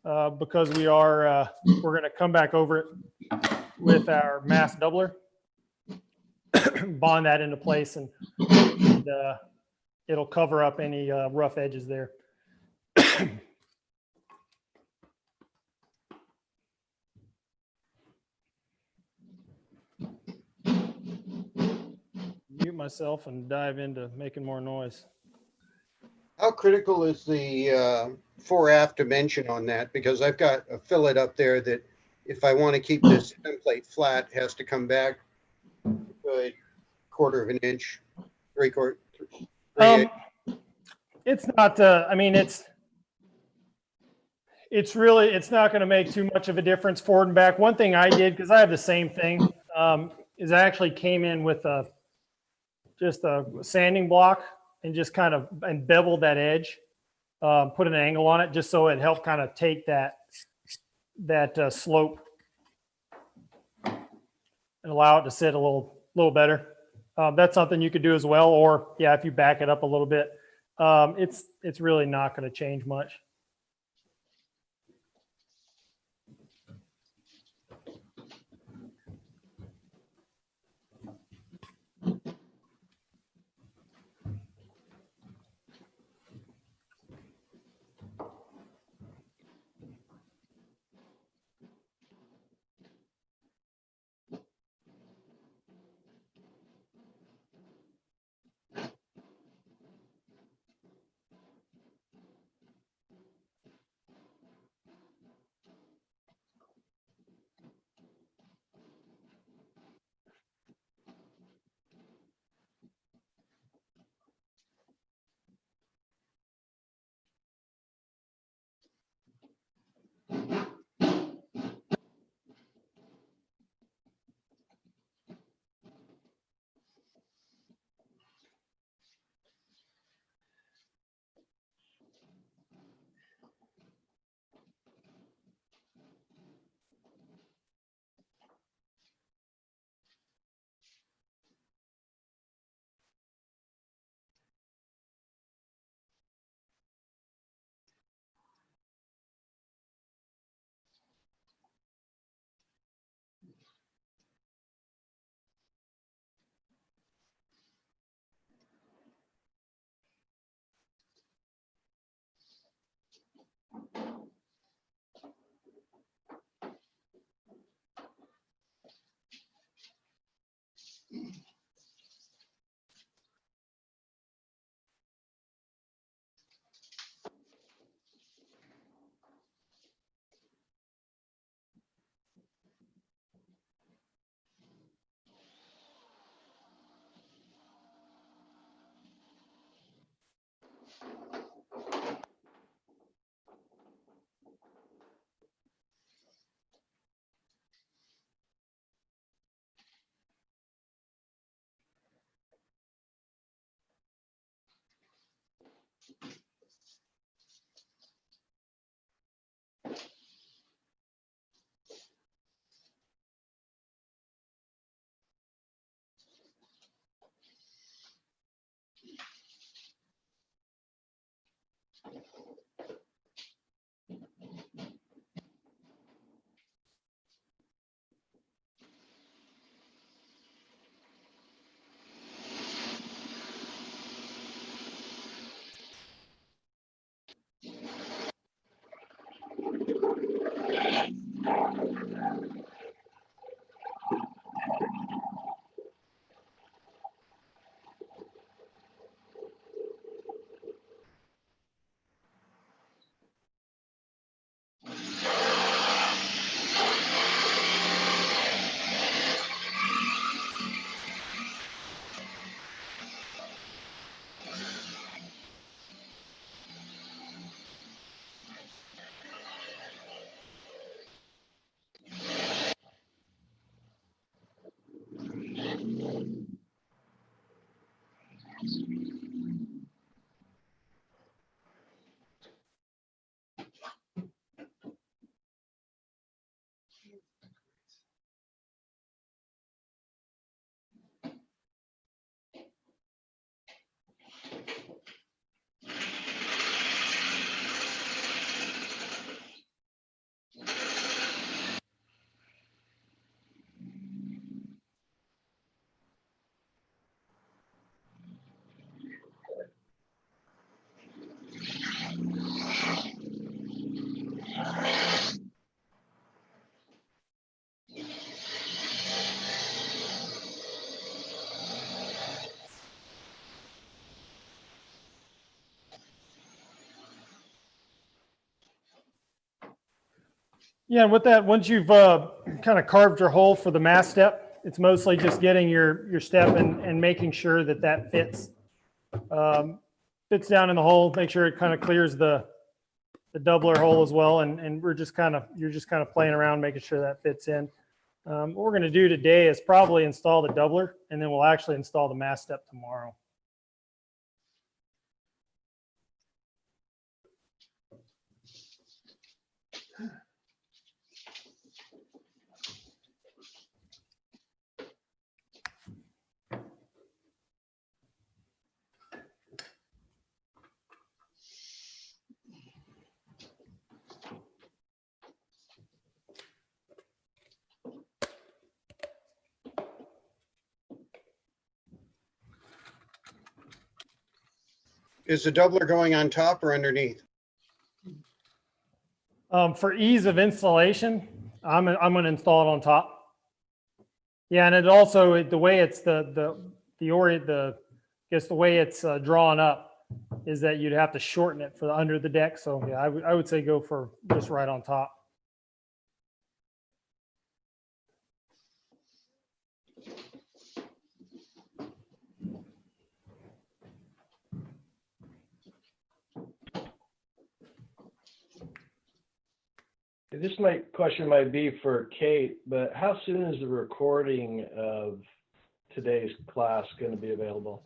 because we're going to come back over it with our mast doubler, bond that into place, and it'll cover up any rough edges there. Mute myself and dive into making more noise. How critical is the fore-aft dimension on that? Because I've got a fillet up there that if I want to keep this template flat, has to come back a 1/4 of an inch, 3/4. It's not. I mean, it's not going to make too much of a difference forward and back. One thing I did, because I have the same thing, is I actually came in with just a sanding block and just kind of beveled that edge, put an angle on it just so it helped kind of take that slope and allow it to sit a little better. That's something you could do as well. Or yeah, if you back it up a little bit, it's really not going to change much. Yeah, and with that, once you've kind of carved your hole for the mast step, it's mostly just getting your step and making sure that that fits down in the hole. Make sure it kind of clears the doubler hole as well, and you're just kind of playing around, making sure that fits in. What we're going to do today is probably install the doubler, and then we'll actually install the mast step tomorrow. Is the doubler going on top or underneath? For ease of installation, I'm going to install it on top. Yeah, and it also, the way it's the way it's drawn up is that you'd have to shorten it for the under the deck. So yeah, I would say go for just right on top. Question might be for Kate, but how soon is the recording of today's class going to be available?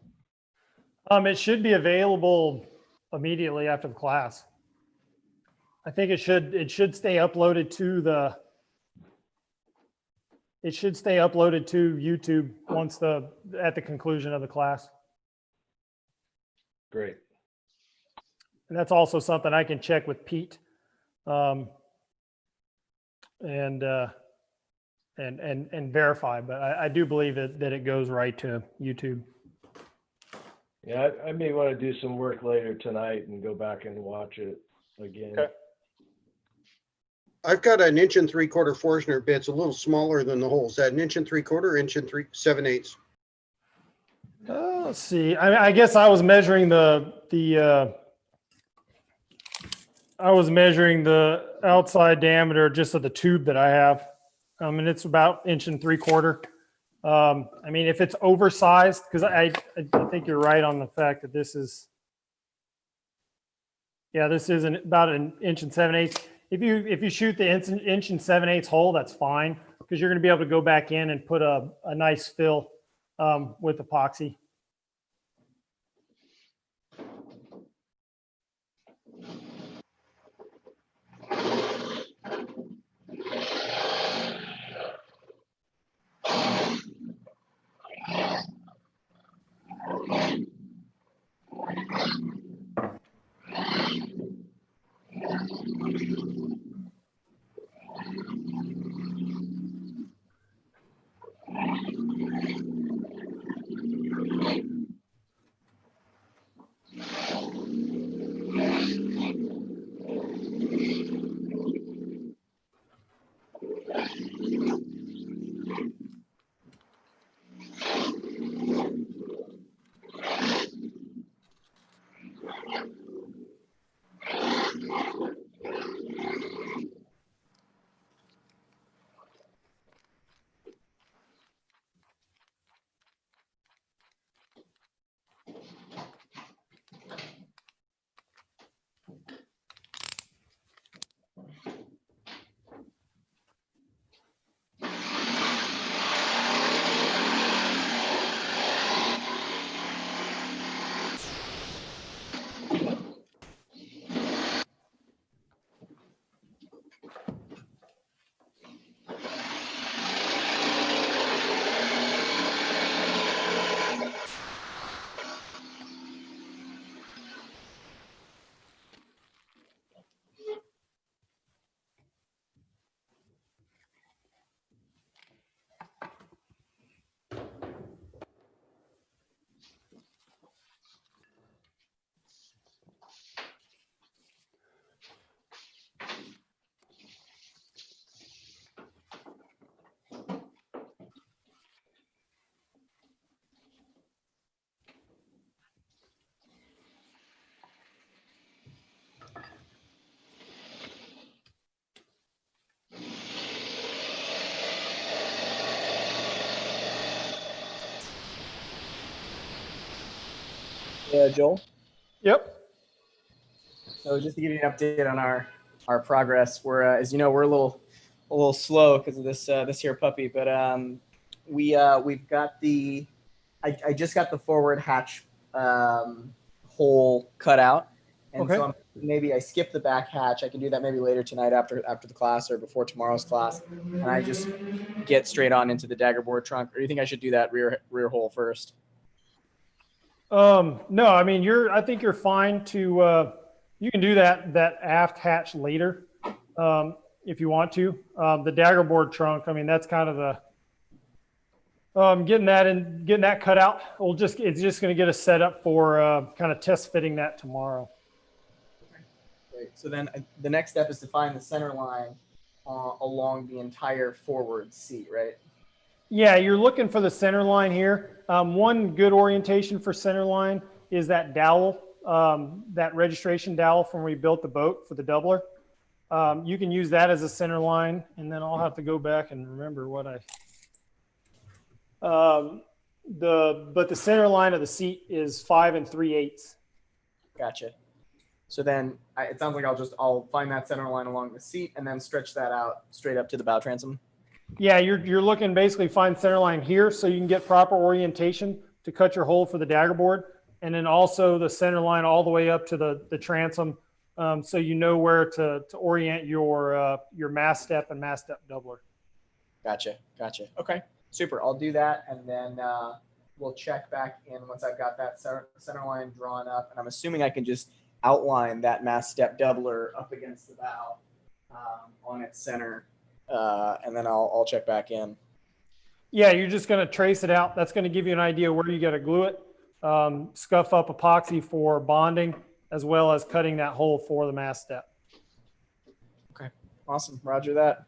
It should be available immediately after the class. I think it should stay uploaded to YouTube once at the conclusion of the class. Great. And that's also something I can check with Pete. And verify, but I do believe that it goes right to YouTube. Yeah, I may want to do some work later tonight and go back and watch it again. Okay. I've got an 1 3/4 Forstner bit. It's a little smaller than the hole. Is that 1 3/4, 1 7/8? Let's see. I guess I was measuring the outside diameter just of the tube that I have. And it's about 1 3/4. I mean, if it's oversized, because I think you're right on the fact that this is about 1 7/8. If you shoot the 1 7/8 hole, that's fine, because you're going to be able to go back in and put a nice fill with epoxy. Yeah, Joel. Yep. So just to give you an update on our progress, we're as you know, we're a little slow because of this here puppy, but we've got the I just got the forward hatch hole cut out, and Okay. so maybe I skip the back hatch. I can do that maybe later tonight after the class or before tomorrow's class, and I just get straight on into the daggerboard trunk. Or do you think I should do that rear hole first? No, I mean, I think you're fine to, you can do that aft hatch later, if you want to. The daggerboard trunk, I mean, that's kind of the, getting that cut out. It's just going to get us set up for, kind of test fitting that tomorrow. Great. So then the next step is to find the center line along the entire forward seat, right? Yeah, you're looking for the center line here. One good orientation for center line is that dowel, that registration dowel from when we built the boat for the doubler. You can use that as a center line, and then I'll have to go back and remember what but the center line of the seat is 5 3/8. Gotcha. So then it sounds like I'll find that center line along the seat and then stretch that out straight up to the bow transom. Yeah, you're looking basically find center line here so you can get proper orientation to cut your hole for the dagger board, and then also the center line all the way up to the transom, so you know where to orient your mast step and mast step doubler. Gotcha. Okay, super. I'll do that, and then we'll check back in once I've got that center line drawn up, and I'm assuming I can just outline that mast step doubler up against the bow on its center. And then I'll check back in. Yeah, you're just going to trace it out. That's going to give you an idea where you got to glue it, scuff up epoxy for bonding, as well as cutting that hole for the mast step. Okay, awesome. Roger that.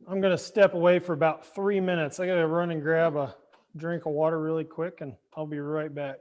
I'm going to step away for about 3 minutes. I got to run and grab a drink of water really quick, and I'll be right back.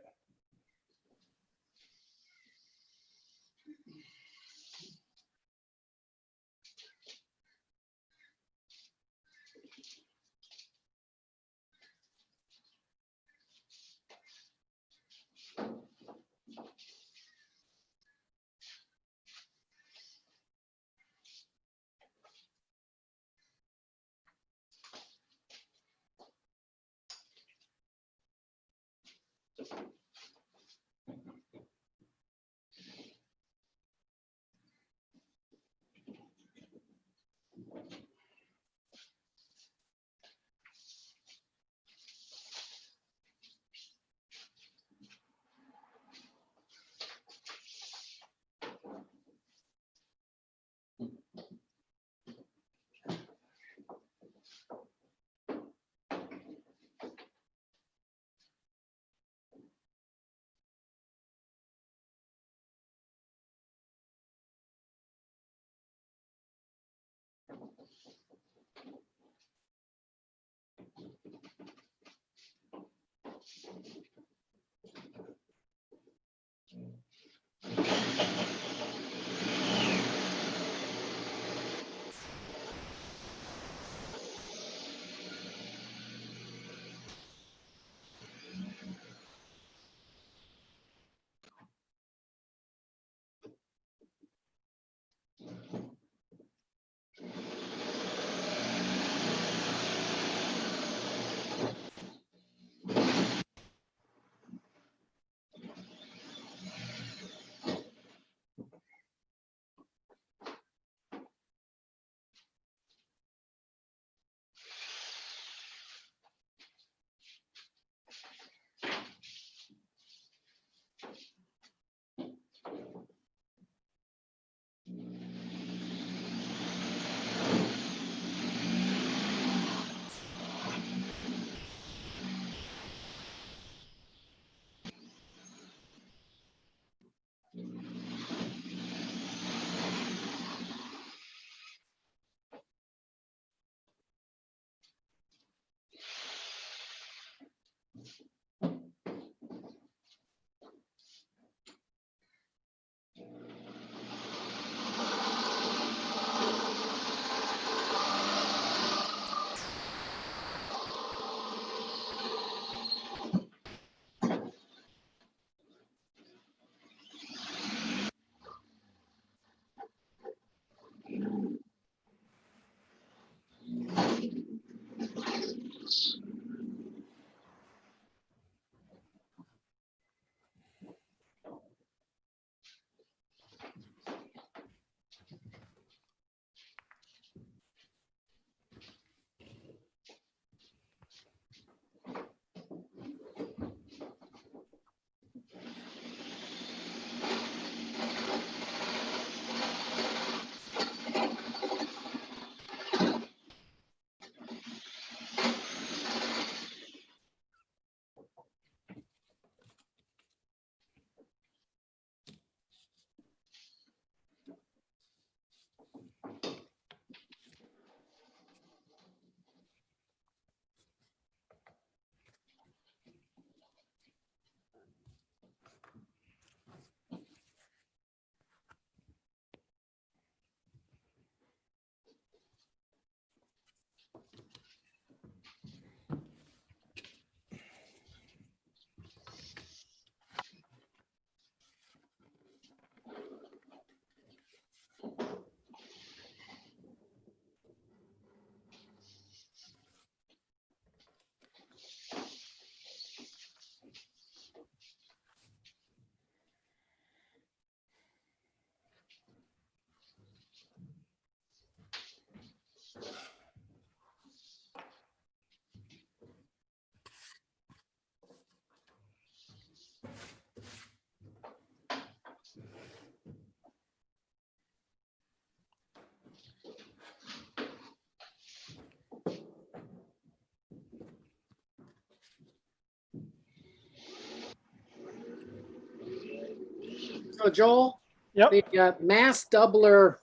So Joel, Yep. the mass doubler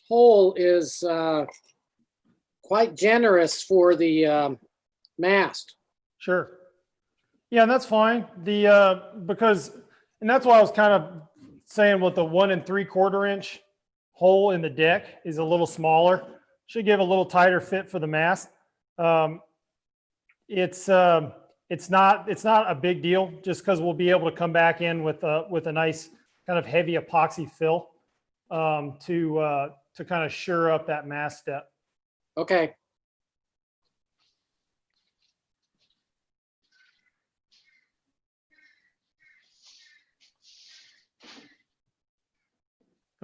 hole is quite generous for the mast. Sure. Yeah, and that's fine. Because, and that's why I was kind of saying with the 1 3/4 inch hole in the deck is a little smaller. Should give a little tighter fit for the mast. It's not a big deal just because we'll be able to come back in with a nice kind of heavy epoxy fill to kind of sure up that mast step. Okay.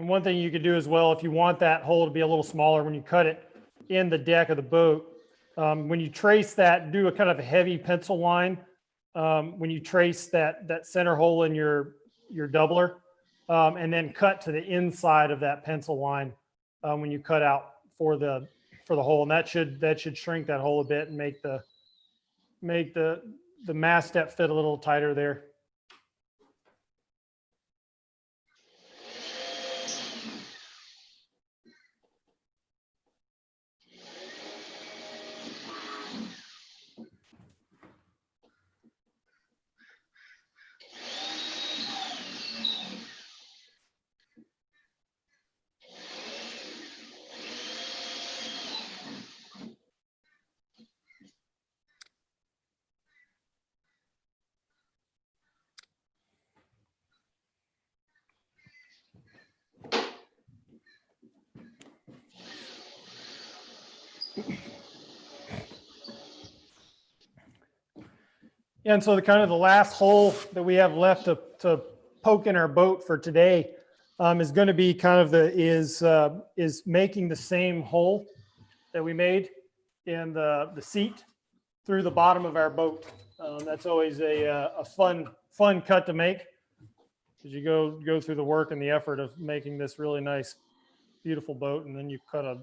And one thing you could do as well, if you want that hole to be a little smaller when you cut it in the deck of the boat, when you trace that, do a kind of a heavy pencil line. When you trace that center hole in your doubler, and then cut to the inside of that pencil line when you cut out for the hole, and that should shrink that hole a bit and make the mast step fit a little tighter there. And so the kind of the last hole that we have left to poke in our boat for today is going to be kind of is making the same hole that we made in the seat through the bottom of our boat. That's always a fun cut to make, as you go through the work and the effort of making this really nice, beautiful boat, and then you cut a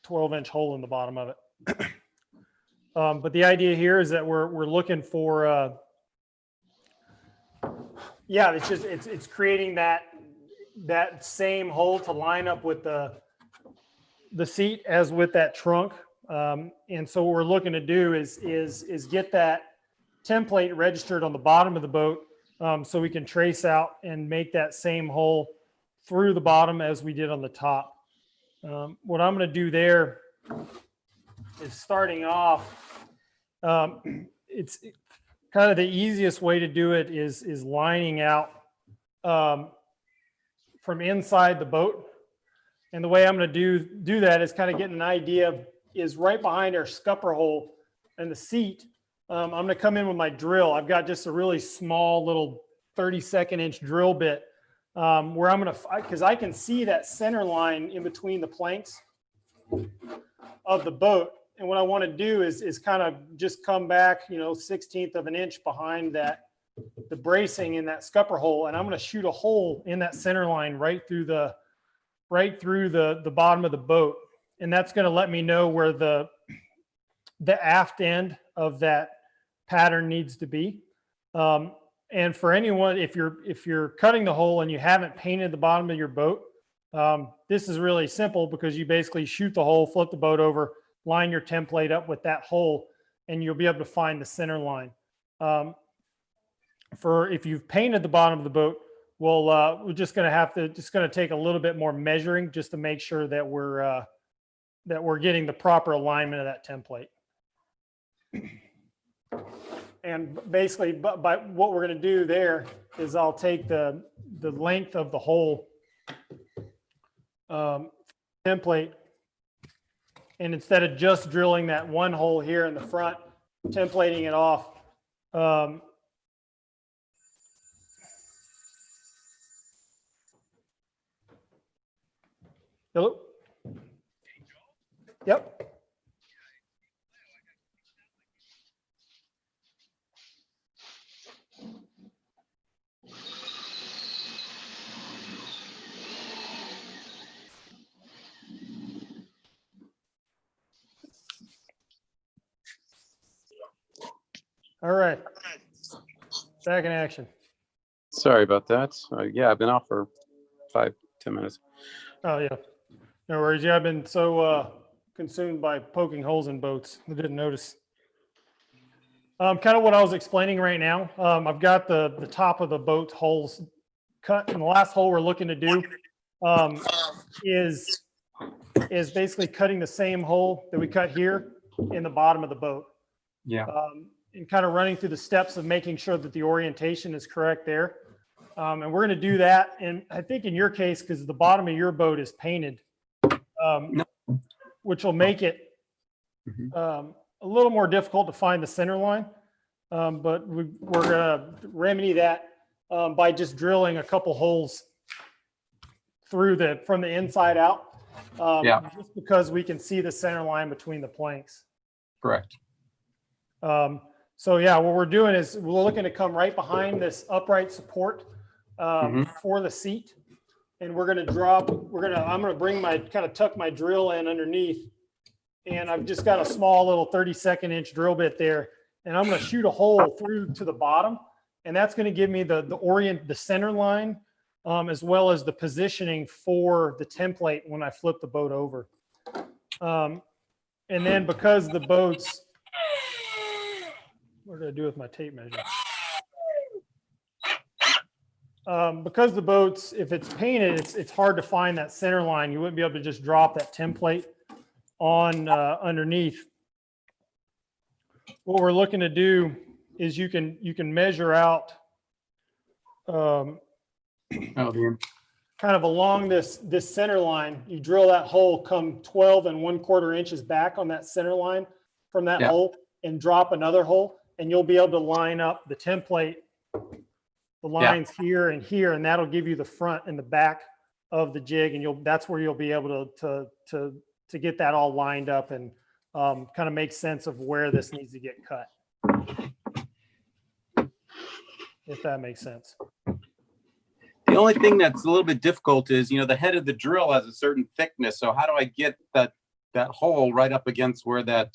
12-inch hole in the bottom of it. But the idea here is that we're looking for, yeah, it's creating that same hole to line up with the seat as with that trunk. And so what we're looking to do is get that template registered on the bottom of the boat, so we can trace out and make that same hole through the bottom as we did on the top. What I'm going to do there is, starting off, it's kind of the easiest way to do it is lining out from inside the boat. And the way I'm going to do that is kind of getting an idea of, is right behind our scupper hole and the seat. I'm going to come in with my drill. I've got just a really small little 32nd-inch drill bit, where I'm going to, because I can see that center line in between the planks of the boat. And what I want to do is kind of just come back, 1/16 of an inch behind the bracing in that scupper hole. And I'm going to shoot a hole in that center line right through the bottom of the boat. And that's going to let me know where the aft end of that pattern needs to be. And for anyone, if you're cutting the hole and you haven't painted the bottom of your boat, this is really simple, because you basically shoot the hole, flip the boat over, line your template up with that hole, and you'll be able to find the center line. If you've painted the bottom of the boat, we're just going to take a little bit more measuring just to make sure that we're getting the proper alignment of that template. And basically, by what we're going to do there is I'll take the length of the hole template, and instead of just drilling that one hole here in the front, templating it off. Hello? Yep. All right. Back in action. Sorry about that. Yeah, I've been off for 5-10 minutes. Oh, yeah. No worries. Yeah, I've been so consumed by poking holes in boats, I didn't notice. Kind of what I was explaining right now. I've got the top of the boat holes cut, and the last hole we're looking to do is basically cutting the same hole that we cut here in the bottom of the boat. Yeah. And kind of running through the steps of making sure that the orientation is correct there. And we're going to do that. And I think in your case, because the bottom of your boat is painted, which will make it a little more difficult to find the center line. But we're going to remedy that by just drilling a couple holes from the inside out. Yeah. Just because we can see the center line between the planks. Correct. So yeah, what we're doing is we're looking to come right behind this upright support for the seat. And I'm going to bring tuck my drill in underneath. And I've just got a small little 32nd-inch drill bit there. And I'm going to shoot a hole through to the bottom. And that's going to give me the center line, as well as the positioning for the template when I flip the boat over. And then because the boat's, what did I do with my tape measure? Because the boats, if it's painted, it's hard to find that center line. You wouldn't be able to just drop that template on underneath. What we're looking to do is you can measure out kind of along this center line. You drill that hole, come 12 1/4 inches back on that center line from that hole, and drop another hole, and you'll be able to line up the template, the lines here and here, and that'll give you the front and the back of the jig, and that's where you'll be able to get that all lined up and kind of make sense of where this needs to get cut, if that makes sense. The only thing that's a little bit difficult is, the head of the drill has a certain thickness. So how do I get that hole right up against where that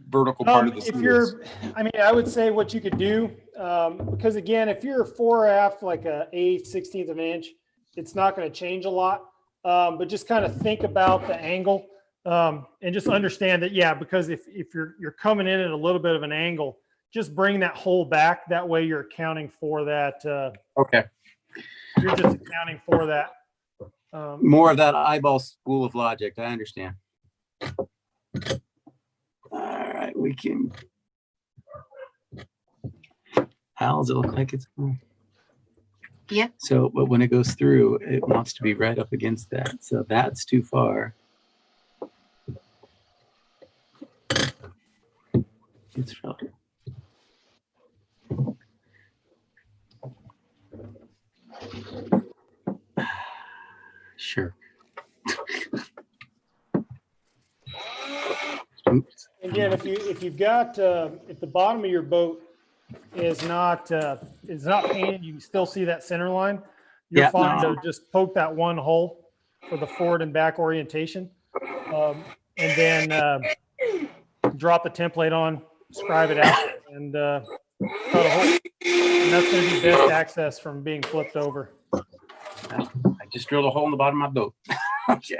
vertical part of the seat is? I would say what you could do, because again, if you're fore aft like a 1/8 of an inch, it's not going to change a lot. But just kind of think about the angle, and just understand that, because if you're coming in at a little bit of an angle, just bring that hole back. That way you're accounting for that. Okay. You're just accounting for that. More of that eyeball school of logic. I understand. All right, we can. Al, does it look like it's? Yeah. So, but when it goes through, it wants to be right up against that. So that's too far. It's probably. Sure. Oops. Again, if you've got if the bottom of your boat is not painted, you can still see that center line. You're fine to just poke that one hole for the forward and back orientation, and then drop the template on, scribe it out, and cut a hole. And that's going to be best access from being flipped over. I just drilled a hole in the bottom of my boat. Okay.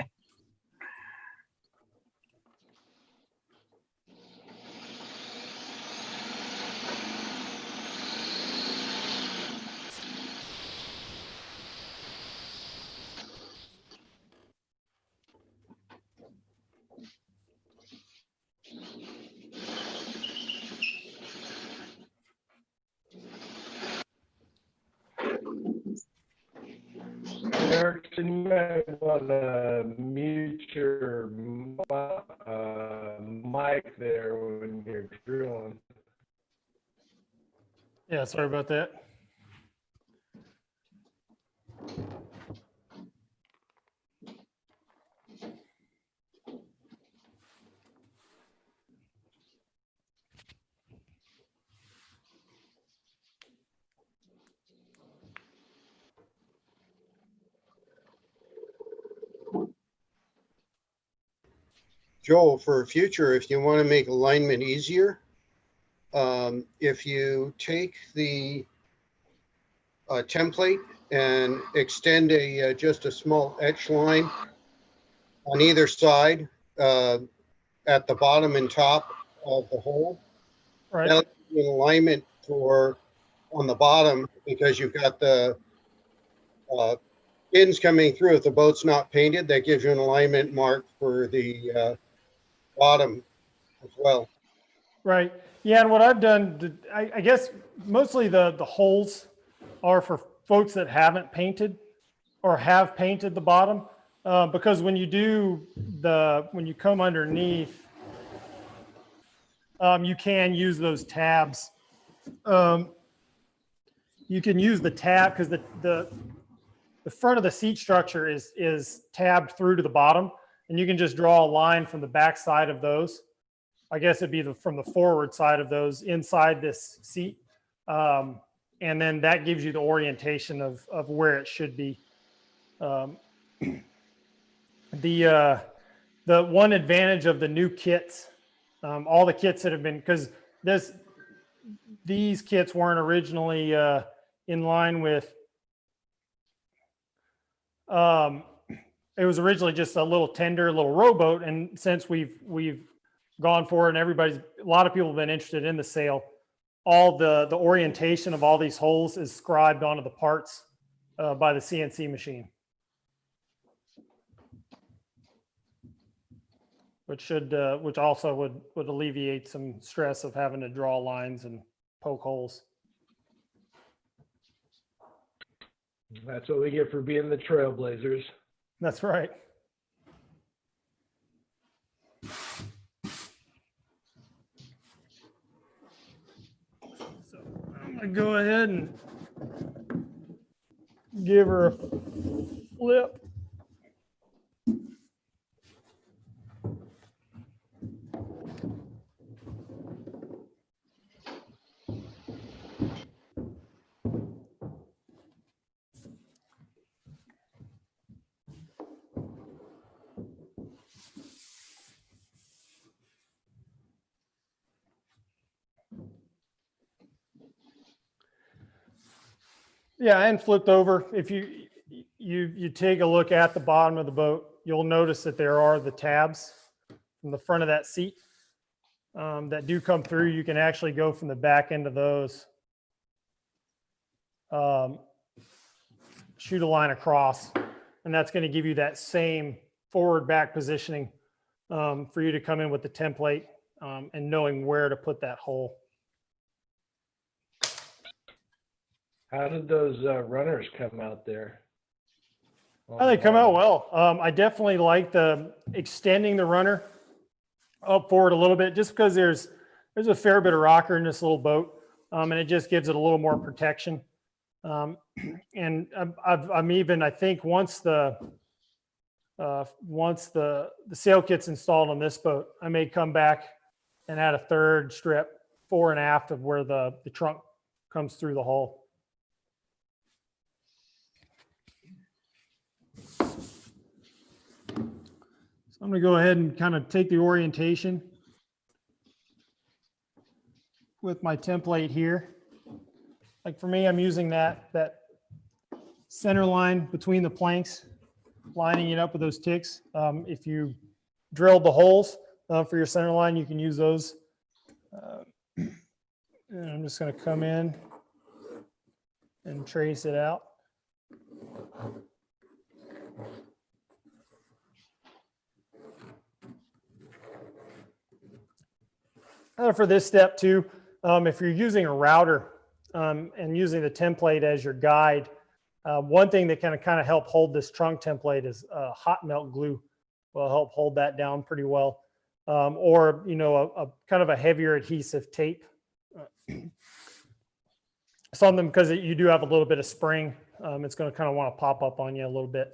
Erickson, you might want to mute your mic there when you're drilling. Yeah, sorry about that. Joel, for future, if you want to make alignment easier, if you take the template and extend just a small etch line on either side at the bottom and top of the hole, Right. that'll give you an alignment for on the bottom, because you've got the pins coming through. If the boat's not painted, that gives you an alignment mark for the bottom as well. Right. Yeah, and what I've done, I guess mostly the holes are for folks that haven't painted or have painted the bottom, because when you come underneath, you can use those tabs. You can use the tab because the front of the seat structure is tabbed through to the bottom, and you can just draw a line from the back side of those. I guess it'd be from the forward side of those inside this seat. And then that gives you the orientation of where it should be. The one advantage of the new kits, all the kits that have been, because these kits weren't originally in line with, it was originally just a little tender, a little rowboat. And since we've gone for it and a lot of people have been interested in the sail, all the orientation of all these holes is scribed onto the parts by the CNC machine. Which also would alleviate some stress of having to draw lines and poke holes. That's what we get for being the trailblazers. That's right. So I'm gonna go ahead and give her a flip. Yeah, and flipped over. If you take a look at the bottom of the boat, you'll notice that there are the tabs from the front of that seat that do come through. You can actually go from the back end of those, shoot a line across, and that's going to give you that same forward back positioning for you to come in with the template and knowing where to put that hole. How did those runners come out there? Oh, they come out well. I definitely like the extending the runner up forward a little bit, just because there's a fair bit of rocker in this little boat, and it just gives it a little more protection. And I'm even, I think once the sail kit's installed on this boat, I may come back and add a third strip fore and aft of where the trunk comes through the hull. I'm going to go ahead and kind of take the orientation with my template here. Like for me, I'm using that center line between the planks, lining it up with those ticks. If you drilled the holes for your center line, you can use those. And I'm just going to come in and trace it out. For this step too, if you're using a router and using the template as your guide, one thing that can kind of help hold this trunk template is hot melt glue will help hold that down pretty well. Or, you know, a kind of a heavier adhesive tape. Something because you do have a little bit of spring. It's going to kind of want to pop up on you a little bit.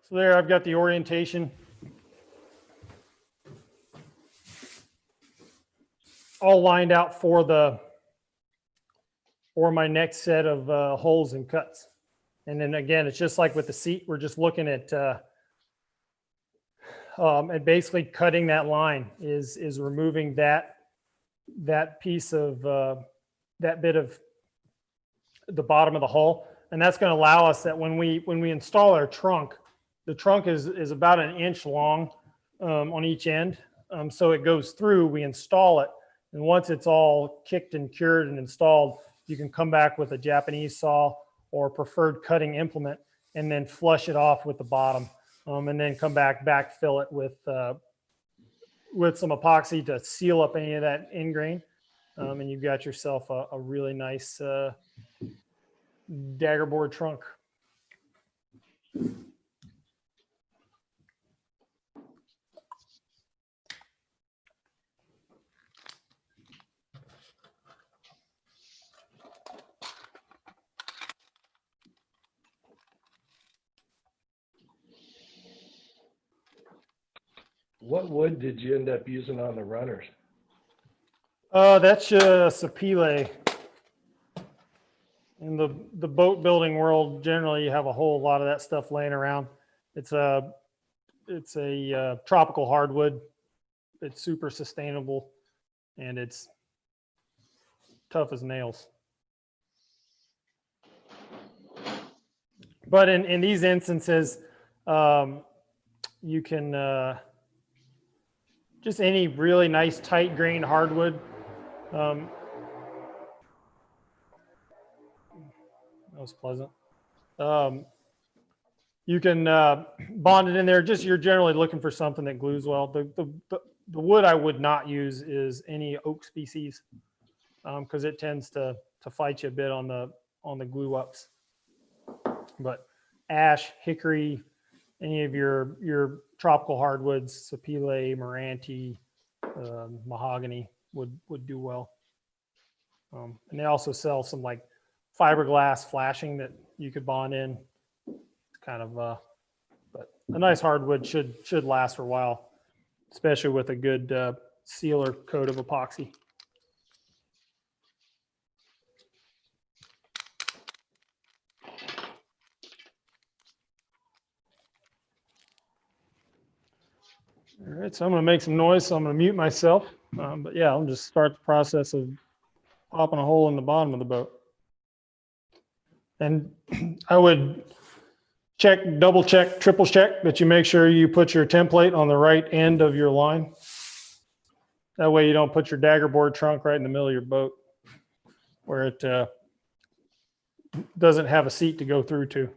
So there, I've got the orientation all lined out for my next set of holes and cuts. And then again, it's just like with the seat, we're just looking at and basically cutting that line is removing that piece of that bit of the bottom of the hull, and that's going to allow us that when we install our trunk, the trunk is about an inch long on each end. So it goes through, we install it, and once it's all kicked and cured and installed, you can come back with a Japanese saw or preferred cutting implement and then flush it off with the bottom, and then come back, backfill it with with some epoxy to seal up any of that ingrain. And you've got yourself a really nice dagger board trunk. What wood did you end up using on the runners? That's sapele. In the boat building world, generally you have a whole lot of that stuff laying around. It's a tropical hardwood. It's super sustainable, and it's tough as nails. But in these instances, you can just any really nice tight grained hardwood. That was pleasant. You can bond it in there. Just you're generally looking for something that glues well. The wood I would not use is any oak species because it tends to fight you a bit on the glue ups. But ash, hickory, any of your tropical hardwoods, sapele, Meranti, mahogany would do well. And they also sell some like fiberglass flashing that you could bond in. It's kind of but a nice hardwood should last for a while, especially with a good sealer coat of epoxy. All right, so I'm going to make some noise, so I'm going to mute myself. But yeah, I'll just start the process of popping a hole in the bottom of the boat. And I would check, double check, triple check that you make sure you put your template on the right end of your line. That way you don't put your dagger board trunk right in the middle of your boat where it doesn't have a seat to go through to.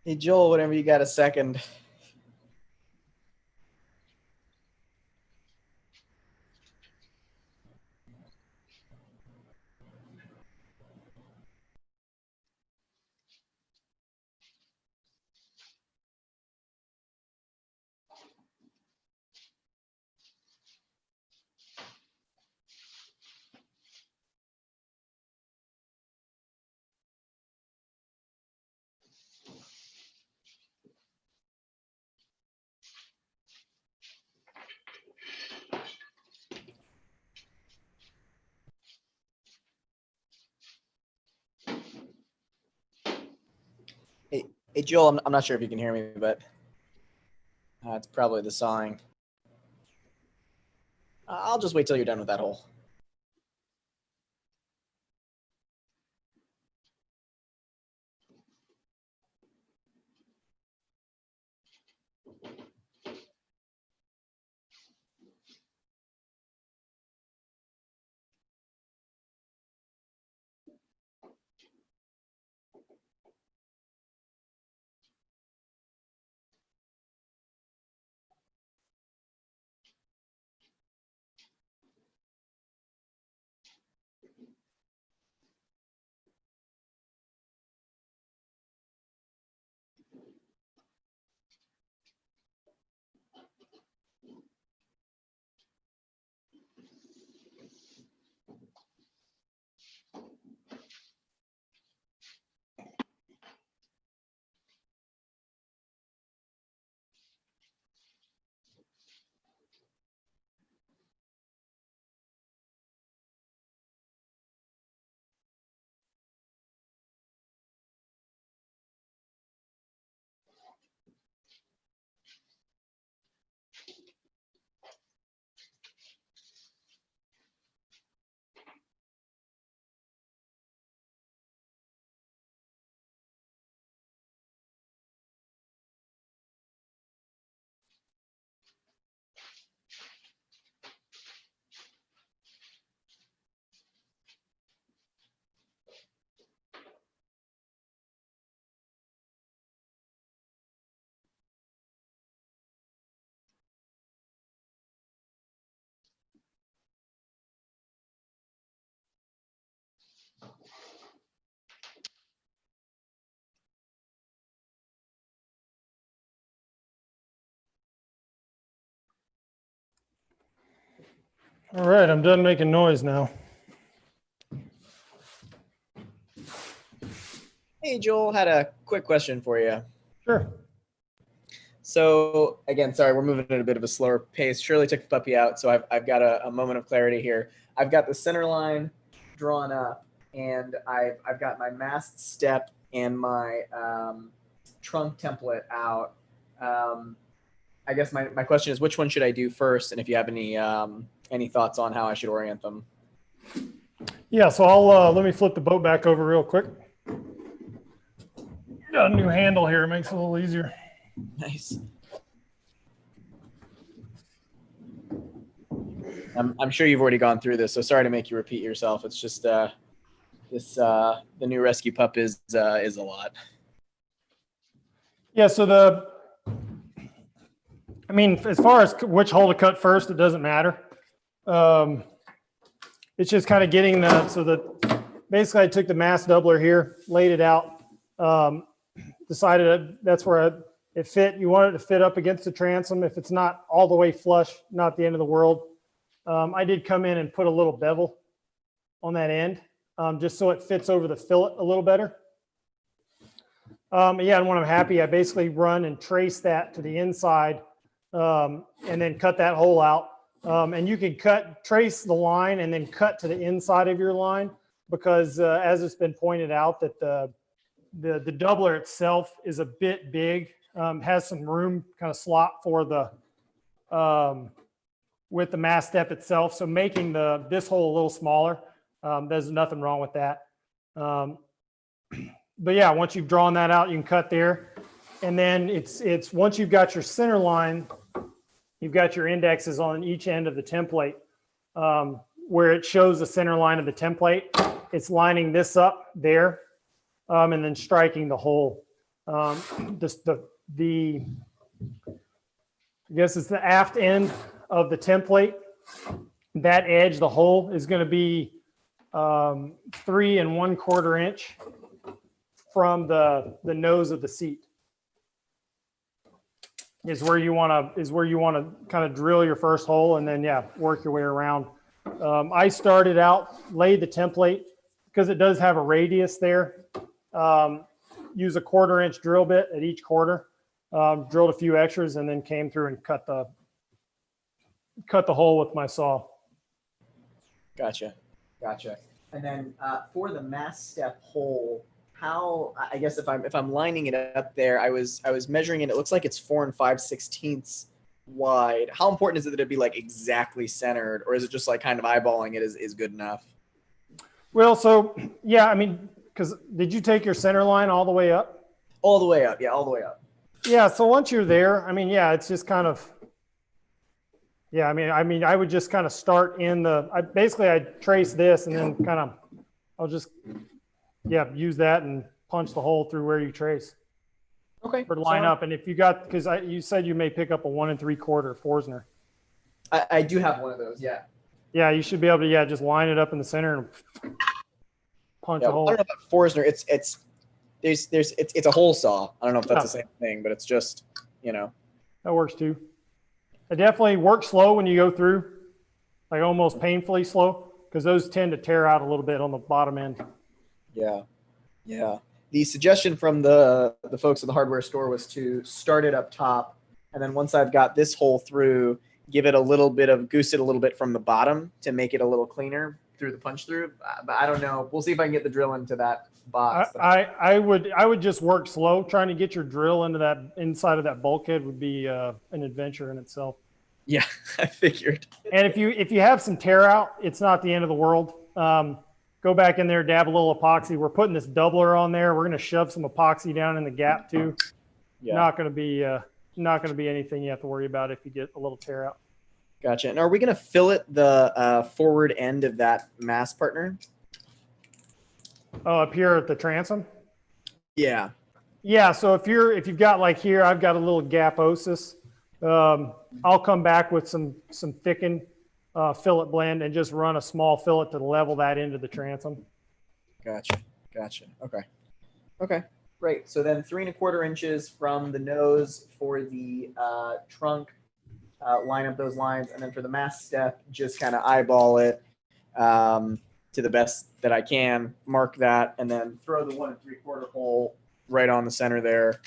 Hey, Joel, whenever you got a second. Hey, Joel, I'm not sure if you can hear me, but it's probably the sawing. I'll just wait till you're done with that hole. All right, I'm done making noise now. Hey, Joel, had a quick question for you. Sure. So again, sorry, we're moving at a bit of a slower pace. Shirley took the puppy out, so I've got a moment of clarity here. I've got the center line drawn up, and I've got my mast step and my trunk template out. I guess my question is, which one should I do first, and if you have any thoughts on how I should orient them? Yeah, so I'll let me flip the boat back over real quick. Got a new handle here, it makes it a little easier. Nice. I'm sure you've already gone through this, so sorry to make you repeat yourself. It's just the new rescue pup is a lot. Yeah, so I mean, as far as which hole to cut first, it doesn't matter. It's just kind of getting basically I took the mass doubler here, laid it out, decided that's where it fit. You want it to fit up against the transom. If it's not all the way flush, not the end of the world. I did come in and put a little bevel on that end, just so it fits over the fillet a little better. Yeah, and when I'm happy, I basically run and trace that to the inside, and then cut that hole out. And you can trace the line and then cut to the inside of your line, because as it's been pointed out, that the doubler itself is a bit big, has some room kind of slot for the with the mast step itself. So making this hole a little smaller, there's nothing wrong with that. But yeah, once you've drawn that out, you can cut there. And then it's once you've got your center line, you've got your indexes on each end of the template, where it shows the center line of the template. It's lining this up there, and then striking the hole. This the I guess it's the aft end of the template. That edge, the hole, is going to be 3 1/4 inch from the nose of the seat. Is where you want to kind of drill your first hole, and then work your way around. I started out, laid the template because it does have a radius there. Use a 1/4 inch drill bit at each quarter. Drilled a few extras and then came through and cut the hole with my saw. Gotcha. And then for the mass step hole, how, I guess if I'm lining it up there, I was measuring it. It looks like it's 4 5/16 wide. How important is it that it be like exactly centered, or is it just like kind of eyeballing it is good enough? Well, so yeah, I mean, because did you take your center line all the way up? All the way up, yeah, all the way up. Yeah. So once you're there, I mean, yeah, it's just kind of. Yeah, I mean, I would just kind of start in I trace this and then kind of, I'll just, use that and punch the hole through where you trace. Okay. Or line up. And if you got, because you said you may pick up a 1 3/4 Forstner. I do have one of those, yeah. Yeah, you should be able to, just line it up in the center and punch a hole. I don't know about Forstner. It's a hole saw. I don't know if that's the same thing, but it's just, That works too. It definitely works slow when you go through, like almost painfully slow, because those tend to tear out a little bit on the bottom end. Yeah. The suggestion from the folks at the hardware store was to start it up top, and then once I've got this hole through, goose it a little bit from the bottom to make it a little cleaner through the punch through. But I don't know. We'll see if I can get the drill into that box. I would just work slow. Trying to get your drill into that inside of that bulkhead would be an adventure in itself. Yeah, I figured. And if you have some tear out, it's not the end of the world. Go back in there, dab a little epoxy. We're putting this doubler on there. We're going to shove some epoxy down in the gap too. Yeah. Not going to be anything you have to worry about if you get a little tear out. Gotcha. And are we going to fillet the forward end of that mass partner? Oh, up here at the transom? Yeah. Yeah. So if you've got like here, I've got a little gaposis. I'll come back with some thickened fillet blend and just run a small fillet to level that into the transom. Gotcha. Okay. Great. So then 3 1/4 inches from the nose for the trunk. Line up those lines, and then for the mass step, just kind of eyeball it to the best that I can. Mark that, and then throw the 1 3/4 hole right on the center there.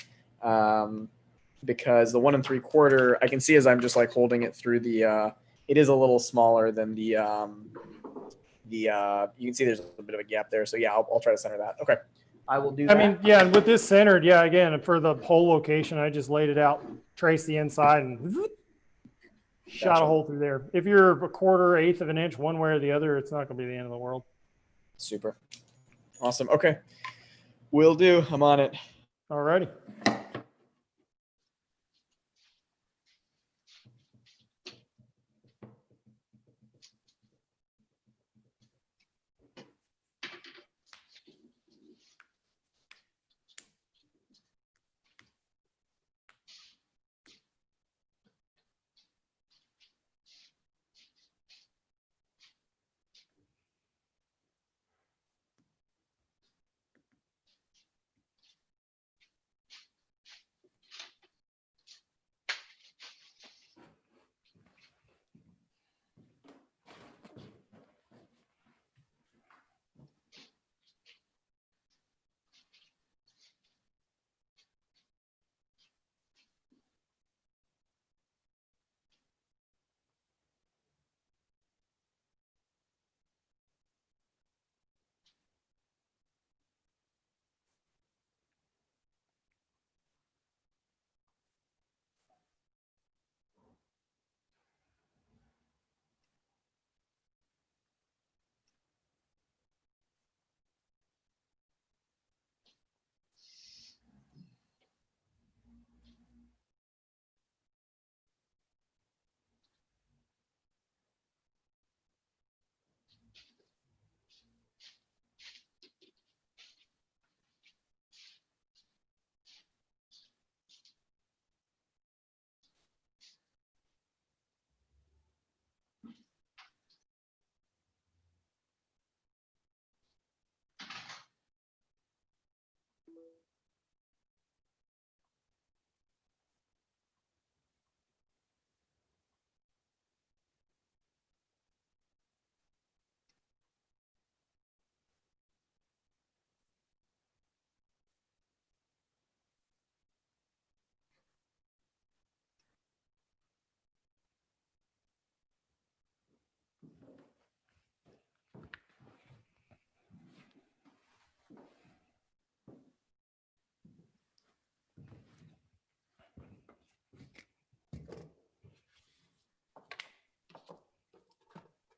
Because the 1 3/4, I can see as I'm just like holding it through the. It is a little smaller than the. You can see there's a little bit of a gap there, so yeah, I'll try to center that. Okay, I will do that. I mean, yeah, and with this centered, yeah, again for the hole location, I just laid it out, traced the inside, and shot a hole through there. If you're a 1/4, 1/8 of an inch one way or the other, it's not going to be the end of the world. Super, awesome. Okay, will do. I'm on it. All righty.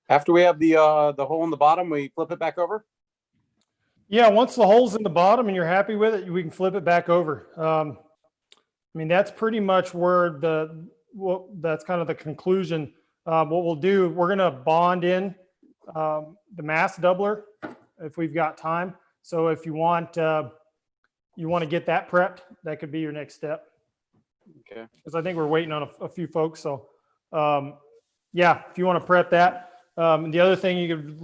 After we have the hole in the bottom, we flip it back over. Yeah, once the hole's in the bottom and you're happy with it, we can flip it back over. I mean, that's pretty much where that's kind of the conclusion. What we'll do, we're going to bond in the mass doubler if we've got time. So if you want to get that prepped, that could be your next step. Okay. Because I think we're waiting on a few folks. So yeah, if you want to prep that. The other thing you could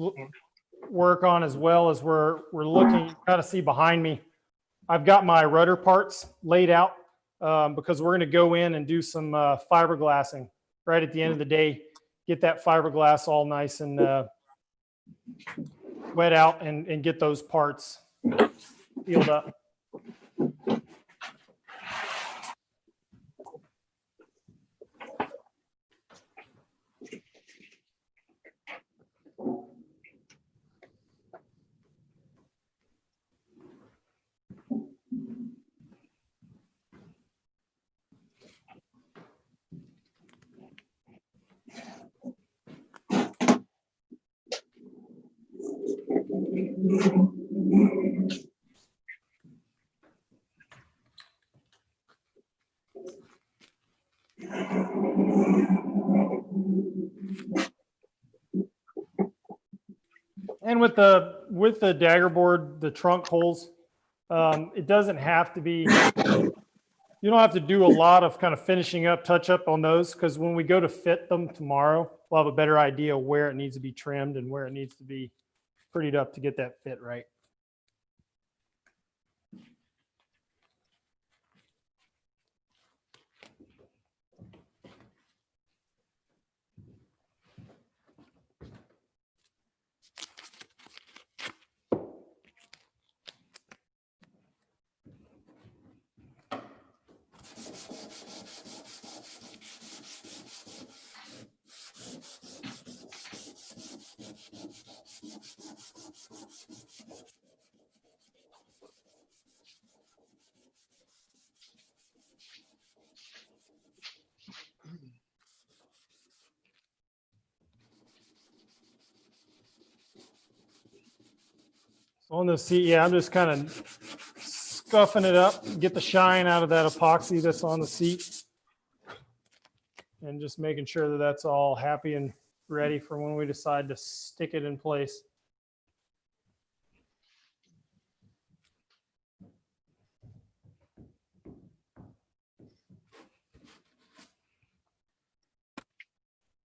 work on as well is we're looking, you got to see behind me. I've got my rudder parts laid out because we're going to go in and do some fiberglassing right at the end of the day. Get that fiberglass all nice and wet out and get those parts sealed up. And with the dagger board, the trunk holes, it doesn't have to be, you don't have to do a lot of kind of finishing up, touch up on those, because when we go to fit them tomorrow, we'll have a better idea where it needs to be trimmed and where it needs to be prettied up to get that fit right. On the seat, yeah, I'm just kind of scuffing it up, get the shine out of that epoxy that's on the seat. And just making sure that that's all happy and ready for when we decide to stick it in place.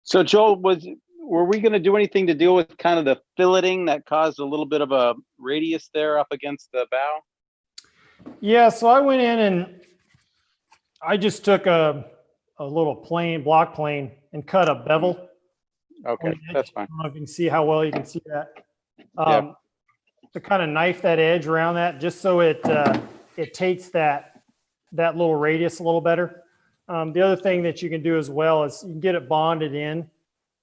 So Joel, were we going to do anything to deal with kind of the filleting that caused a little bit of a radius there up against the bow? Yeah, so I went in and I just took a little block plane and cut a bevel. Okay, that's fine. I don't know if you can see how well you can see that. Yeah. To kind of knife that edge around that, just so it takes that little radius a little better. The other thing that you can do as well is you can get it bonded in.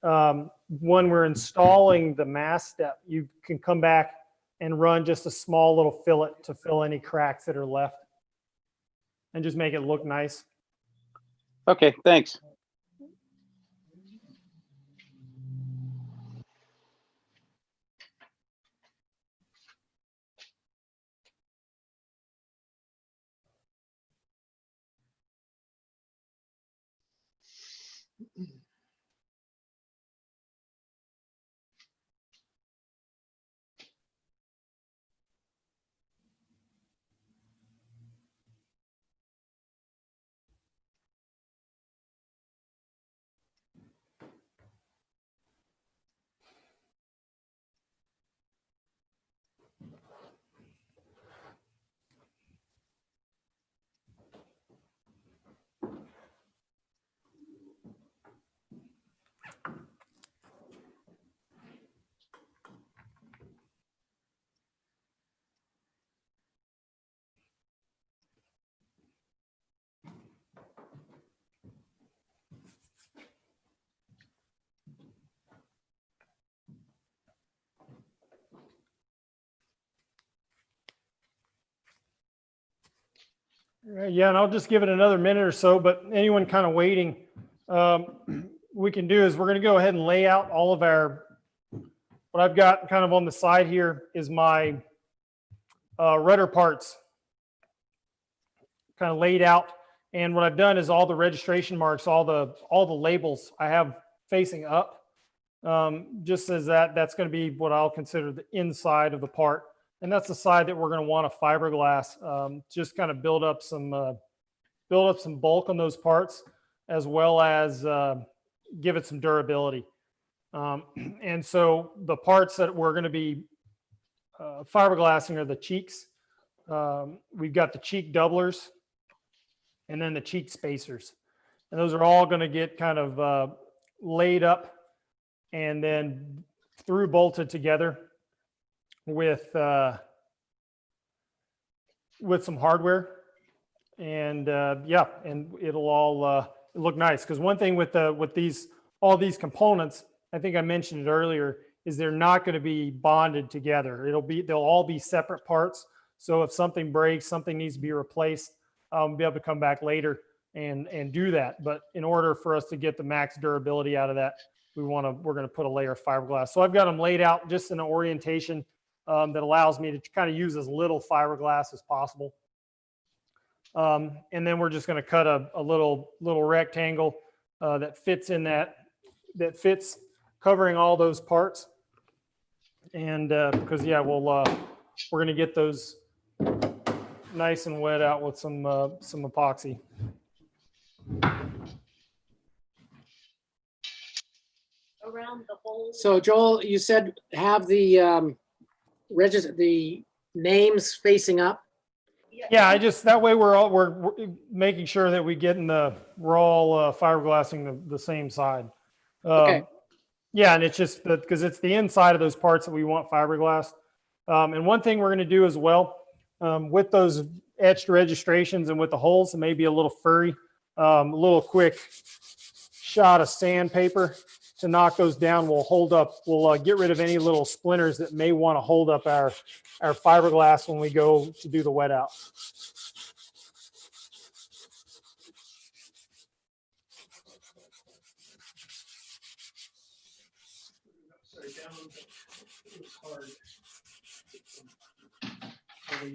When we're installing the mass step, you can come back and run just a small little fillet to fill any cracks that are left and just make it look nice. Okay, thanks. Yeah, and I'll just give it another minute or so, but anyone kind of waiting, we can do is we're going to go ahead and lay out all of our what I've got kind of on the side here is my rudder parts kind of laid out. And what I've done is all the registration marks, all the labels I have facing up, just as that's going to be what I'll consider the inside of the part. And that's the side that we're going to want a fiberglass, just kind of build up some bulk on those parts, as well as give it some durability. And so the parts that we're going to be fiberglassing are the cheeks. We've got the cheek doublers and then the cheek spacers. And those are all going to get kind of laid up and then through bolted together with some hardware. And yeah, and it'll all look nice. Because one thing with all these components, I think I mentioned it earlier, is they're not going to be bonded together. They'll all be separate parts. So if something breaks, something needs to be replaced, I'll be able to come back later and do that. But in order for us to get the max durability out of that, we're going to put a layer of fiberglass. So I've got them laid out just in an orientation that allows me to kind of use as little fiberglass as possible. And then we're just going to cut a little rectangle that fits in that fits covering all those parts. And because yeah, we're going to get those nice and wet out with some epoxy. Around the whole. So Joel, you said have the the names facing up. Yeah, that way we're making sure that we're all fiberglassing the same side. Okay. Yeah, and it's just because it's the inside of those parts that we want fiberglass. And one thing we're going to do as well with those etched registrations and with the holes, it may be a little furry, a little quick shot of sandpaper to knock those down. We'll get rid of any little splinters that may want to hold up our fiberglass when we go to do the wet out.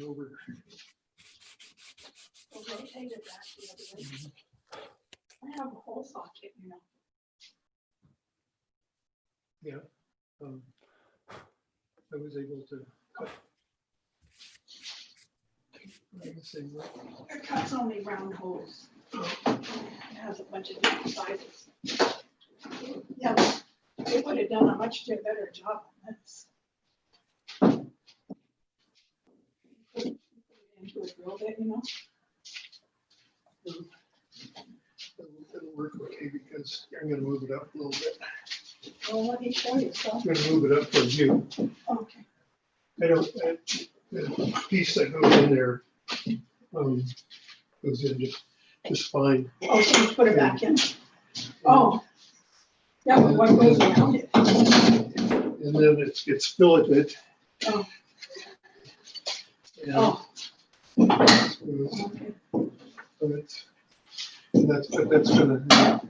Over. I have a whole socket, you know. Yeah, I was able to cut. It cuts only round holes. It has a bunch of different sizes. Yeah, they would have done a much better job on this. Into it a little bit, you know. It'll work okay because I'm going to move it up a little bit. Well, let me show you. So. I'm going to move it up for you. Okay. The piece that goes in there goes in just fine. Oh, so you put it back in. Oh. Yeah, but what goes around it? And then it gets filleted. Oh. And Oh. Okay. That's going to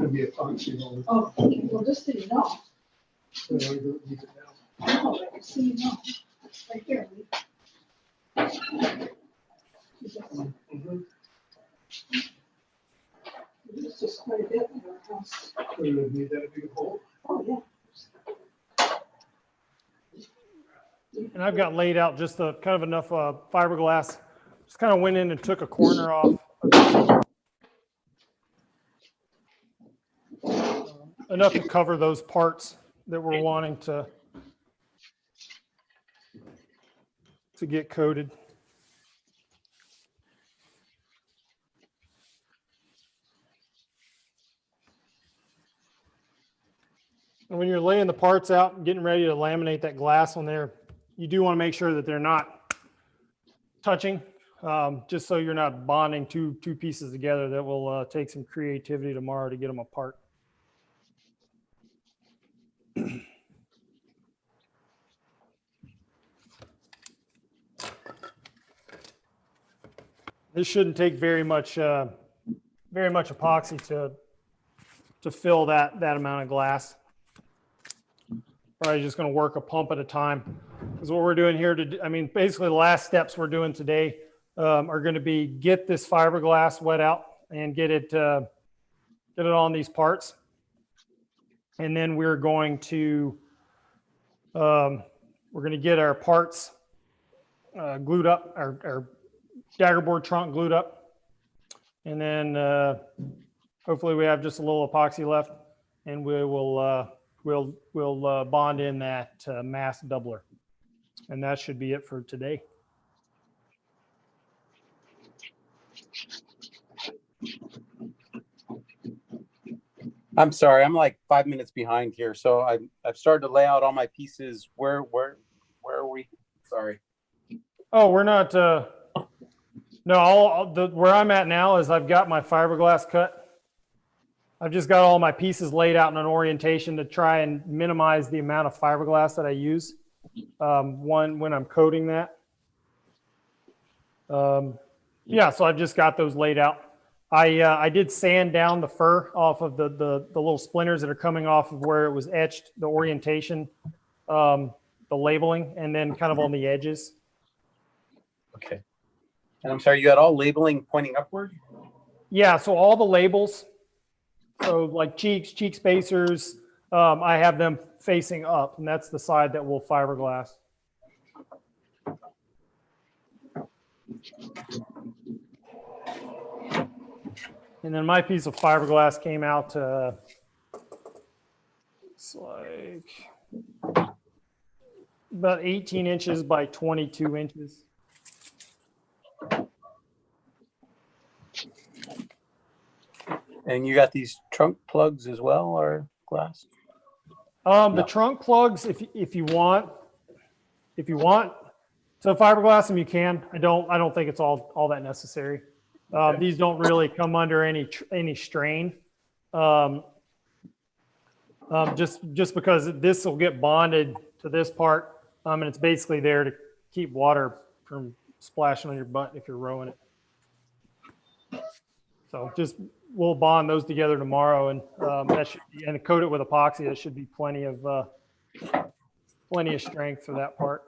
be epoxy on it. Oh, okay. Well, just so you know. So I don't need it now. Oh, but you see, you know, right here. It's just quite a bit in our house. We would need that big hole. Oh, yeah. And I've got laid out just kind of enough fiberglass. Just kind of went in and took a corner off. Enough to cover those parts that we're wanting to get coated. And when you're laying the parts out and getting ready to laminate that glass on there, you do want to make sure that they're not touching, just so you're not bonding two pieces together. That will take some creativity tomorrow to get them apart. This shouldn't take very much epoxy to fill that amount of glass. probably just going to work a pump at a time. Because what we're doing here, I mean, basically the last steps we're doing today are going to be get this fiberglass wet out and get it on these parts. And then we're going to get our parts glued up, our daggerboard trunk glued up. And then hopefully we have just a little epoxy left, and we'll bond in that mass doubler. And that should be it for today. I'm sorry, I'm like 5 minutes behind here. So I've started to lay out all my pieces. Where are we? Sorry. Oh, we're not, no, where I'm at now is I've got my fiberglass cut. I've just got all my pieces laid out in an orientation to try and minimize the amount of fiberglass that I use when I'm coating that. Yeah, so I've just got those laid out. I did sand down the fur off of the little splinters that are coming off of where it was etched, the orientation, the labeling, and then kind of on the edges. Okay. And I'm sorry, you got all labeling pointing upward? Yeah, so all the labels, so like cheek spacers, I have them facing up, and that's the side that will fiberglass. And then my piece of fiberglass came out to, it's like about 18 inches by 22 inches. And you got these trunk plugs as well, or glass? The trunk plugs, if you want to fiberglass them, you can. I don't think it's all that necessary. Okay. These don't really come under any strain. Just because this will get bonded to this part, and it's basically there to keep water from splashing on your butt if you're rowing it. So we'll bond those together tomorrow, and and coat it with epoxy. That should be plenty of strength for that part.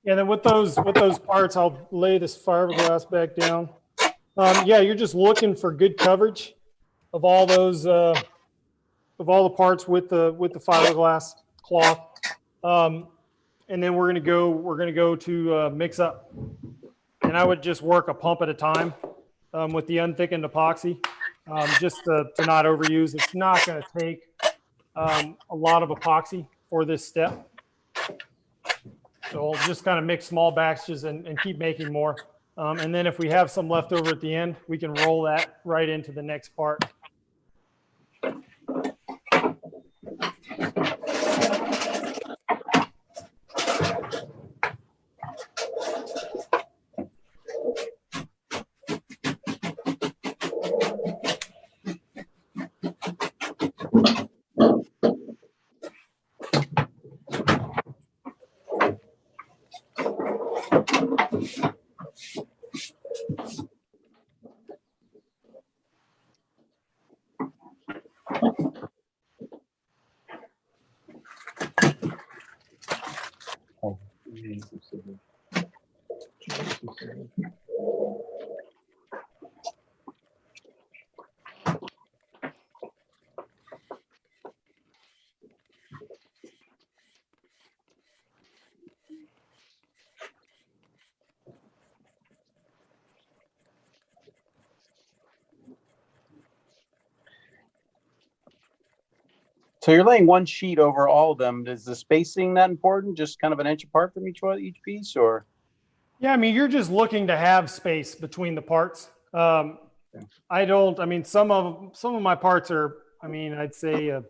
Yeah, then with those parts, I'll lay this fiberglass back down. Yeah, you're just looking for good coverage of all those of all the parts with the fiberglass cloth. And then we're gonna go to mix up. And I would just work a pump at a time with the unthickened epoxy, just to not overuse. It's not gonna take a lot of epoxy for this step. So we'll just kind of mix small batches and keep making more. And then if we have some left over at the end, we can roll that right into the next part. So you're laying one sheet over all of them. Is the spacing that important? Just kind of an inch apart from each piece, or? Yeah, I mean, you're just looking to have space between the parts. I mean, some of my parts are, I mean, I'd say a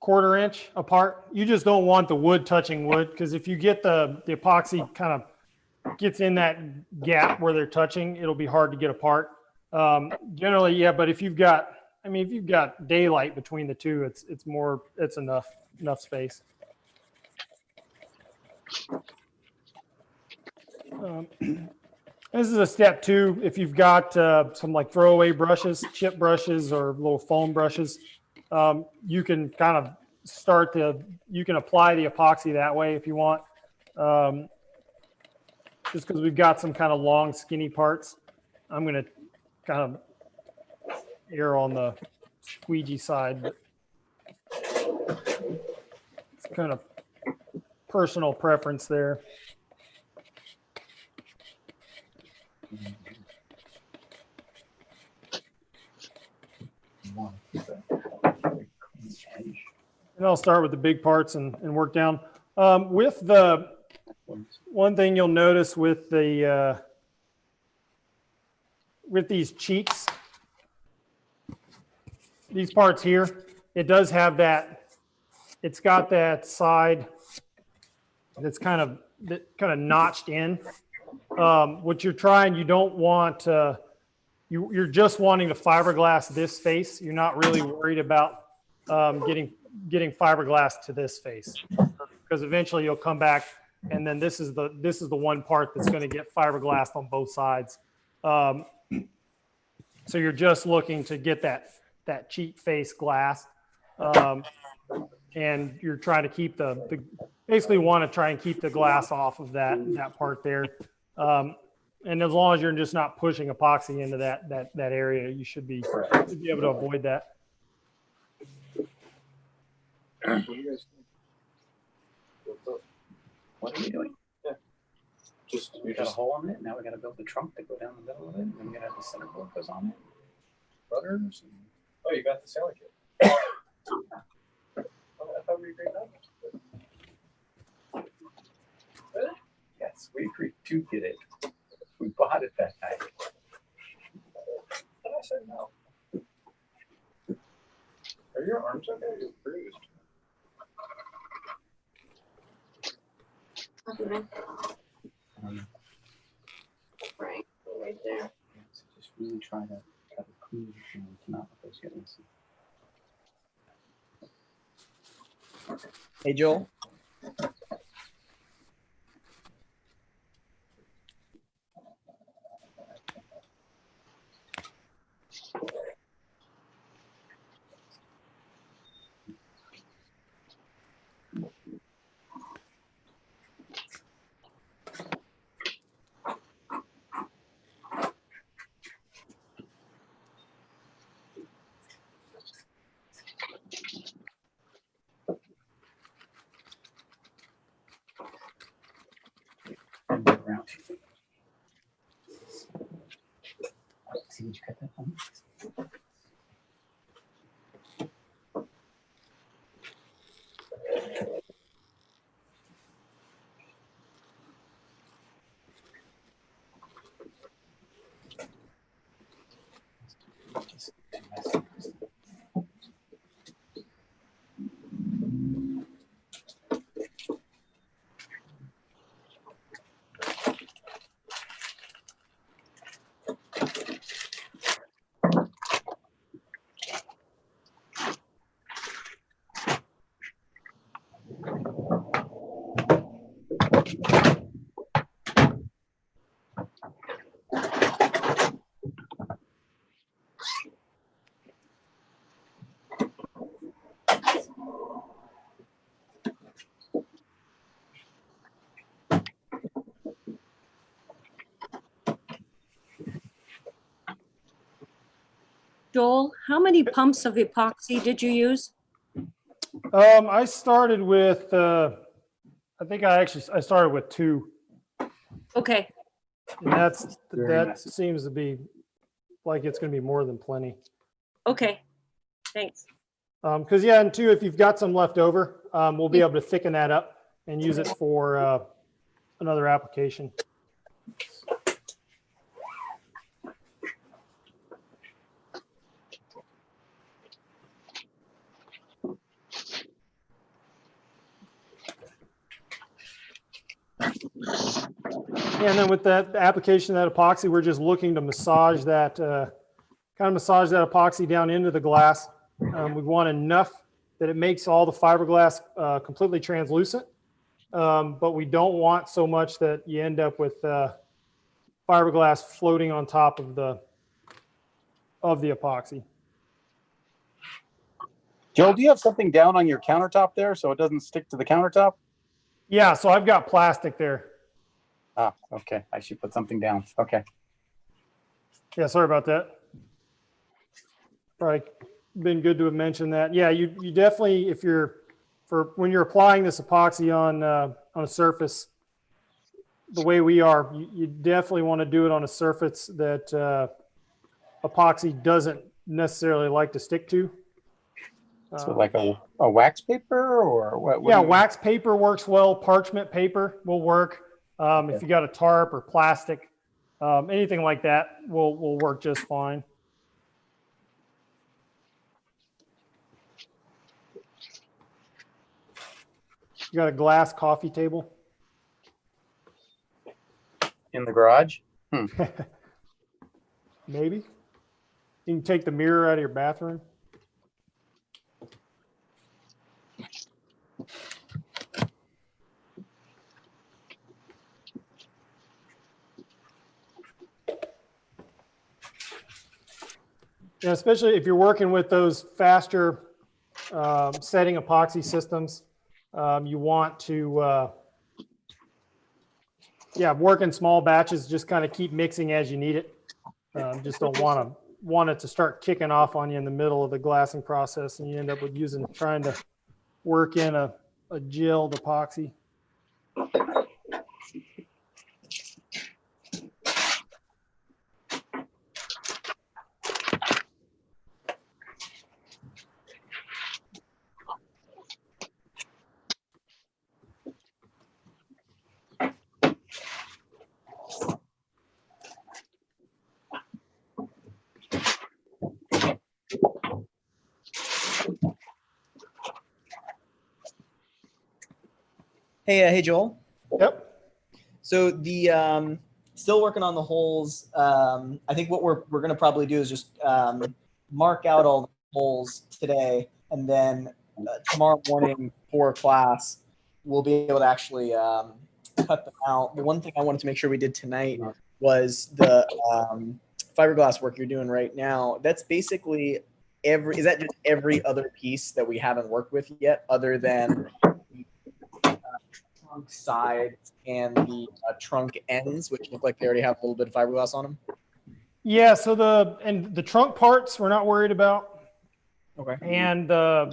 1/4 inch apart. You just don't want the wood touching wood, because if you get the epoxy kind of gets in that gap where they're touching, it'll be hard to get apart. Generally, yeah, but if you've got, I mean, if you've got daylight between the two, it's enough space. This is a step 2. If you've got some like throwaway brushes, chip brushes, or little foam brushes, you can kind of you can apply the epoxy that way if you want. Just because we've got some kind of long, skinny parts, I'm going to kind of err on the squeegee side, but it's kind of personal preference there. And I'll start with the big parts and work down. With the one thing you'll notice with the with these cheeks, these parts here, it does have that. It's got that side that's kind of notched in. What you're trying, you don't want. You're just wanting to fiberglass this face. You're not really worried about getting fiberglass to this face, because eventually you'll come back, and then this is the one part that's going to get fiberglassed on both sides. So you're just looking to get that cheek face glass, and you're trying to keep basically want to try and keep the glass off of that part there. And as long as you're just not pushing epoxy into that area, you should be able to avoid that. What are we doing? Yeah. We got a hole in it. Now we got to build the trunk to go down the middle of it, and then we got to have the center board goes on it. Rudders. Oh, you got the sailor kit. I thought we agreed on that. Really? Yes, we agreed to get it. We bought it that night. But I said no. Are your arms okay? You're bruised. Right there. So just really try to have a clean machine to not let those get messy. Hey, Joel. Around. See, did you cut that one? Joel, how many pumps of epoxy did you use? I started with, I think I started with 2. Okay, And Very that messy. seems to be like it's going to be more than plenty. okay, thanks. Because yeah, and 2, if you've got some left over, we'll be able to thicken that up and use it for another application. And then with that application of that epoxy, we're just looking to massage that, kind of massage that epoxy down into the glass. We want enough that it makes all the fiberglass completely translucent, but we don't want so much that you end up with fiberglass floating on top of the epoxy. Joel, do you have something down on your countertop there so it doesn't stick to the countertop? Yeah, so I've got plastic there. Ah, okay. I should put something down. Okay. Yeah, sorry about that. Probably been good to have mentioned that. Yeah, you definitely, if you're when you're applying this epoxy on a surface, the way we are, you definitely want to do it on a surface that epoxy doesn't necessarily like to stick to. So like a wax paper or what? Yeah, wax paper works well. Parchment paper will work. If you got a tarp or plastic, anything like that will work just fine. You got a glass coffee table? In the garage? Maybe. You can take the mirror out of your bathroom. Yeah, especially if you're working with those faster setting epoxy systems, you want to, work in small batches. Just kind of keep mixing as you need it. Just don't want it to start kicking off on you in the middle of the glassing process, and you end up with trying to work in a gelled epoxy. Hey, Joel. Yep. So the still working on the holes. I think what we're gonna probably do is just mark out all the holes today, and then tomorrow morning for class, we'll be able to actually cut them out. The one thing I wanted to make sure we did tonight was the fiberglass work you're doing right now. That's basically is that just every other piece that we haven't worked with yet, other than trunk sides and the trunk ends, which look like they already have a little bit of fiberglass on them? Yeah, so the trunk parts we're not worried about. Okay. And the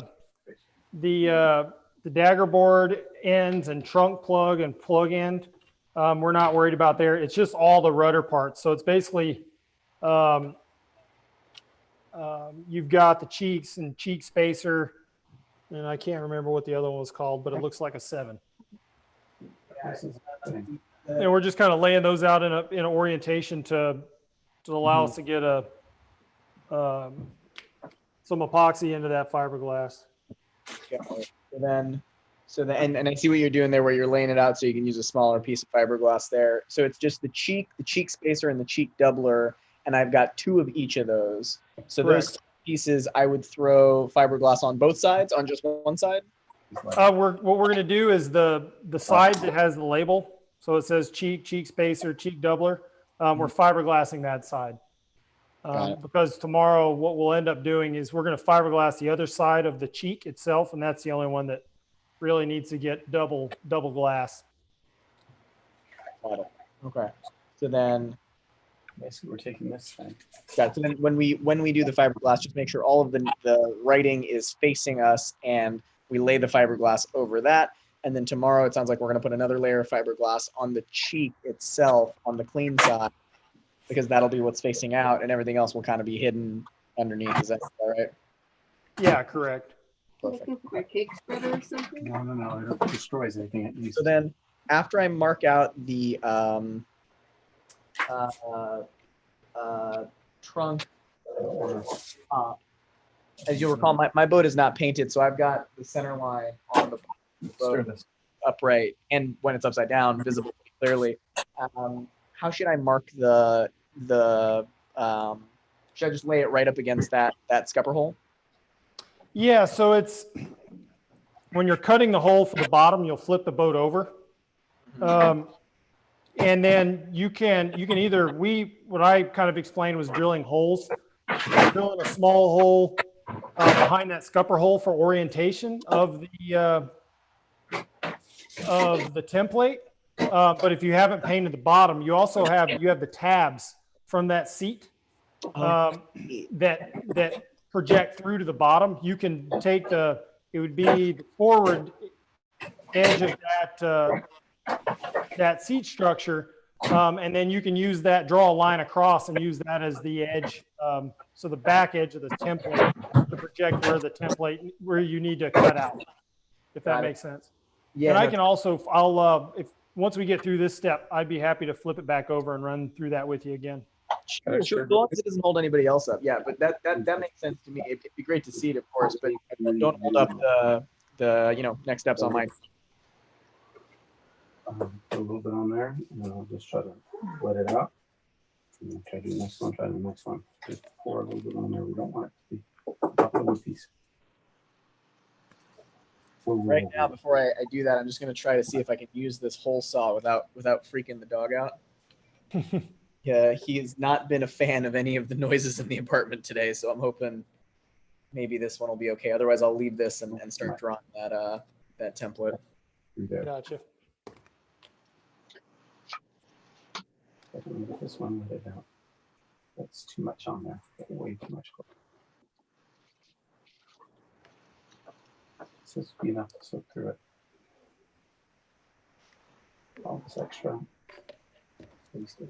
dagger board ends and trunk plug and plug end, we're not worried about there. It's just all the rudder parts. So it's basically you've got the cheeks and cheek spacer, and I can't remember what the other one was called, but it looks like a 7. And we're just kind of laying those out in an orientation to allow us to get some epoxy into that fiberglass. So then, and I see what you're doing there, where you're laying it out so you can use a smaller piece of fiberglass there. So it's just the cheek spacer, and the cheek doubler, and I've got 2 of each of those. So those pieces, I would throw fiberglass on both sides, on just one side. What we're going to do is the side that has the label, so it says cheek spacer, cheek doubler. We're fiberglassing that side. Because tomorrow what we'll end up doing is we're going to fiberglass the other side of the cheek itself, and that's the only one that really needs to get double glass. Got it. Okay. So then Basically, we're taking this thing. Got it. So then when we do the fiberglass, just make sure all of the writing is facing us, and we lay the fiberglass over that. And then tomorrow, it sounds like we're going to put another layer of fiberglass on the cheek itself on the clean side, because that'll be what's facing out, and everything else will kind of be hidden underneath. Is that all right? Yeah, correct. Perfect. My cake spreader or something? No, it destroys anything it uses. So then, after I mark out the trunk, as you'll recall, my boat is not painted, so I've got the center line on the boat upright, and when it's upside down, visible clearly. How should I mark the should I just lay it right up against that scupper hole? Yeah, so it's when you're cutting the hole for the bottom, you'll flip the boat over. And then you can either, what I kind of explained was drilling holes, drilling a small hole behind that scupper hole for orientation of the template. But if you haven't painted the bottom, you also have the tabs from that seat that project through to the bottom. You can take it would be the forward edge of that seat structure, and then you can use that, draw a line across and use that as the edge. So the back edge of the template to project where you need to cut out, if that makes sense. Yeah. And I can also, if once we get through this step, I'd be happy to flip it back over and run through that with you again. Sure. As long as it doesn't hold anybody else up. Yeah, but that makes sense to me. It'd be great to see it, of course, but don't hold up the next steps on mine. Put a little bit on there, and then I'll just try to let it out. And then try to do the next one, try the next one. Just pour a little bit on there. We don't want it to be a little piece. Right now, before I do that, I'm just going to try to see if I can use this hole saw without freaking the dog out. Yeah, he has not been a fan of any of the noises in the apartment today, so I'm hoping maybe this one will be okay. Otherwise, I'll leave this and start drawing that template. Gotcha. Get this one with it out. That's too much on there. Way too much. This is be enough to soak through it. All this extra wasted.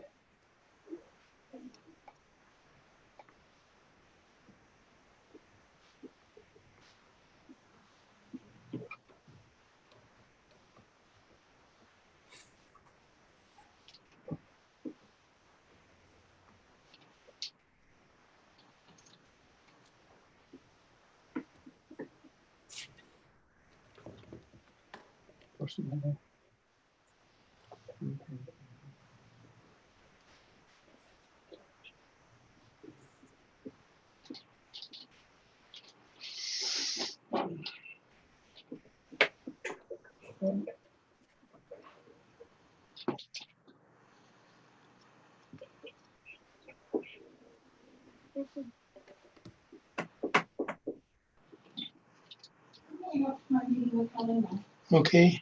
Okay.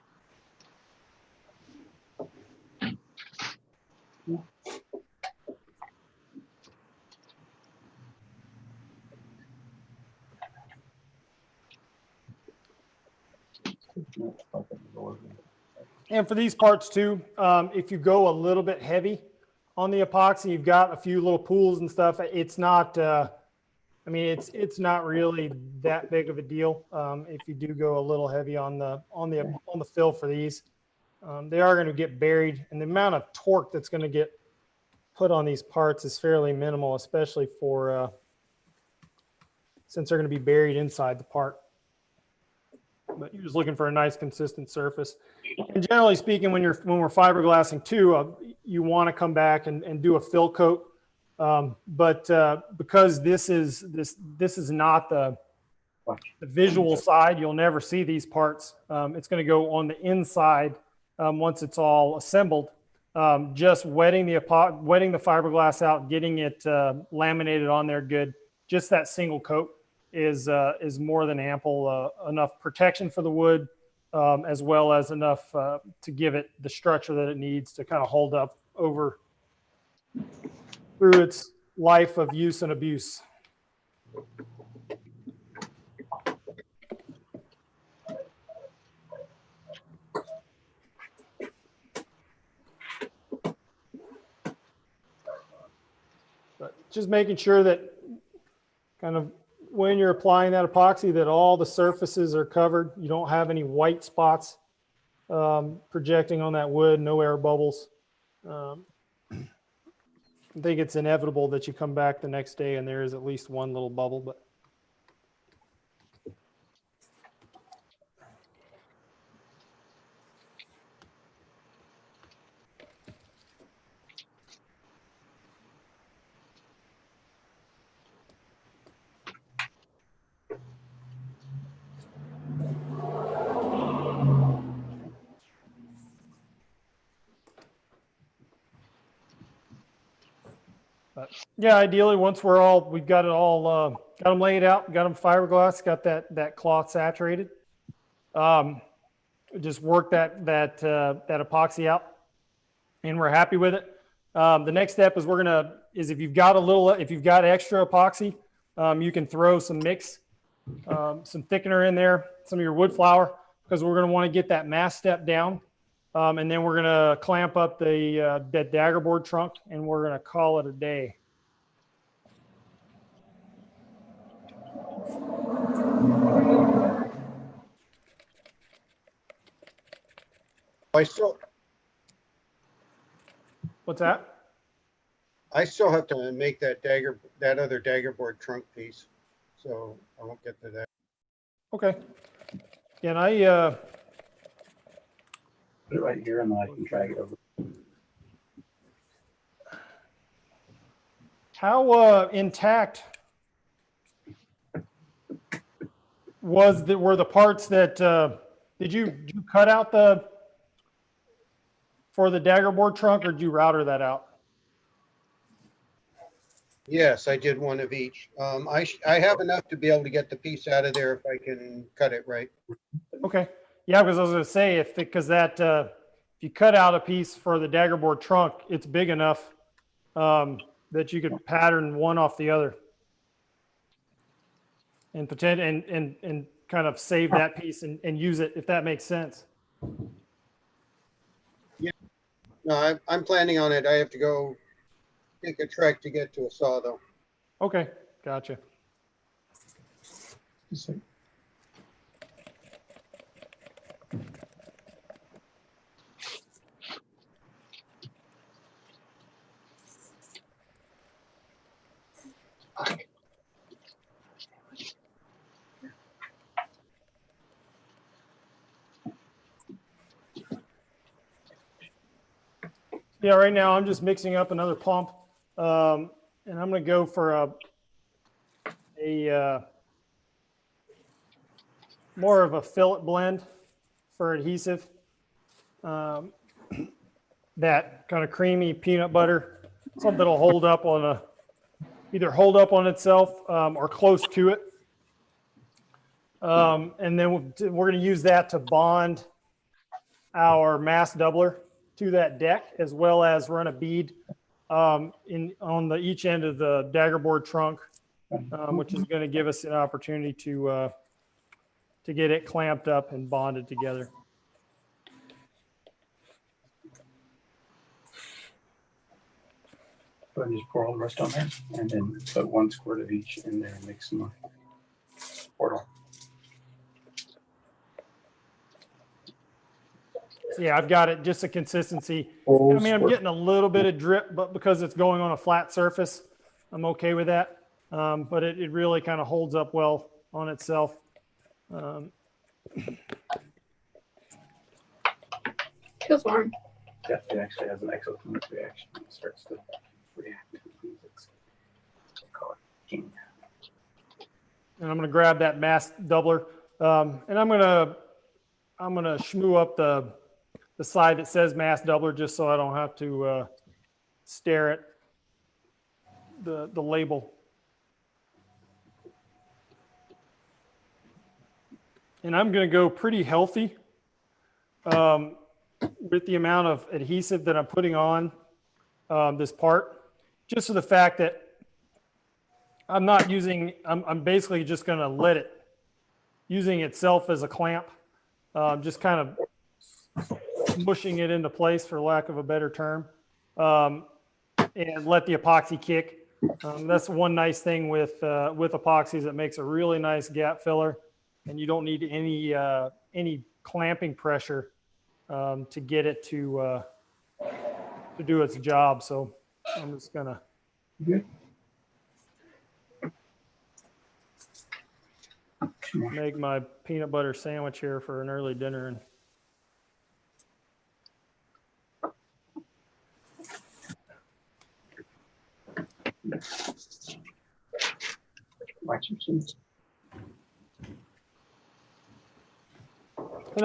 And for these parts too, if you go a little bit heavy on the epoxy, you've got a few little pools and stuff. It's not, I mean, it's not really that big of a deal if you do go a little heavy on the fill for these. They are going to get buried, and the amount of torque that's going to get put on these parts is fairly minimal, especially for since they're going to be buried inside the part. But you're just looking for a nice consistent surface. And generally speaking, when we're fiberglassing too, you want to come back and do a fill coat. But because this is not the visual side, you'll never see these parts. It's going to go on the inside once it's all assembled. Just wetting the fiberglass out, getting it laminated on there good. Just that single coat is more than ample, enough protection for the wood, as well as enough to give it the structure that it needs to kind of hold up over through its life of use and abuse. But just making sure that kind of when you're applying that epoxy that all the surfaces are covered. You don't have any white spots projecting on that wood, no air bubbles. I think it's inevitable that you come back the next day and there is at least one little bubble, but yeah, ideally, once we've got it all, got them laid out, got them fiberglass, got that cloth saturated. Just work that epoxy out, and we're happy with it. The next step is if you've got extra epoxy, you can throw some mix, some thickener in there, some of your wood flour, because we're going to want to get that mass step down. And then we're going to clamp up that dagger board trunk, and we're going to call it a day. What's that? I still have to make that other dagger board trunk piece, so I won't get to that. Okay. And put it right here and then I can drag it over. How intact were the parts that did you cut out for the dagger board trunk, or did you router that out? Yes, I did one of each. I have enough to be able to get the piece out of there if I can cut it right. Okay. Yeah, because I was going to say if you cut out a piece for the dagger board trunk, it's big enough that you could pattern one off the other and pretend and kind of save that piece and use it, if that makes sense. Yeah. No, I'm planning on it. I have to go take a trek to get to a saw though. Okay, gotcha. Yeah, right now I'm just mixing up another pump, and I'm going to go for a more of a fillet blend for adhesive. That kind of creamy peanut butter, something that'll hold up on either hold up on itself or close to it. And then we're going to use that to bond our mass doubler to that deck, as well as run a bead on each end of the dagger board trunk, which is going to give us an opportunity to get it clamped up and bonded together. Go ahead and just pour all the rest on there, and then put 1 squirt of each in there and mix some more. Pour it all. Yeah, I've got it just a consistency. I mean, I'm getting a little bit of drip, but because it's going on a flat surface, I'm okay with that. But it really kind of holds up well on itself. Feels warm. Yeah, it actually has an exothermic reaction. It starts to react. Call it king. And I'm going to grab that mass doubler, and I'm going to shmoo up the side that says mass doubler, just so I don't have to stare at the label. And I'm going to go pretty healthy with the amount of adhesive that I'm putting on this part. just for the fact that I'm not using, I'm basically just going to let it, using itself as a clamp, just kind of mushing it into place, for lack of a better term, and let the epoxy kick. That's one nice thing with epoxies. It makes a really nice gap filler, and you don't need any clamping pressure to get it to do its job. So I'm just gonna. Good. Make my peanut butter sandwich here for an early dinner. And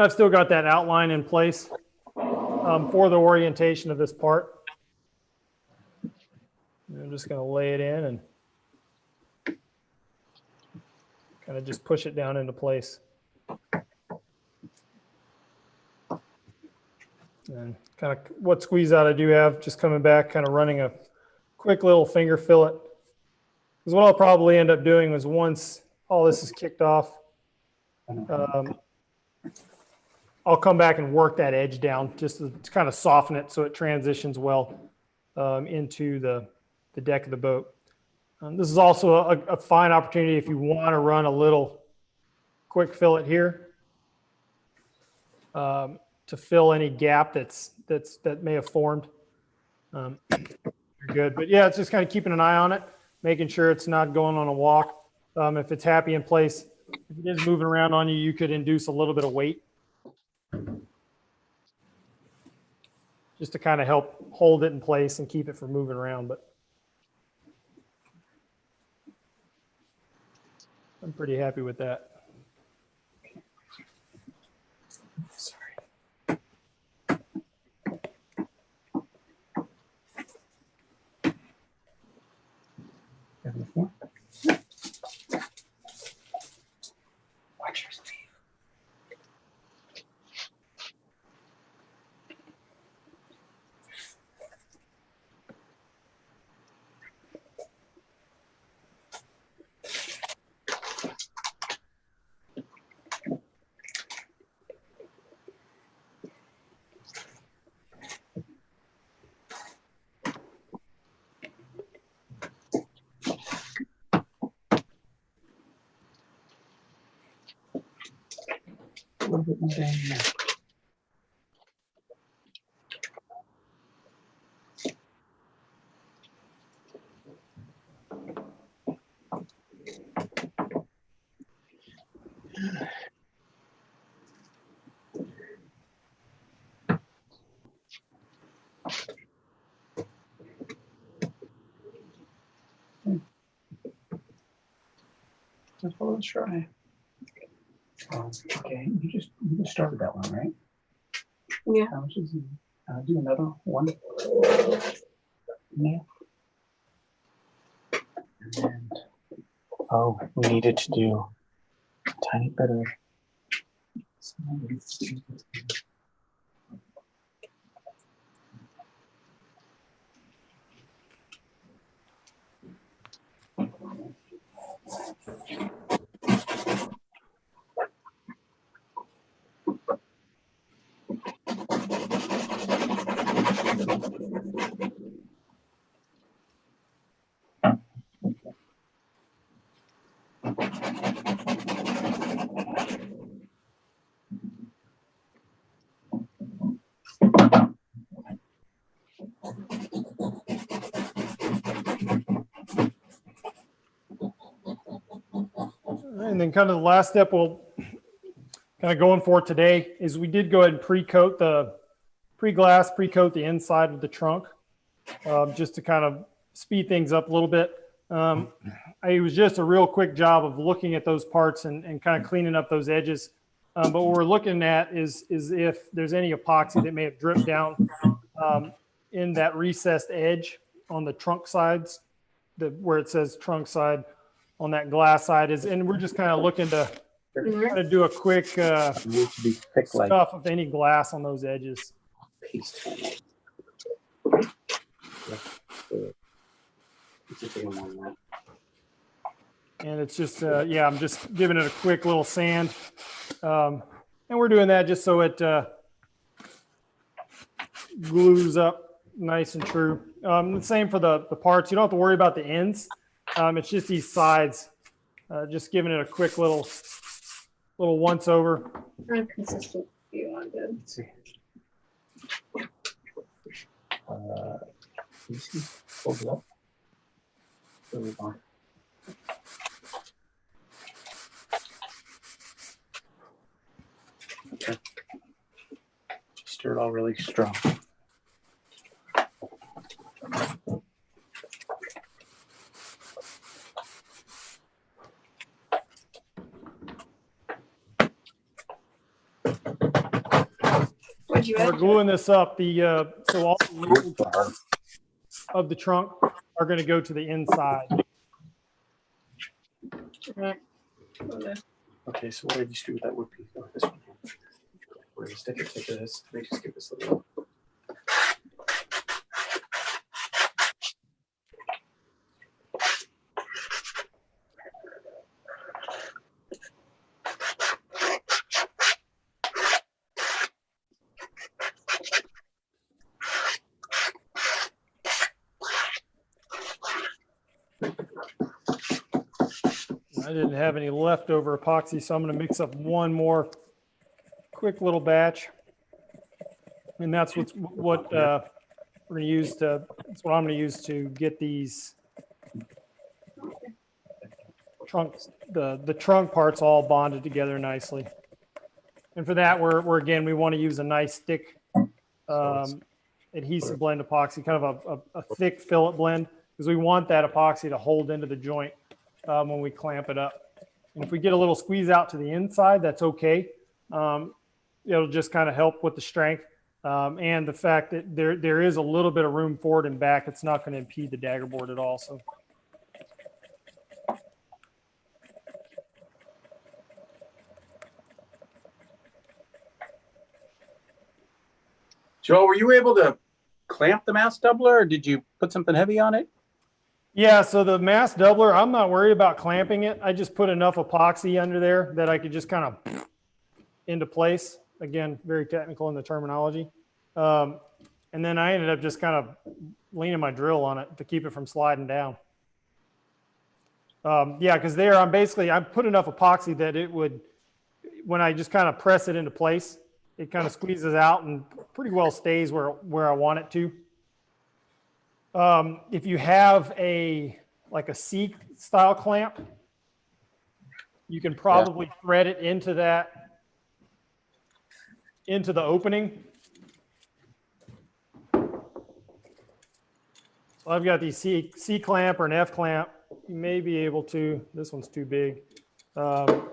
I've still got that outline in place for the orientation of this part. And I'm just going to lay it in and kind of just push it down into place. And kind of what squeeze out I do have, just coming back, kind of running a quick little finger fillet. Because what I'll probably end up doing is once all this is kicked off, I'll come back and work that edge down just to kind of soften it so it transitions well into the deck of the boat. This is also a fine opportunity if you want to run a little quick fillet here to fill any gap that may have formed. You're good, but yeah, it's just kind of keeping an eye on it, making sure it's not going on a walk. If it's happy in place, if it is moving around on you, you could induce a little bit of weight just to kind of help hold it in place and keep it from moving around. But I'm pretty happy with that. Sorry. Watch your sleeve. A little bit more down here. Let's follow the try. Okay, you just started that one, right? Yeah. How much is it? Do another one. Yeah. And oh, we needed to do a tiny bit of. And then kind of the last step we'll kind of going for today is we did go ahead and pre-coat the pre-coat the inside of the trunk just to kind of speed things up a little bit. It was just a real quick job of looking at those parts and kind of cleaning up those edges. But what we're looking at is if there's any epoxy that may have dripped down in that recessed edge on the trunk sides, where it says trunk side on that glass side is, and we're just kind of looking to kind of do a quick stuff of any glass on those edges. It's a big one, that. And it's just, yeah, I'm just giving it a quick little sand. And we're doing that just so it glues up nice and true. The same for the parts. You don't have to worry about the ends. It's just these sides. Just giving it a quick little once over. Consistent view on good. Let's see. Let me see. Hold it up. There we go. Okay. Stir it all really strong. What'd you We're add? gluing this up. So all the labeled parts of the trunk are going to go to the inside. Okay, so what did you do with that wood piece? Oh, this one. We're gonna stick it to this. Let me just give this a little. I didn't have any leftover epoxy, so I'm going to mix up one more quick little batch. And that's what we're going to use to, that's what I'm going to use to get these trunks, the trunk parts all bonded together nicely. And for that, we're again, we want to use a nice thick adhesive blend epoxy, kind of a thick fillet blend, because we want that epoxy to hold into the joint when we clamp it up. And if we get a little squeeze out to the inside, that's okay. It'll just kind of help with the strength and the fact that there is a little bit of room forward and back. It's not going to impede the dagger board at all. So. Joe, were you able to clamp the mass doubler, or did you put something heavy on it? Yeah, so the mass doubler, I'm not worried about clamping it. I just put enough epoxy under there that I could just kind of into place. Again, very technical in the terminology. And then I ended up just kind of leaning my drill on it to keep it from sliding down. Yeah, because there I put enough epoxy that it would, when I just kind of press it into place, it kind of squeezes out and pretty well stays where I want it to. If you have like a C style clamp, you can probably thread it into the opening. So I've got the C clamp or an F clamp. You may be able to, this one's too big. To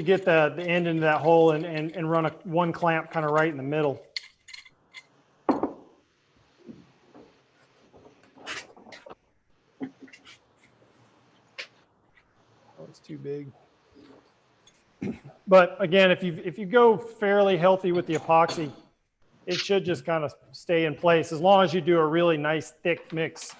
get the end into that hole and run one clamp kind of right in the middle. Oh, it's too big. But again, if you go fairly healthy with the epoxy, it should just kind of stay in place as long as you do a really nice thick mix.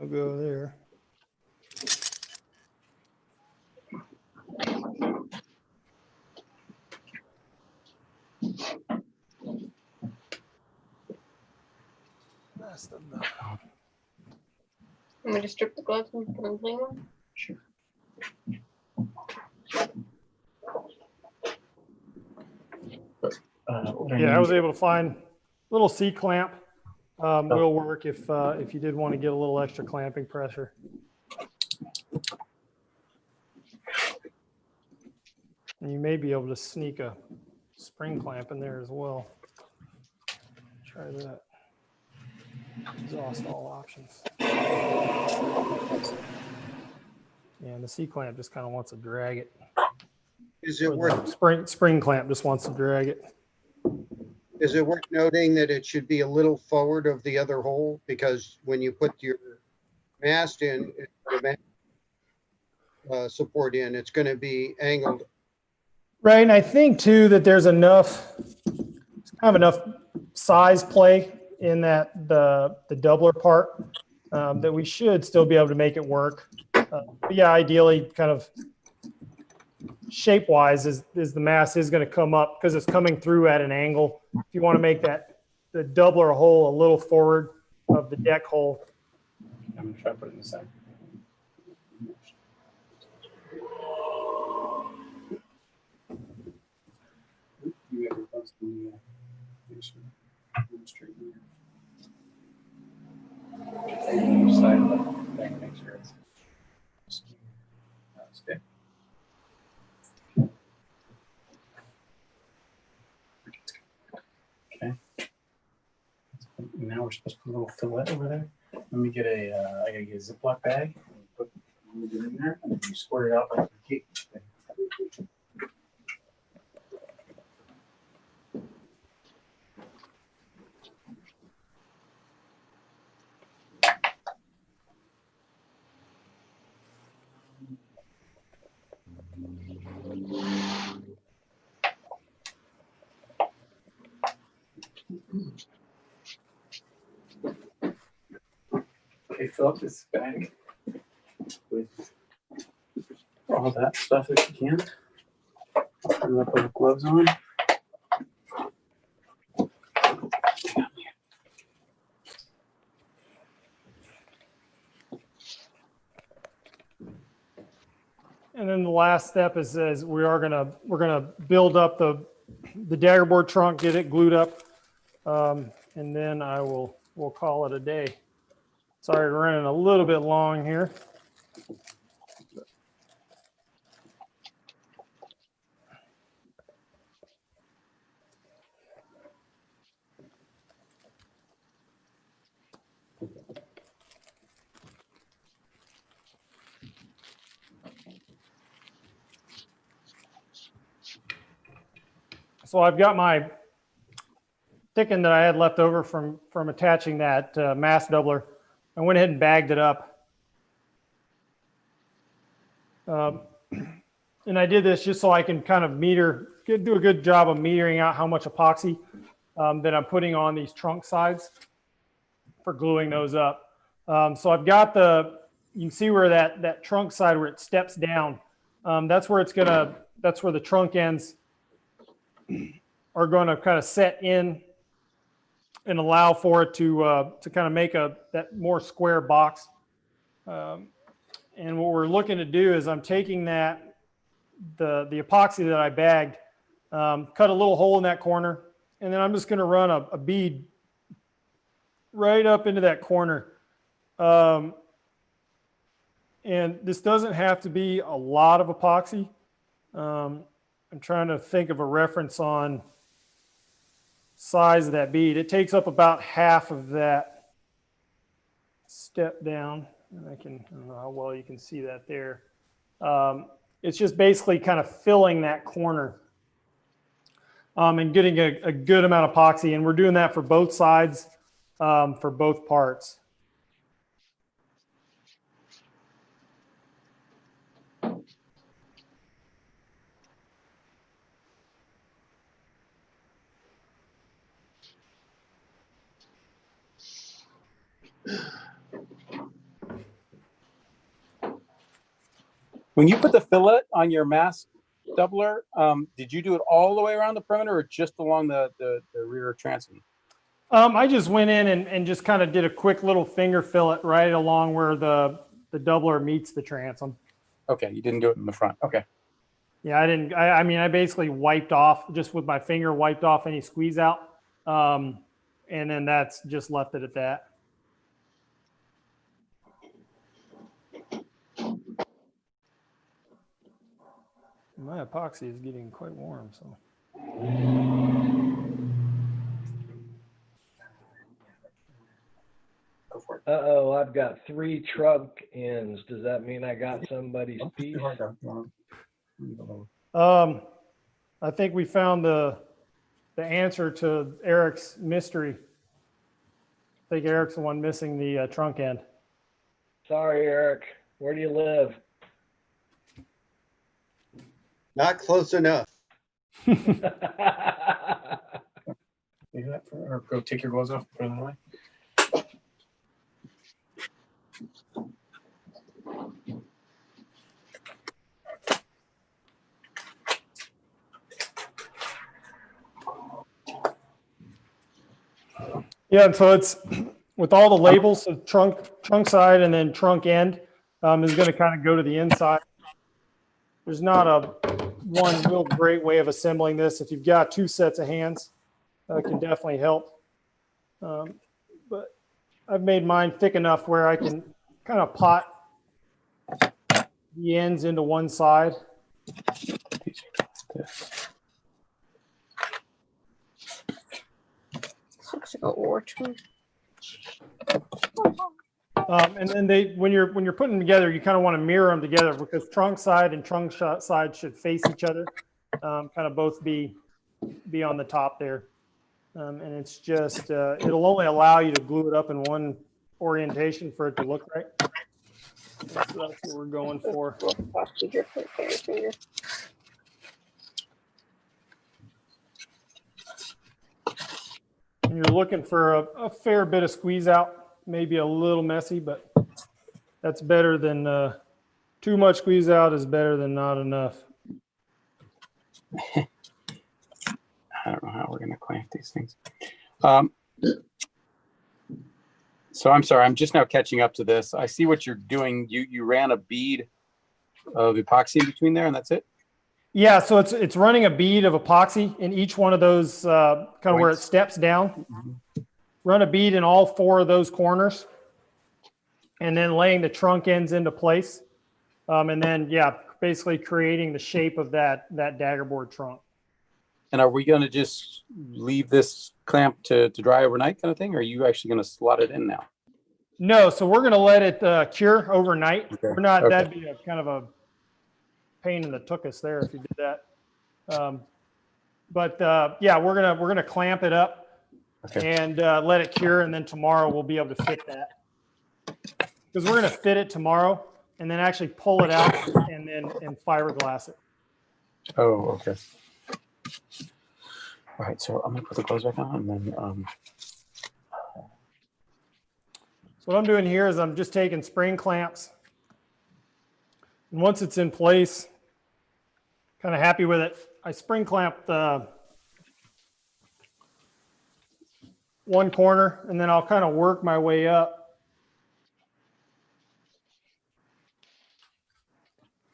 I'll go there. Want me to strip the gloves and put on clean one? Sure. Yeah, I was able to find a little C clamp. Will work if you did want to get a little extra clamping pressure. And you may be able to sneak a spring clamp in there as well. Try that. Exhaust all options. And the C clamp just kind of wants to drag it. Is it worth spring clamp just wants to drag it. Is it worth noting that it should be a little forward of the other hole? Because when you put your mast in, the mast support in, it's going to be angled. Right, and I think too that there's enough, kind of enough size play in that the doubler part that we should still be able to make it work. But yeah, ideally, kind of shape wise, is the mast is going to come up because it's coming through at an angle. If you want to make that the doubler hole a little forward of the deck hole. I'm gonna try to put it in the center. You ever post the straighten your side of the thing, make sure it's that's good. Okay. Now we're supposed to put a little fillet over there. Let me get a, I gotta get a Ziploc bag. Put it in there and you squirt it out like a cake. Okay, fill up this bag with all that stuff if you can. I'm gonna put the gloves on. And then the last step is we're gonna build up the daggerboard trunk, get it glued up, and then we'll call it a day. Sorry, we're running a little bit long here. So I've got my thickening that I had left over from attaching that mast doubler. I went ahead and bagged it up. And I did this just so I can kind of do a good job of metering out how much epoxy that I'm putting on these trunk sides for gluing those up. So I've got you can see where that trunk side where it steps down. That's where that's where the trunk ends are going to kind of set in and allow for it to kind of make that more square box. And what we're looking to do is I'm taking the epoxy that I bagged, cut a little hole in that corner, and then I'm just going to run a bead right up into that corner. And this doesn't have to be a lot of epoxy. I'm trying to think of a reference on size of that bead. It takes up about half of that step down. And I don't know how well you can see that there. It's just basically kind of filling that corner and getting a good amount of epoxy. And we're doing that for both sides, for both parts. When you put the fillet on your mast doubler, did you do it all the way around the perimeter or just along the rear transom? I just went in and just kind of did a quick little finger fillet right along where the doubler meets the transom. Okay, you didn't do it in the front. Okay. Yeah, I didn't. I mean, I basically wiped off just with my finger, wiped off any squeeze out, and then that's just left it at that. My epoxy is getting quite warm, so. Go for it. Uh-oh, I've got 3 trunk ends. Does that mean I got somebody's piece? I think we found the the answer to Eric's mystery. I think Eric's the one missing the trunk end. Sorry, Eric. Where do you live? Not close enough. Do that for, or go take your gloves off, put them away. Yeah, and so it's with all the labels, so trunk side and then trunk end is going to kind of go to the inside. There's not a one real great way of assembling this. If you've got two sets of hands, it can definitely help. But I've made mine thick enough where I can kind of pot the ends into one side. Looks like an orchard. And then when you're putting them together, you kind of want to mirror them together because trunk side and trunk side should face each other, kind of both be on the top there. And it's just it'll only allow you to glue it up in one orientation for it to look right. So that's what we're going for. And you're looking for a fair bit of squeeze out, maybe a little messy, but that's better than too much squeeze out is better than not enough. I don't know how we're going to clamp these things. So I'm sorry, I'm just now catching up to this. I see what you're doing. You ran a bead of epoxy in between there, and that's it? Yeah, so it's running a bead of epoxy in each one of those kind of where it steps down. Run a bead in all four of those corners, and then laying the trunk ends into place. And then, yeah, basically creating the shape of that daggerboard trunk. And are we going to just leave this clamp to dry overnight kind of thing? Or are you actually going to slot it in now? No, so we're going to let it cure overnight. Okay. We're not, Okay. that'd be a kind of a pain in the tuchus there if you did that. Yeah, we're gonna clamp it up and let it cure, and then tomorrow we'll be able to fit that. Because we're gonna fit it tomorrow and then actually pull it out and fiberglass it. Oh, okay. All right, so I'm gonna put the gloves back on, and then So what I'm doing here is I'm just taking spring clamps, and once it's in place, kind of happy with it, I spring clamp one corner, and then I'll kind of work my way up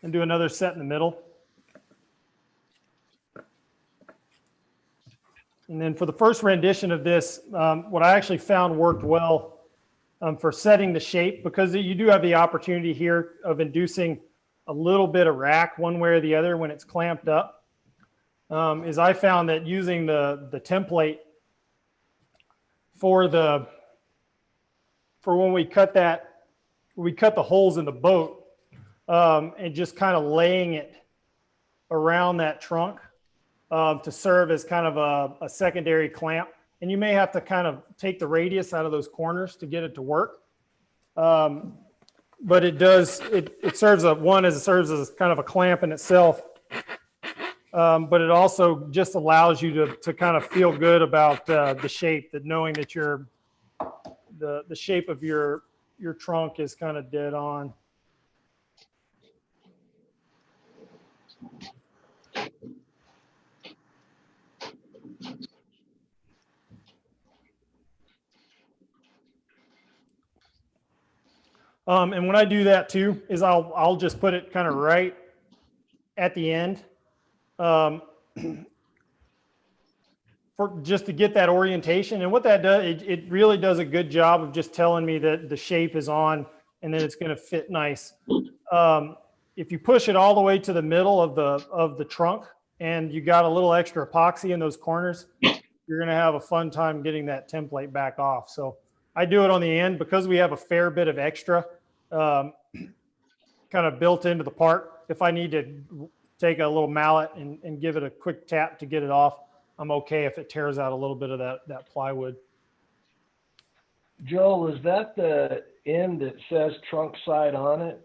and do another set in the middle. And then for the first rendition of this, what I actually found worked well for setting the shape, because you do have the opportunity here of inducing a little bit of rack one way or the other when it's clamped up, is I found that using the template for when we cut the holes in the boat, and just kind of laying it around that trunk to serve as kind of a secondary clamp. And you may have to kind of take the radius out of those corners to get it to work. But it does, it serves as kind of a clamp in itself. But it also just allows you to kind of feel good about the shape, that knowing that the shape of your trunk is kind of dead on. And when I do that too, is I'll just put it kind of right at the end, for just to get that orientation. And what that does, it really does a good job of just telling me that the shape is on and that it's going to fit nice. If you push it all the way to the middle of the trunk and you got a little extra epoxy in those corners, you're going to have a fun time getting that template back off. So I do it on the end because we have a fair bit of extra kind of built into the part. If I need to take a little mallet and give it a quick tap to get it off, I'm okay if it tears out a little bit of that plywood. Joel, is that the end that says trunk side on it?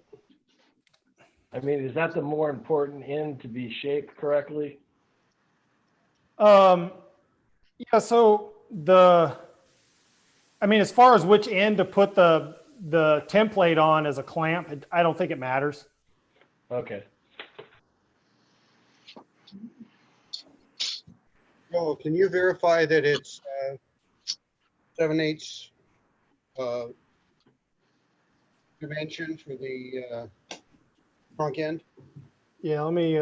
I mean, is that the more important end to be shaped correctly? Yeah, so I mean, as far as which end to put the template on as a clamp, I don't think it matters. Okay. Joel, can you verify that it's 7/8 dimension for the trunk end? Yeah, let me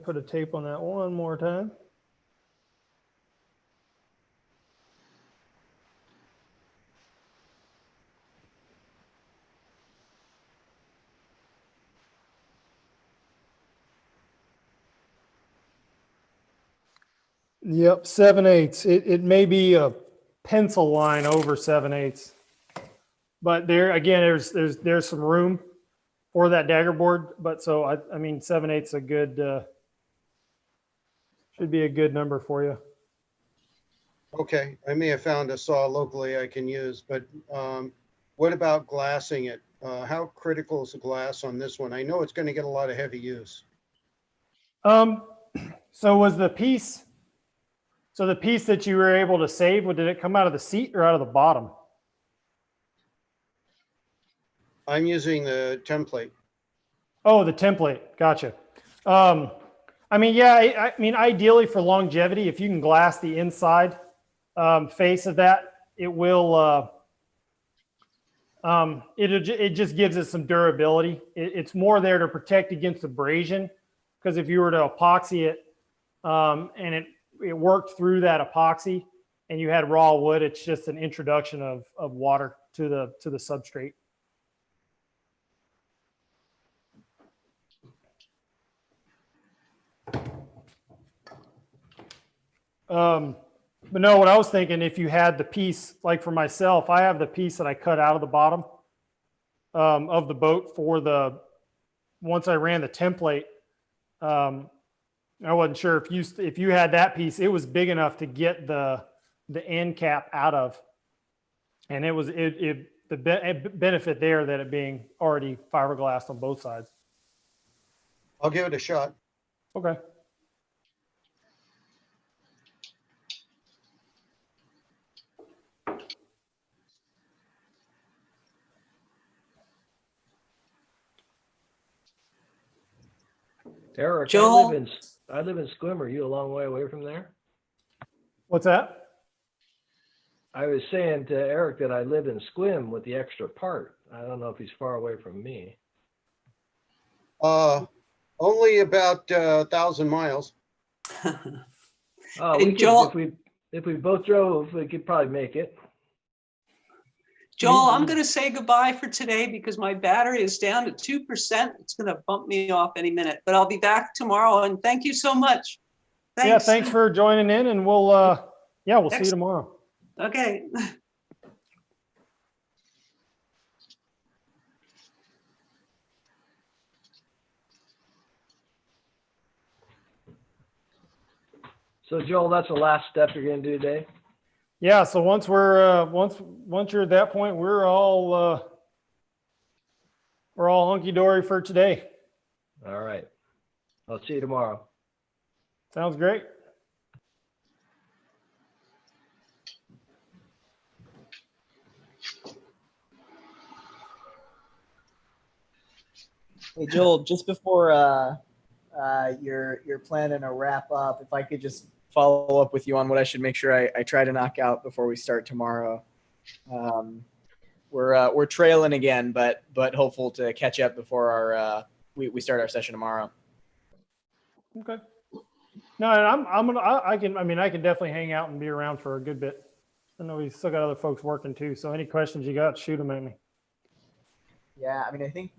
put a tape on that one more time. Yep, 7/8. It may be a pencil line over 7/8, but there again, there's some room for that dagger board. But so I mean, 7/8 a good should be a good number for you. Okay, I may have found a saw locally I can use, but what about glassing it? How critical is the glass on this one? I know it's going to get a lot of heavy use. So was the piece that you were able to save, did it come out of the seat or out of the bottom? I'm using the template. Oh, the template. Gotcha. I mean, yeah, I mean, ideally for longevity, if you can glass the inside face of that, it will, it just gives it some durability. It's more there to protect against abrasion, because if you were to epoxy it and it worked through that epoxy and you had raw wood, it's just an introduction of water to the substrate. But no, what I was thinking, if you had the piece, like for myself, I have the piece that I cut out of the bottom of the boat once I ran the template. I wasn't sure if you had that piece, it was big enough to get the end cap out of, and it was the benefit there that it being already fiberglassed on both sides. I'll give it a shot. Okay. Eric, Joel? I live in Squim. Are you a long way away from there? What's that? I was saying to Eric that I live in Squim with the extra part. I don't know if he's far away from me. Only about 1,000 miles. Oh, Hey, we could, Joel, if we both drove, we could probably make it. Joel, I'm going to say goodbye for today because my battery is down to 2%. It's going to bump me off any minute, but I'll be back tomorrow. And thank you so much. Thanks. Yeah, thanks for joining in, and we'll see you tomorrow. Okay. So Joel, that's the last step you're going to do today? Yeah, so once you're at that point, we're all hunky dory for today. All right. I'll see you tomorrow. Sounds great. Hey Joel, just before you're planning to wrap up, if I could just follow up with you on what I should make sure I try to knock out before we start tomorrow. We're trailing again, but hopeful to catch up before we start our session tomorrow. Okay. No, I can definitely hang out and be around for a good bit. I know we still got other folks working too, so any questions you got, shoot them at me. Yeah, I mean, I think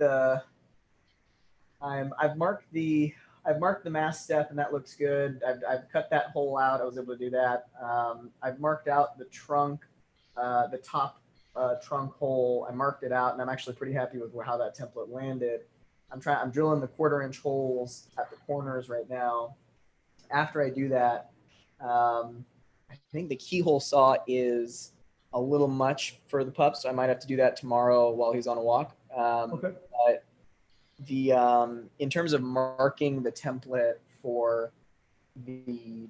I've marked the mast step and that looks good. I've cut that hole out. I was able to do that. I've marked out the trunk, the top trunk hole. I marked it out, and I'm actually pretty happy with how that template landed. I'm drilling the 1/4 inch holes at the corners right now, after I do that, I think the keyhole saw is a little much for the pup, so I might have to do that tomorrow while he's on a walk. Okay. But the in terms of marking the template for the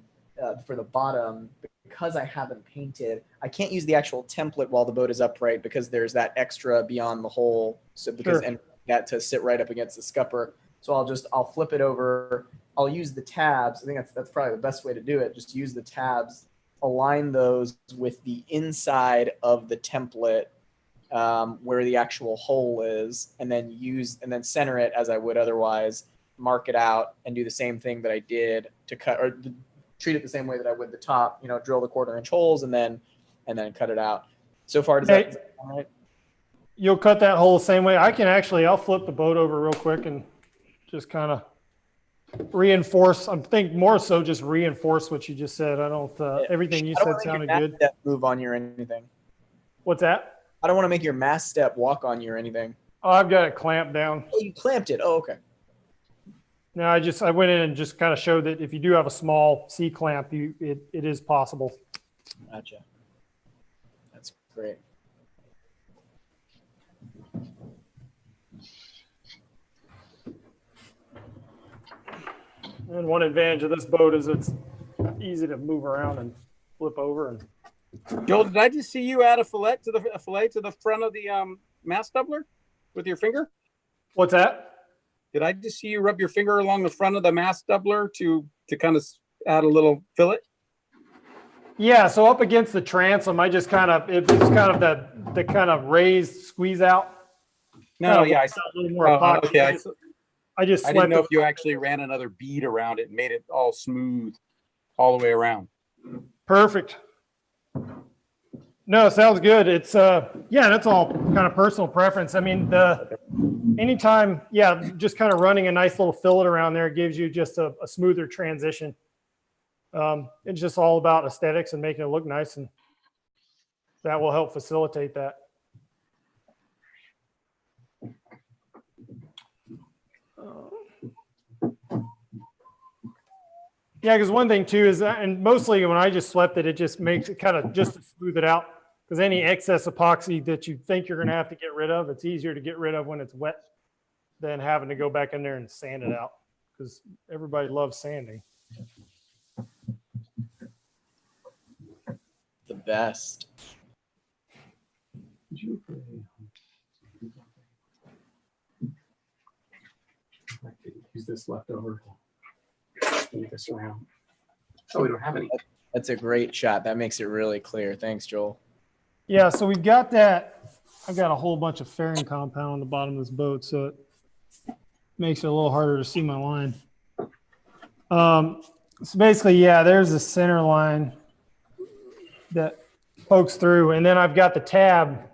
bottom, because I haven't painted, I can't use the actual template while the boat is upright because there's that extra beyond the hole. So because Sure. and that to sit right up against the scupper. So I'll flip it over. I'll use the tabs. I think that's probably the best way to do it. Just use the tabs, align those with the inside of the template where the actual hole is, and then center it as I would otherwise, mark it out, and do the same thing that I did to cut, or treat it the same way that I would the top, drill the 1/4 inch holes and then cut it out. So far, does that sound all right? You'll cut that hole the same way. I'll flip the boat over real quick and just kind of reinforce. I'm thinking more so just reinforce what you just said. I don't, everything you said sounded good. Step move on you or anything. What's that? I don't want to make your mast step walk on you or anything. Oh, I've got it clamped down. Oh, you clamped it. Oh, okay. No, I went in and just kind of showed that if you do have a small C clamp, it is possible. Gotcha. That's great. And one advantage of this boat is it's easy to move around and flip over. And Joel, did I just see you add a fillet to the front of the mast doubler with your finger? What's that? Did I just see you rub your finger along the front of the mast doubler to kind of add a little fillet? Yeah, so up against the transom, it's just kind of the kind of raised squeeze out. No, yeah, I saw a little more epoxy. Okay, I just I didn't know if you actually ran another bead around it and made it all smooth all the way around. Perfect. No, sounds good. It's yeah, that's all kind of personal preference. I mean, anytime, yeah, just kind of running a nice little fillet around there gives you just a smoother transition. It's just all about aesthetics and making it look nice, and that will help facilitate that. Yeah, because one thing too is, and mostly when I just swept it, it just makes it kind of just to smooth it out. Because any excess epoxy that you think you're going to have to get rid of, it's easier to get rid of when it's wet than having to go back in there and sand it out. Because everybody loves sanding. The best. Use this leftover. Move this around. Oh, we don't have any. That's a great shot. That makes it really clear. Thanks, Joel. Yeah, so we've got that. I've got a whole bunch of fairing compound on the bottom of this boat, so it makes it a little harder to see my line. So basically, yeah, there's the center line that pokes through, and then I've got the tab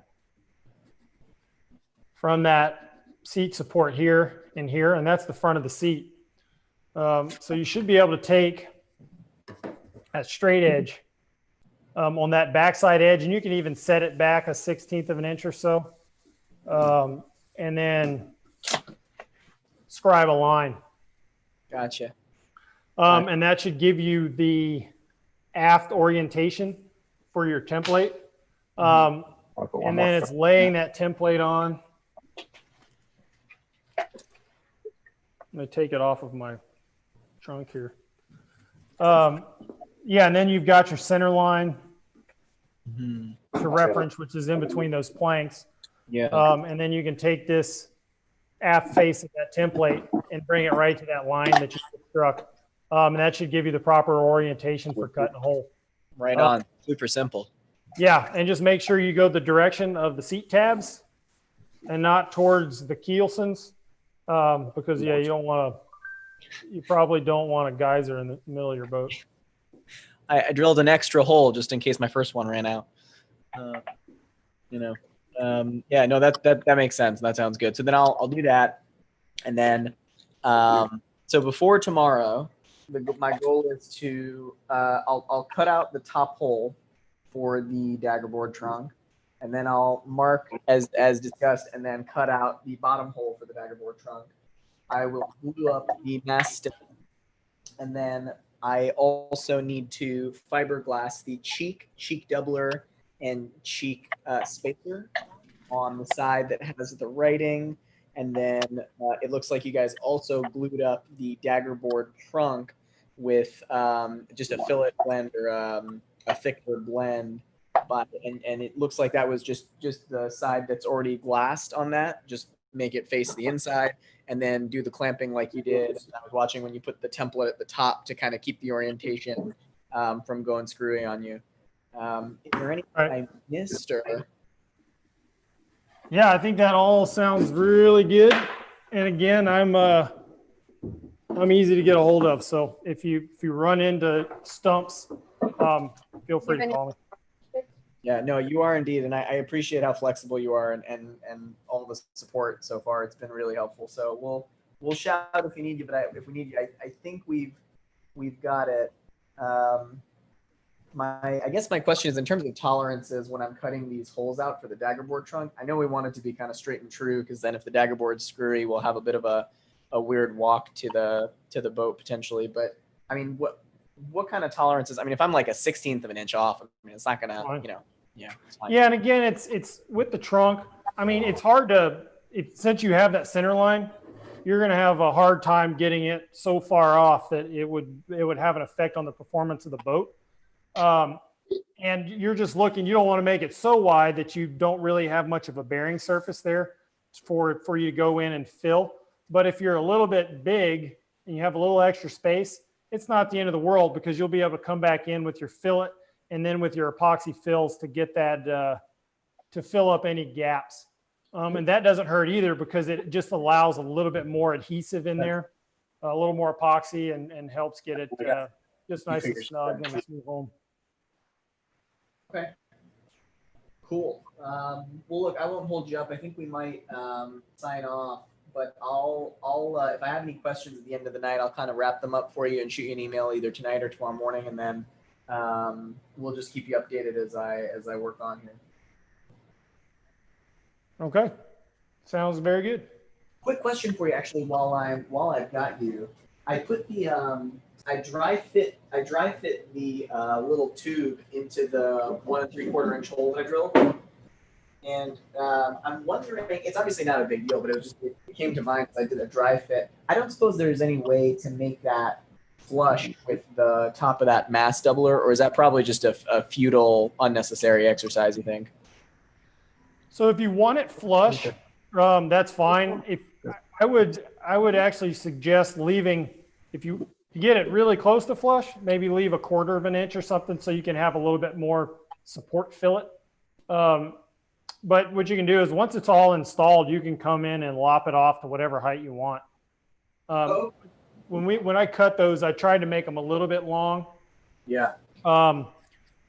from that seat support here and here, and that's the front of the seat. So you should be able to take that straight edge on that backside edge, and you can even set it back a 1/16 of an inch or so, and then scribe a line. Gotcha. And that should give you the aft orientation for your template. And then it's laying that template on. I'm going to take it off of my trunk here. Yeah, and then you've got your center line to reference, which is in between those planks. Yeah. And then you can take this aft face of that template and bring it right to that line that you struck. And that should give you the proper orientation for cutting a hole. Right on. Super simple. Yeah, and just make sure you go the direction of the seat tabs and not towards the keelsons, because yeah, you probably don't want a geyser in the middle of your boat. I drilled an extra hole just in case my first one ran out. Yeah, no, that makes sense. That sounds good. So then I'll do that, and then so before tomorrow, my goal is to I'll cut out the top hole for the daggerboard trunk, and then I'll mark as discussed, and then cut out the bottom hole for the daggerboard trunk. I will glue up the mast stem, and then I also need to fiberglass the cheek doubler, and cheek spacer on the side that has the writing. And then it looks like you guys also glued up the dagger board trunk with just a fillet blend or a thicker blend. And it looks like that was just the side that's already glassed on that. Just make it face the inside and then do the clamping like you did. I was watching when you put the template at the top to kind of keep the orientation from going screwy on you. Is there anything I missed or? Yeah, I think that all sounds really good. And again, I'm easy to get a hold of. So if you run into stumps, feel free to call me. Yeah, no, you are indeed, and I appreciate how flexible you are and all the support so far. It's been really helpful. So we'll shout if we need you, but if we need you, I think we've got it. I guess my question is in terms of tolerances when I'm cutting these holes out for the dagger board trunk. I know we want it to be kind of straight and true because then if the dagger board's screwy, we'll have a bit of a weird walk to the boat potentially. But I mean, what kind of tolerances? I mean, if I'm like a 1/16 of an inch off, I mean, it's not gonna, yeah. It's fine. Yeah, and again, it's with the trunk. I mean, it's hard to since you have that center line, you're going to have a hard time getting it so far off that it would have an effect on the performance of the boat. And you're just looking. You don't want to make it so wide that you don't really have much of a bearing surface there for you to go in and fill. But if you're a little bit big and you have a little extra space, it's not the end of the world because you'll be able to come back in with your fillet and then with your epoxy fills to get that to fill up any gaps. And that doesn't hurt either because it just allows a little bit more adhesive in there, a little more epoxy and helps get it just nice and snug when it's move home. Okay. Cool. Well, look, I won't hold you up. I think we might sign off. But I'll if I have any questions at the end of the night, I'll kind of wrap them up for you and shoot you an email either tonight or tomorrow morning, and then we'll just keep you updated as I work on here. Okay, sounds very good. Quick question for you, actually, while I've got you, I put the I dry fit the little tube into the 1 3/4 inch hole that I drilled. And I'm wondering, it's obviously not a big deal, but it came to mind because I did a dry fit. I don't suppose there's any way to make that flush with the top of that mass doubler, or is that probably just a futile, unnecessary exercise, you think? So if you want it flush, that's fine. If I would actually suggest leaving, if you get it really close to flush, maybe leave 1/4 of an inch or something so you can have a little bit more support fillet. But what you can do is once it's all installed, you can come in and lop it off to whatever height you want. When I cut those, I tried to make them a little bit long. Yeah.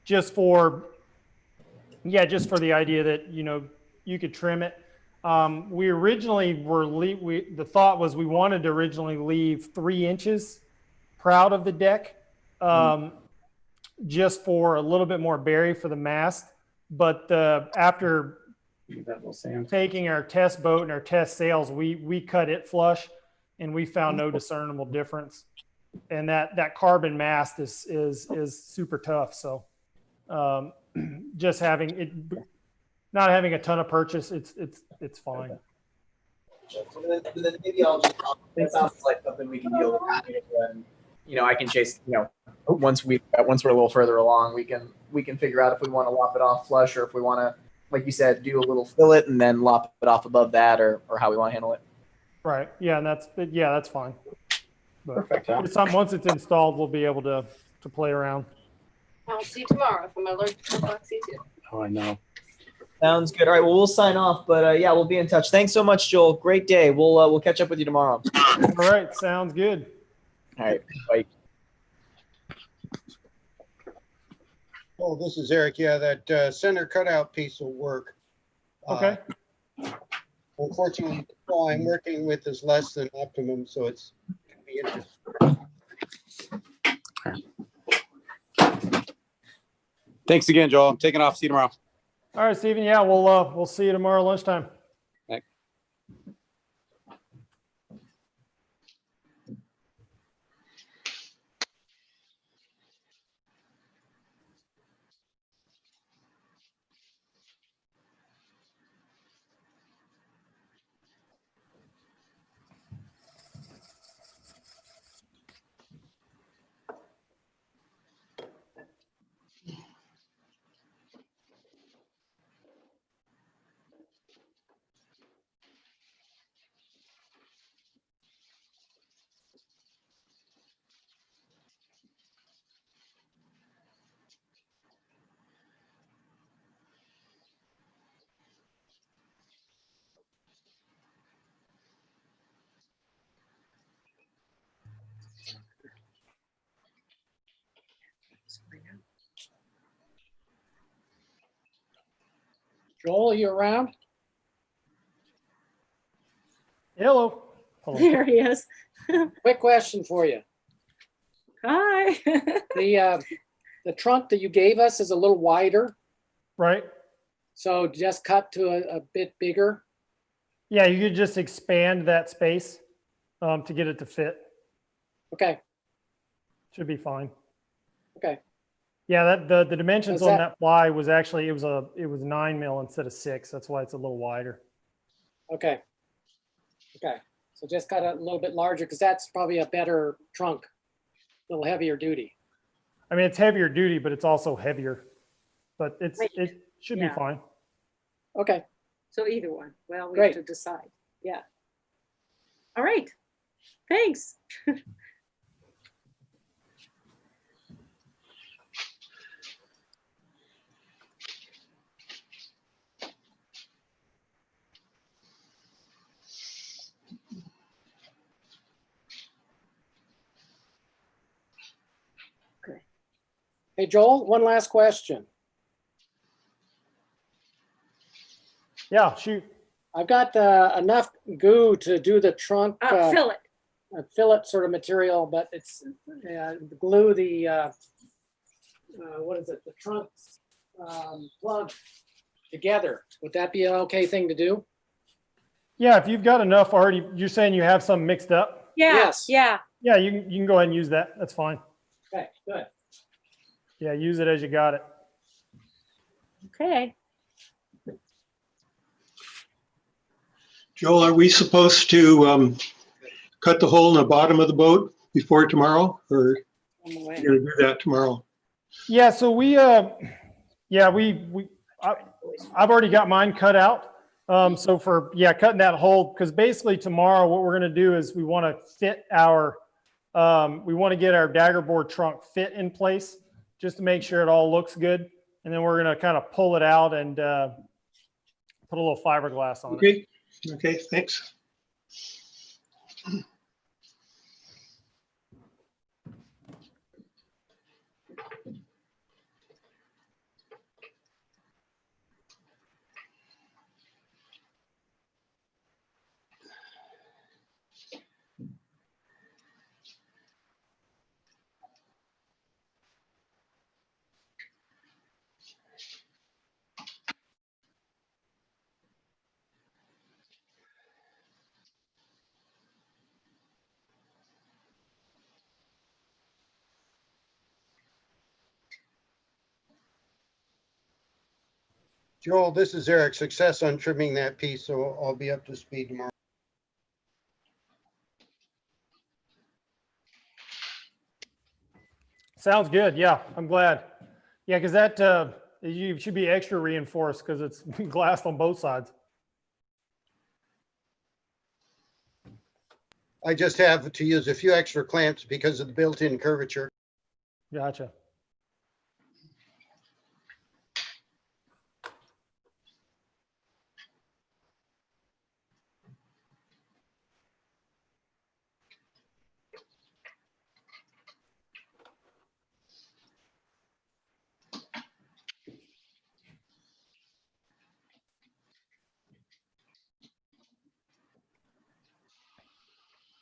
Just for the idea that, you could trim it. We originally the thought was we wanted to originally leave 3 inches proud of the deck, just for a little bit more bury for the mast. But after taking our test boat and our test sails, we cut it flush, and we found no discernible difference. And that carbon mast is super tough. So just having it, not having a ton of purchase, it's fine. So then maybe that sounds like something we can deal with. And, I can chase. Once we're a little further along, we can figure out if we want to lop it off flush or if we want to, like you said, do a little fillet and then lop it off above that, or how we want to handle it. Right. Yeah, and that's fine. But Perfect. once it's installed, we'll be able to play around. I'll see you tomorrow if I'm allergic to epoxy too. Oh, I know. Sounds good. All right. Well, we'll sign off, but yeah, we'll be in touch. Thanks so much, Joel. Great day. We'll catch up with you tomorrow. All right. Sounds good. All right. Bye. Oh, this is Eric. Yeah, that center cutout piece will work. Okay. Unfortunately, all I'm working with is less than optimum, so it's going to be interesting. Thanks again, Joel. I'm taking off. See you tomorrow. All right, Stephen. Yeah, we'll see you tomorrow lunchtime. Thanks. Joel, are you around? Hello. Hold on. There he is. Quick question for you. Hi. The trunk that you gave us is a little wider, Right. so just cut to a bit bigger. Yeah, you could just expand that space to get it to fit. Okay, Should be fine. okay. Yeah, the dimensions Does on that- that ply was actually it was 9 mil instead of 6. That's why it's a little wider. Okay. Okay, so just cut it a little bit larger because that's probably a better trunk, a little heavier duty. I mean, it's heavier duty, but it's also heavier. But it should be Yeah. fine. Okay, So either one. Well, we Great. have to decide. Yeah. All right. Thanks. hey Joel, one last question. Yeah, shoot. I've got enough goo to do the trunk. Fill it. Fillet sort of material, but it's glue the what is it? The trunk plug together. Would that be an okay thing to do? Yeah, if you've got enough already, you're saying you have some mixed up. Yeah. Yes. Yeah. Yeah, you can go ahead and use that. That's fine. Okay, good. Yeah, use it as you got it. Okay. Joel, are we supposed to cut the hole in the bottom of the boat before tomorrow, or On the are way. you gonna do that tomorrow? Yeah, so I've already got mine cut out. So for cutting that hole, because basically tomorrow what we're going to do is we want to fit we want to get our dagger board trunk fit in place just to make sure it all looks good, and then we're going to kind of pull it out and put a little fiberglass on it. Okay, okay, thanks. Joel, this is Eric. Success on trimming that piece, so I'll be up to speed tomorrow. Sounds good. Yeah, I'm glad. Yeah, because that you should be extra reinforced because it's glassed on both sides. I just have to use a few extra clamps because of the built-in curvature. Gotcha.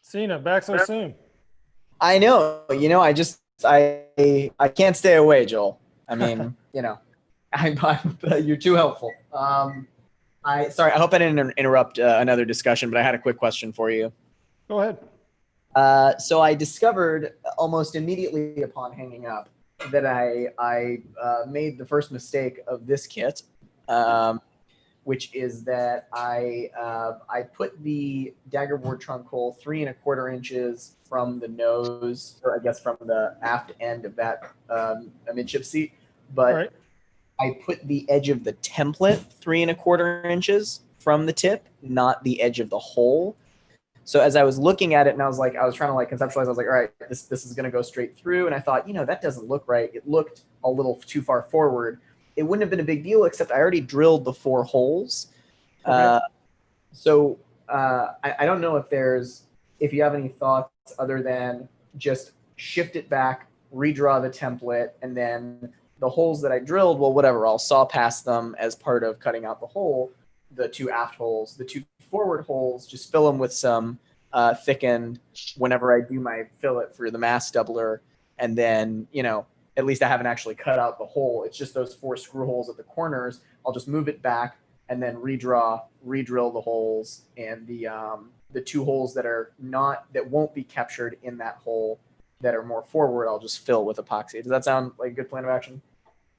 Cena, back so soon. I know. You know, I can't stay away, Joel. I mean, you know, you're too helpful. Sorry, I hope I didn't interrupt another discussion, but I had a quick question for you. Go ahead. So I discovered almost immediately upon hanging up that I made the first mistake of this kit, which is that I put the dagger board trunk hole 3 1/4 inches from the nose, or I guess from the aft end of that midship seat, but Right. I put the edge of the template 3 1/4 inches from the tip, not the edge of the hole. So as I was looking at it, and I was trying to like conceptualize, I was like, all right, this is going to go straight through. And I thought, you know, that doesn't look right. It looked a little too far forward. It wouldn't have been a big deal, except I already drilled the 4 holes. Okay. I don't know if you have any thoughts other than just shift it back, redraw the template, and then the holes that I drilled, well, whatever, I'll saw past them as part of cutting out the hole, the 2 aft holes, the 2 forward holes, just fill them with some thickened whenever I do my fillet for the mass doubler. And then, you know, at least I haven't actually cut out the hole. It's just those 4 screw holes at the corners. I'll just move it back and then redrill the holes, and the 2 holes that won't be captured in that hole that are more forward, I'll just fill with epoxy. Does that sound like a good plan of action?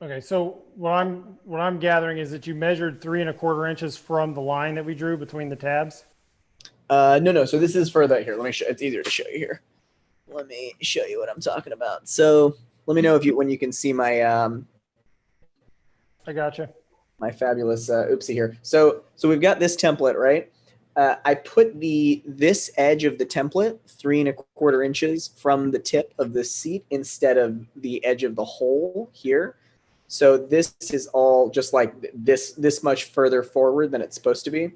Okay, so what I'm gathering is that you measured 3 1/4 inches from the line that we drew between the tabs. No. So this is for the, here, let me show, it's easier to show you here. Let me show you what I'm talking about. So let me know when you can see my, I gotcha. My fabulous oopsie here. So we've got this template, right? I put this edge of the template 3 1/4 inches from the tip of the seat instead of the edge of the hole here. So this is all just like this much further forward than it's supposed to be.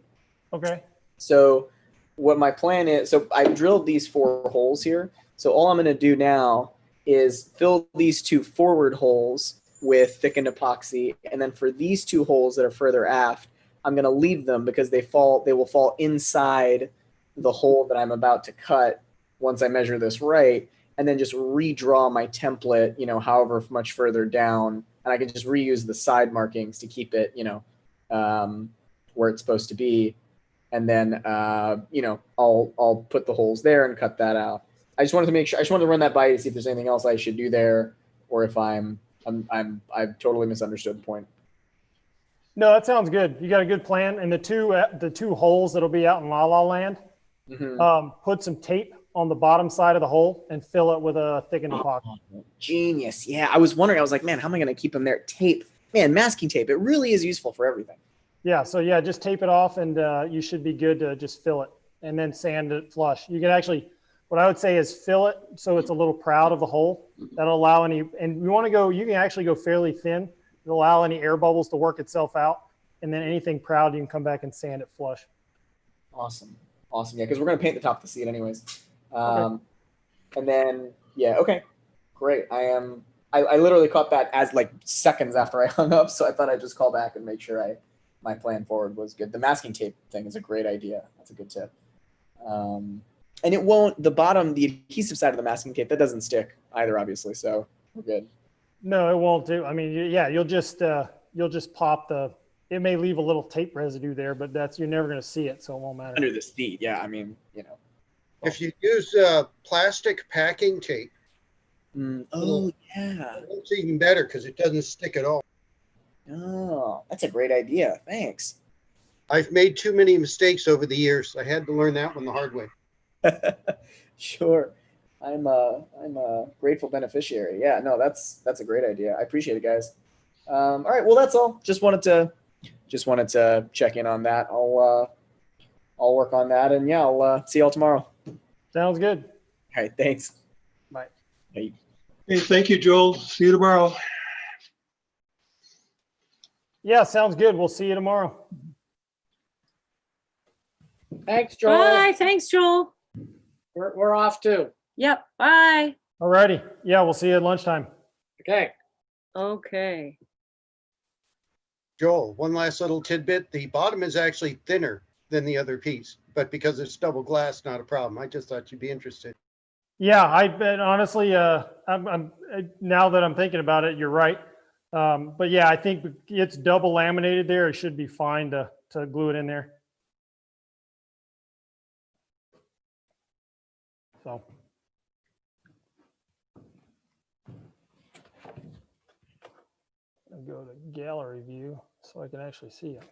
Okay. So what my plan is, so I've drilled these 4 holes here. So all I'm going to do now is fill these 2 forward holes with thickened epoxy, and then for these 2 holes that are further aft, I'm going to leave them because they will fall inside the hole that I'm about to cut once I measure this right, and then just redraw my template, you know, however much further down, and I can just reuse the side markings to keep it, you know, where it's supposed to be, and then you know, I'll put the holes there and cut that out. I just wanted to run that by you to see if there's anything else I should do there, or if I've totally misunderstood the point. No, that sounds good. You got a good plan. And the two holes that'll be out in La La Land, put some tape on the bottom side of the hole and fill it with a thickened epoxy. Genius. Yeah, I was wondering. I was like, man, how am I going to keep them there? Tape, man, masking tape. It really is useful for everything. Yeah. So yeah, just tape it off, and you should be good to just fill it, and then sand it flush. You can actually, what I would say is fill it so it's a little proud of the hole. That'll allow any, and you want to go. You can actually go fairly thin. It'll allow any air bubbles to work itself out, and then anything proud, you can come back and sand it flush. Awesome. Yeah, because we're going to paint the top of the seat anyways. Okay. And then, yeah, okay, great. I literally caught that as like seconds after I hung up, so I thought I'd just call back and make sure my plan forward was good. The masking tape thing is a great idea. That's a good tip. And it won't, the adhesive side of the masking tape, that doesn't stick either, obviously, so we're good. No, it won't do. I mean, yeah, you'll just pop it may leave a little tape residue there, but you're never going to see it, so it won't matter. Under the seat, yeah. I mean, you know. If you use plastic packing tape, oh yeah, it's even better because it doesn't stick at all. Oh, that's a great idea. Thanks. I've made too many mistakes over the years. I had to learn that one the hard way. Sure. I'm a grateful beneficiary. Yeah, no, that's a great idea. I appreciate it, guys. All right, well, that's all. Just wanted to check in on that. I'll work on that, and yeah, I'll see y'all tomorrow. Sounds good. All right, thanks. Bye. Hey. Hey, thank you, Joel. See you tomorrow. Yeah, sounds good. We'll see you tomorrow. Thanks, Joel. Bye. Thanks, Joel. We're off too. Yep. Bye. All righty. Yeah, we'll see you at lunchtime. Okay. Okay. Joel, one last little tidbit. The bottom is actually thinner than the other piece, but because it's double glass, not a problem. I just thought you'd be interested. Yeah, I've been honestly, I'm now that I'm thinking about it, you're right. But yeah, I think it's double laminated there. It should be fine to glue it in there. So. I'll go to gallery view so I can actually see it.